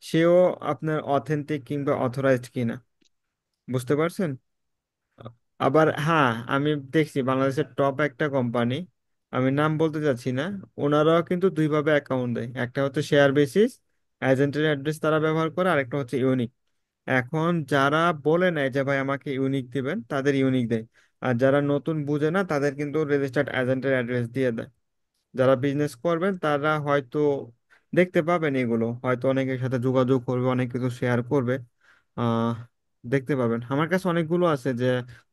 সেও আপনার অথেন্টিক কিংবা অথরাইজড কিনা। বুঝতে পারছেন? আবার হ্যাঁ, আমি দেখছি বাংলাদেশের টপ একটা কোম্পানি, আমি নাম বলতে চাচ্ছি না, ওনারাও কিন্তু দুইভাবে অ্যাকাউন্ট দেয়। একটা হচ্ছে শেয়ার বেসিস, এজেন্টের অ্যাড্রেস তারা ব্যবহার করে, আরেকটা হচ্ছে ইউনিক। এখন যারা বলে নেয় যে ভাই আমাকে ইউনিক দিবেন, তাদের ইউনিক দেয়। আর যারা নতুন বুঝে না তাদের কিন্তু রেজিস্টার্ড এজেন্টের অ্যাড্রেস দিয়ে দেয়। যারা বিজনেস করবেন তারা হয়তো দেখতে পাবেন, এগুলো হয়তো অনেকের সাথে যোগাযোগ করবে, অনেক কিছু শেয়ার করবে। আহ দেখতে পাবেন আমার কাছে অনেকগুলো আছে যে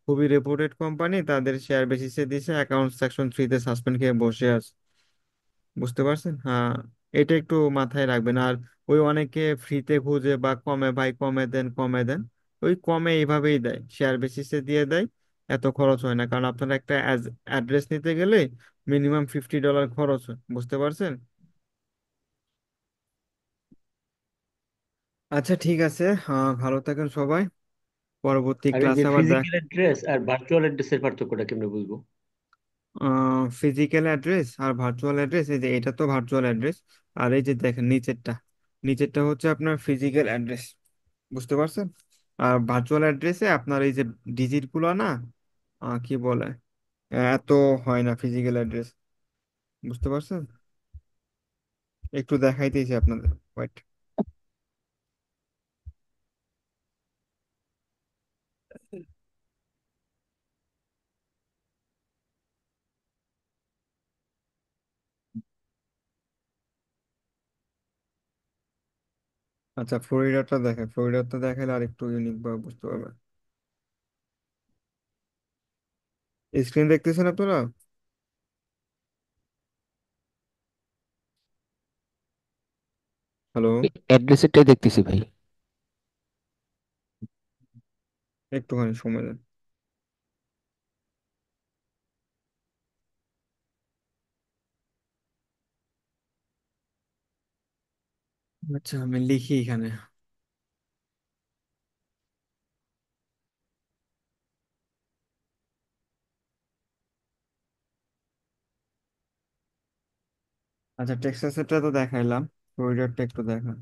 খুবই রেপুটেড কোম্পানি, তাদের শেয়ার বেসিসে দিছে, অ্যাকাউন্ট সেকশন 3-তে সাসপেন্ড খেয়ে বসে আছে। বুঝতে পারছেন? হ্যাঁ, এটা একটু মাথায় রাখবেন। আর ওই অনেকে ফ্রিতে খুঁজে বা কমে, ভাই কমে দেন কমে দেন, ওই কমে এইভাবেই দেয়, শেয়ার বেসিসে দিয়ে দেয়। এত খরচ হয় না, কারণ আপনার একটা অ্যাড্রেস নিতে গেলে মিনিমাম $50 খরচ হয়। বুঝতে পারছেন? আচ্ছা ঠিক আছে, ভালো থাকেন সবাই, পরবর্তী আর এই যে ক্লাসে আবার দেখ। ফিজিক্যাল অ্যাড্রেস আর ভার্চুয়াল অ্যাড্রেসের পার্থক্যটা কেমনে বুঝবো? ফিজিক্যাল অ্যাড্রেস আর ভার্চুয়াল অ্যাড্রেস, এই যে এটা তো ভার্চুয়াল অ্যাড্রেস, আর এই যে দেখেন নিচেরটা, নিচেরটা হচ্ছে আপনার ফিজিক্যাল অ্যাড্রেস। বুঝতে পারছেন? আর ভার্চুয়াল অ্যাড্রেসে আপনার এই যে ডিজিট গুলো না, কি বলে, এত হয় না ফিজিক্যাল অ্যাড্রেস। বুঝতে পারছেন? একটু দেখাইতেছি আপনাদের, ওয়েট। আচ্ছা, ফ্লোরিডাটা দেখেন, ফ্লোরিডাটা দেখালে আর একটু ইউনিক ভাবে বুঝতে পারবেন। স্ক্রিন দেখতেছেন আপনারা? হ্যালো? অ্যাড্রেসেরটাই দেখতেছি ভাই। একটুখানি সময় দেন। আচ্ছা, আমি লিখি এখানে। আচ্ছা, টেক্সাসেরটা তো দেখাইলাম, ফ্লোরিডারটা একটু দেখান।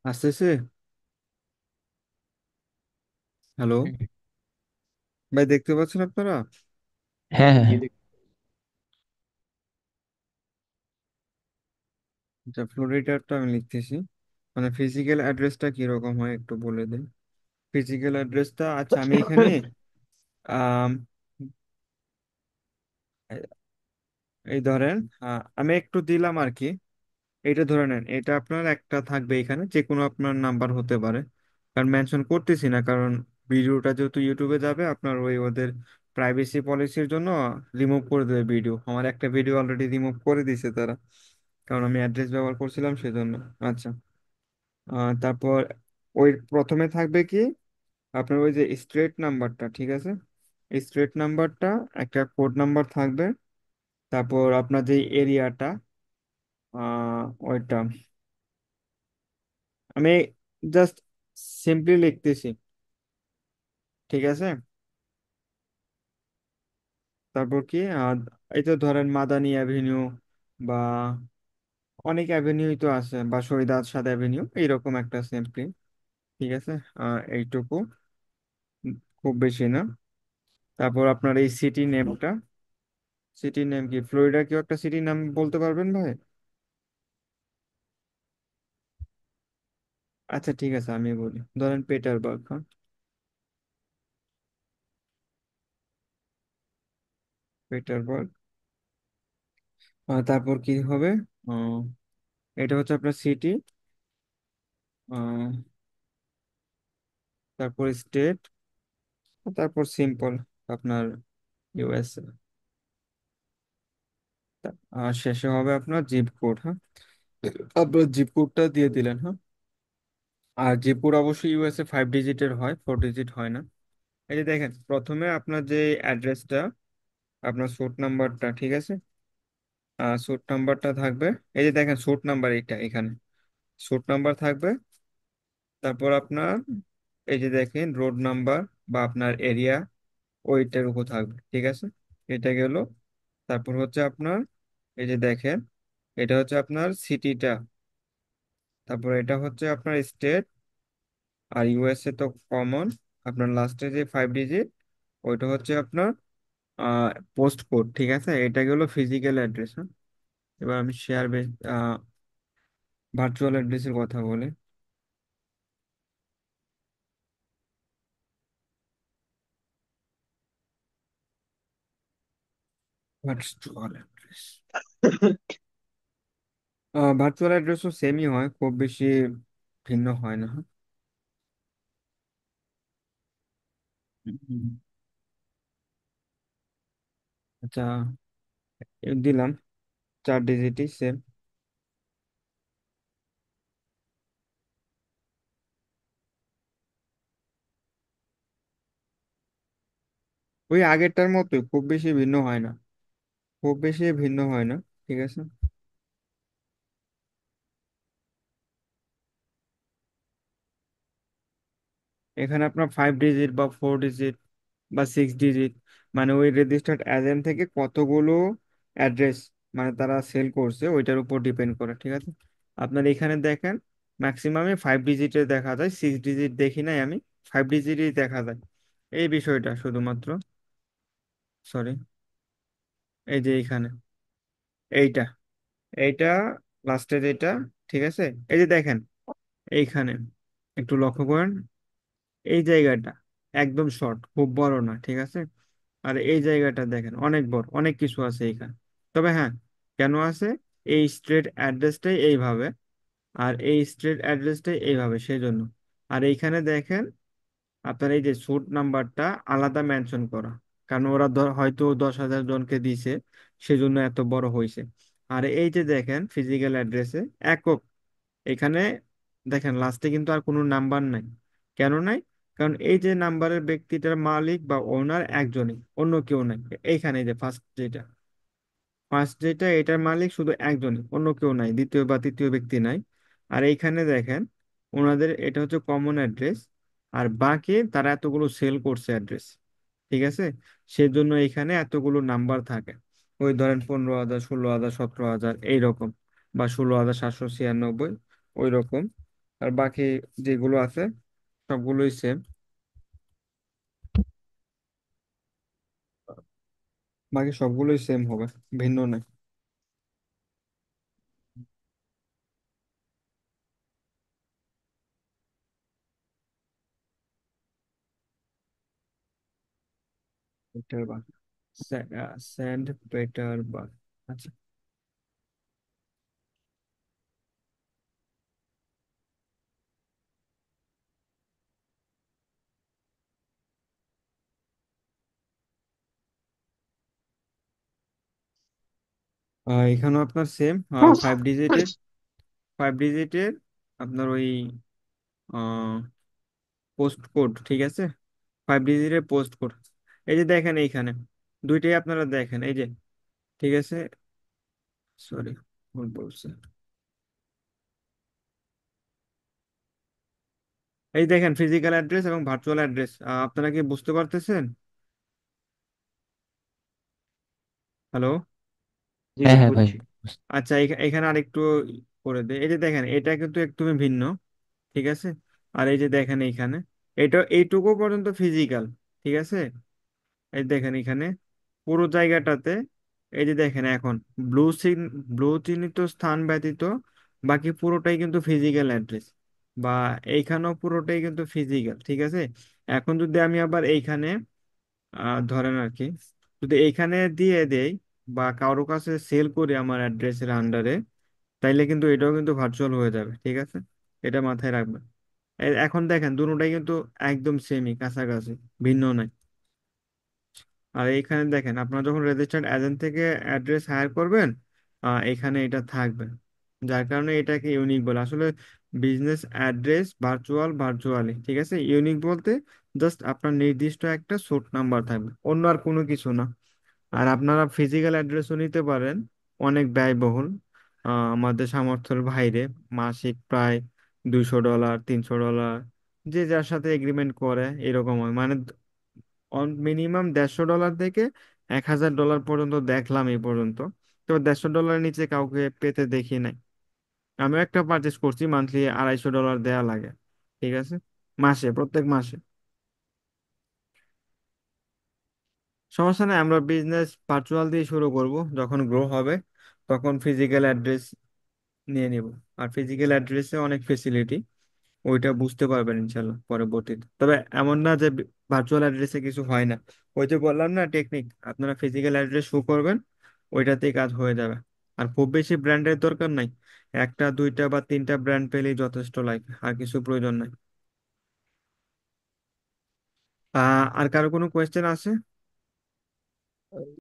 আসতেছে? হ্যালো? হুম। ভাই দেখতে পাচ্ছেন আপনারা? হ্যাঁ হ্যাঁ জি হ্যাঁ। আচ্ছা, ফ্লোরিডারটা আমি লিখতেছি। মানে ফিজিক্যাল অ্যাড্রেসটা কিরকম হয় একটু বলে দিন। ফিজিক্যাল অ্যাড্রেসটা, আচ্ছা আমি এখানে আম, এই ধরেন, আমি একটু দিলাম আর কি। এটা ধরে নেন, এটা আপনার একটা থাকবে এখানে, যে কোনো আপনার নাম্বার হতে পারে, কারণ মেনশন করতেছি না, কারণ ভিডিওটা যেহেতু ইউটিউবে যাবে আপনার ওই ওদের প্রাইভেসি পলিসির জন্য রিমুভ করে দেবে ভিডিও। আমার একটা ভিডিও অলরেডি রিমুভ করে দিছে তারা, কারণ আমি অ্যাড্রেস ব্যবহার করছিলাম সেজন্য। আচ্ছা, তারপর ওই প্রথমে থাকবে কি আপনার ওই যে স্ট্রেট নাম্বারটা, ঠিক আছে, স্ট্রেট নাম্বারটা, একটা কোড নাম্বার থাকবে, তারপর আপনার যে এরিয়াটা, ওইটা আমি জাস্ট সিম্পলি লিখতেছি, ঠিক আছে। তারপর কি এই তো ধরেন মাদানি অ্যাভিনিউ, বা অনেক অ্যাভিনিউই তো আছে, বা শহীদ আসাদ অ্যাভিনিউ, এইরকম একটা সিম্পলি, ঠিক আছে। এইটুকু, খুব বেশি না। তারপর আপনার এই সিটি নেমটা, সিটির নাম কি? ফ্লোরিডা কেউ একটা সিটির নাম বলতে পারবেন ভাই? আচ্ছা ঠিক আছে, আমি বলি, ধরেন পেটারবার্গ। হ্যাঁ, পেটারবার্গ। তারপর কি হবে? আহ, এটা হচ্ছে আপনার সিটি, তারপর স্টেট, তারপর সিম্পল আপনার ইউএসএ, আর শেষে হবে আপনার জিপ কোড। হ্যাঁ, আপনার জিপ কোডটা দিয়ে দিলেন। হ্যাঁ, আর জিপ কোড অবশ্যই ইউএসএ 5 ডিজিটের হয়, 4 ডিজিট হয় না। এই যে দেখেন, প্রথমে আপনার যে অ্যাড্রেসটা, আপনার সোর্ট নাম্বারটা, ঠিক আছে, সোর্ট নাম্বারটা থাকবে। এই যে দেখেন সোর্ট নাম্বার, এটা এখানে সোর্ট নাম্বার থাকবে। তারপর আপনার এই যে দেখেন রোড নাম্বার বা আপনার এরিয়া, ওইটার উপর থাকবে, ঠিক আছে। এটা গেল। তারপর হচ্ছে আপনার এই যে দেখেন, এটা হচ্ছে আপনার সিটিটা, তারপর এটা হচ্ছে আপনার স্টেট, আর ইউএসএ তো কমন। আপনার লাস্টে যে 5 ডিজিট, ওইটা হচ্ছে আপনার পোস্ট কোড, ঠিক আছে। এটা গেলো ফিজিক্যাল অ্যাড্রেস। এবার আমি শেয়ার বেস ভার্চুয়াল অ্যাড্রেসের কথা বলি। ভার্চুয়াল অ্যাড্রেস, ভার্চুয়াল অ্যাড্রেসও সেমই হয়, খুব বেশি ভিন্ন হয় না। হুম। আচ্ছা, দিলাম 4 ডিজিটই সেম। ওই আগেরটার মতোই, খুব বেশি ভিন্ন হয় না, খুব বেশি ভিন্ন হয় না, ঠিক আছে। এখানে আপনার 5 ডিজিট বা 4 ডিজিট বা 6 ডিজিট, মানে ওই রেজিস্টার্ড এজেন্ট থেকে কতগুলো অ্যাড্রেস মানে তারা সেল করছে ওইটার উপর ডিপেন্ড করে, ঠিক আছে। আপনার এখানে দেখেন ম্যাক্সিমামে 5 ডিজিটে দেখা যায়, 6 ডিজিট দেখি নাই আমি, 5 ডিজিটই দেখা যায়। এই বিষয়টা শুধুমাত্র, সরি, এই যে এইখানে এইটা, এইটা লাস্টে যেটা, ঠিক আছে। এই যে দেখেন এইখানে একটু লক্ষ্য করেন, এই জায়গাটা একদম শর্ট, খুব বড় না, ঠিক আছে। আর এই জায়গাটা দেখেন অনেক বড়, অনেক কিছু আছে এখানে। তবে হ্যাঁ, কেন আছে, এই স্ট্রেট অ্যাড্রেসটাই এইভাবে, আর এই স্ট্রেট অ্যাড্রেসটাই এইভাবে, সেই জন্য। আর এইখানে দেখেন আপনার এই যে স্যুট নাম্বারটা আলাদা মেনশন করা, কারণ ওরা হয়তো 10,000 জনকে দিছে, সেজন্য এত বড় হয়েছে। আর এই যে দেখেন ফিজিক্যাল অ্যাড্রেসে একক, এখানে দেখেন লাস্টে কিন্তু আর কোনো নাম্বার নাই। কেন নাই? কারণ এই যে নাম্বারের ব্যক্তিটার মালিক বা ওনার একজনই, অন্য কেউ নাই। এইখানে এই যে ফার্স্ট যেটা এটার মালিক শুধু একজনই, অন্য কেউ নাই, দ্বিতীয় বা তৃতীয় ব্যক্তি নাই। আর এইখানে দেখেন ওনাদের এটা হচ্ছে কমন অ্যাড্রেস, আর বাকি তারা এতগুলো সেল করছে অ্যাড্রেস, ঠিক আছে। সেজন্য এখানে এতগুলো নাম্বার থাকে। ওই ধরেন 15,000, 16,000, 17,000 এইরকম, বা 16,796 ওই রকম। আর বাকি যেগুলো আছে সবগুলোই সেম, বাকি সবগুলোই সেম হবে, ভিন্ন নাই। পেটারবার্গ, সেন্ট পেটারবার্গ। আচ্ছা, এখানেও আপনার সেম 5 ডিজিটের, 5 ডিজিটের আপনার ওই পোস্ট কোড, ঠিক আছে। 5 ডিজিটের পোস্ট কোড। এই যে দেখেন এইখানে দুইটাই আপনারা দেখেন, এই যে, ঠিক আছে, সরি, ভুল বলছে। এই দেখেন ফিজিক্যাল অ্যাড্রেস এবং ভার্চুয়াল অ্যাড্রেস, আপনারা কি বুঝতে পারতেছেন? হ্যালো? জি হ্যাঁ জি হ্যাঁ ভাই। বুঝছি। আচ্ছা, এখানে আরেকটু করে দেয়। এই যে দেখেন এটা কিন্তু একদমই ভিন্ন, ঠিক আছে। আর এই যে দেখেন এইখানে, এটা এইটুকু পর্যন্ত ফিজিক্যাল, ঠিক আছে। এই দেখেন এখানে পুরো জায়গাটাতে এই যে দেখেন এখন ব্লু চিহ্ন, ব্লু চিহ্নিত স্থান ব্যতীত বাকি পুরোটাই কিন্তু ফিজিক্যাল অ্যাড্রেস, বা এইখানেও পুরোটাই কিন্তু ফিজিক্যাল, ঠিক আছে। এখন যদি আমি আবার এইখানে ধরেন আর কি, যদি এইখানে দিয়ে দেই বা কারো কাছে সেল করি আমার অ্যাড্রেসের আন্ডারে, তাইলে কিন্তু এটাও কিন্তু ভার্চুয়াল হয়ে যাবে, ঠিক আছে। এটা মাথায় রাখবেন। এখন দেখেন দুটোটাই কিন্তু একদম সেমই, কাছাকাছি, ভিন্ন নাই। আর এইখানে দেখেন আপনারা যখন রেজিস্টার্ড এজেন্ট থেকে অ্যাড্রেস হায়ার করবেন, এখানে এটা থাকবে, যার কারণে এটাকে ইউনিক বলে। আসলে বিজনেস অ্যাড্রেস ভার্চুয়াল, ভার্চুয়ালি, ঠিক আছে। ইউনিক বলতে জাস্ট আপনার নির্দিষ্ট একটা সোর্ট নাম্বার থাকবে, অন্য আর কোনো কিছু না। আর আপনারা ফিজিক্যাল অ্যাড্রেসও নিতে পারেন, অনেক ব্যয়বহুল, আমাদের সামর্থ্যের বাইরে, মাসিক প্রায় $200, $300, যে যার সাথে এগ্রিমেন্ট করে এরকম হয়, মানে মিনিমাম $150 থেকে $1000 পর্যন্ত দেখলাম এই পর্যন্ত। তো $150 নিচে কাউকে পেতে দেখি নাই। আমিও একটা পারচেস করছি, মান্থলি $250 দেয়া লাগে, ঠিক আছে, মাসে, প্রত্যেক মাসে। সমস্যা নেই, আমরা বিজনেস ভার্চুয়াল দিয়ে শুরু করব, যখন গ্রো হবে তখন ফিজিক্যাল অ্যাড্রেস নিয়ে নিব। আর ফিজিক্যাল অ্যাড্রেসে অনেক ফেসিলিটি, ওইটা বুঝতে পারবেন ইনশাল্লাহ পরবর্তীতে। তবে এমন না যে ভার্চুয়াল অ্যাড্রেসে কিছু হয় না, ওই যে বললাম না টেকনিক, আপনারা ফিজিক্যাল অ্যাড্রেস শো করবেন, ওইটাতেই কাজ হয়ে যাবে। আর খুব বেশি ব্র্যান্ডের দরকার নাই, একটা দুইটা বা তিনটা ব্র্যান্ড পেলেই যথেষ্ট লাগে, আর কিছু প্রয়োজন নাই। আর কারো কোনো কোয়েশ্চেন আছে?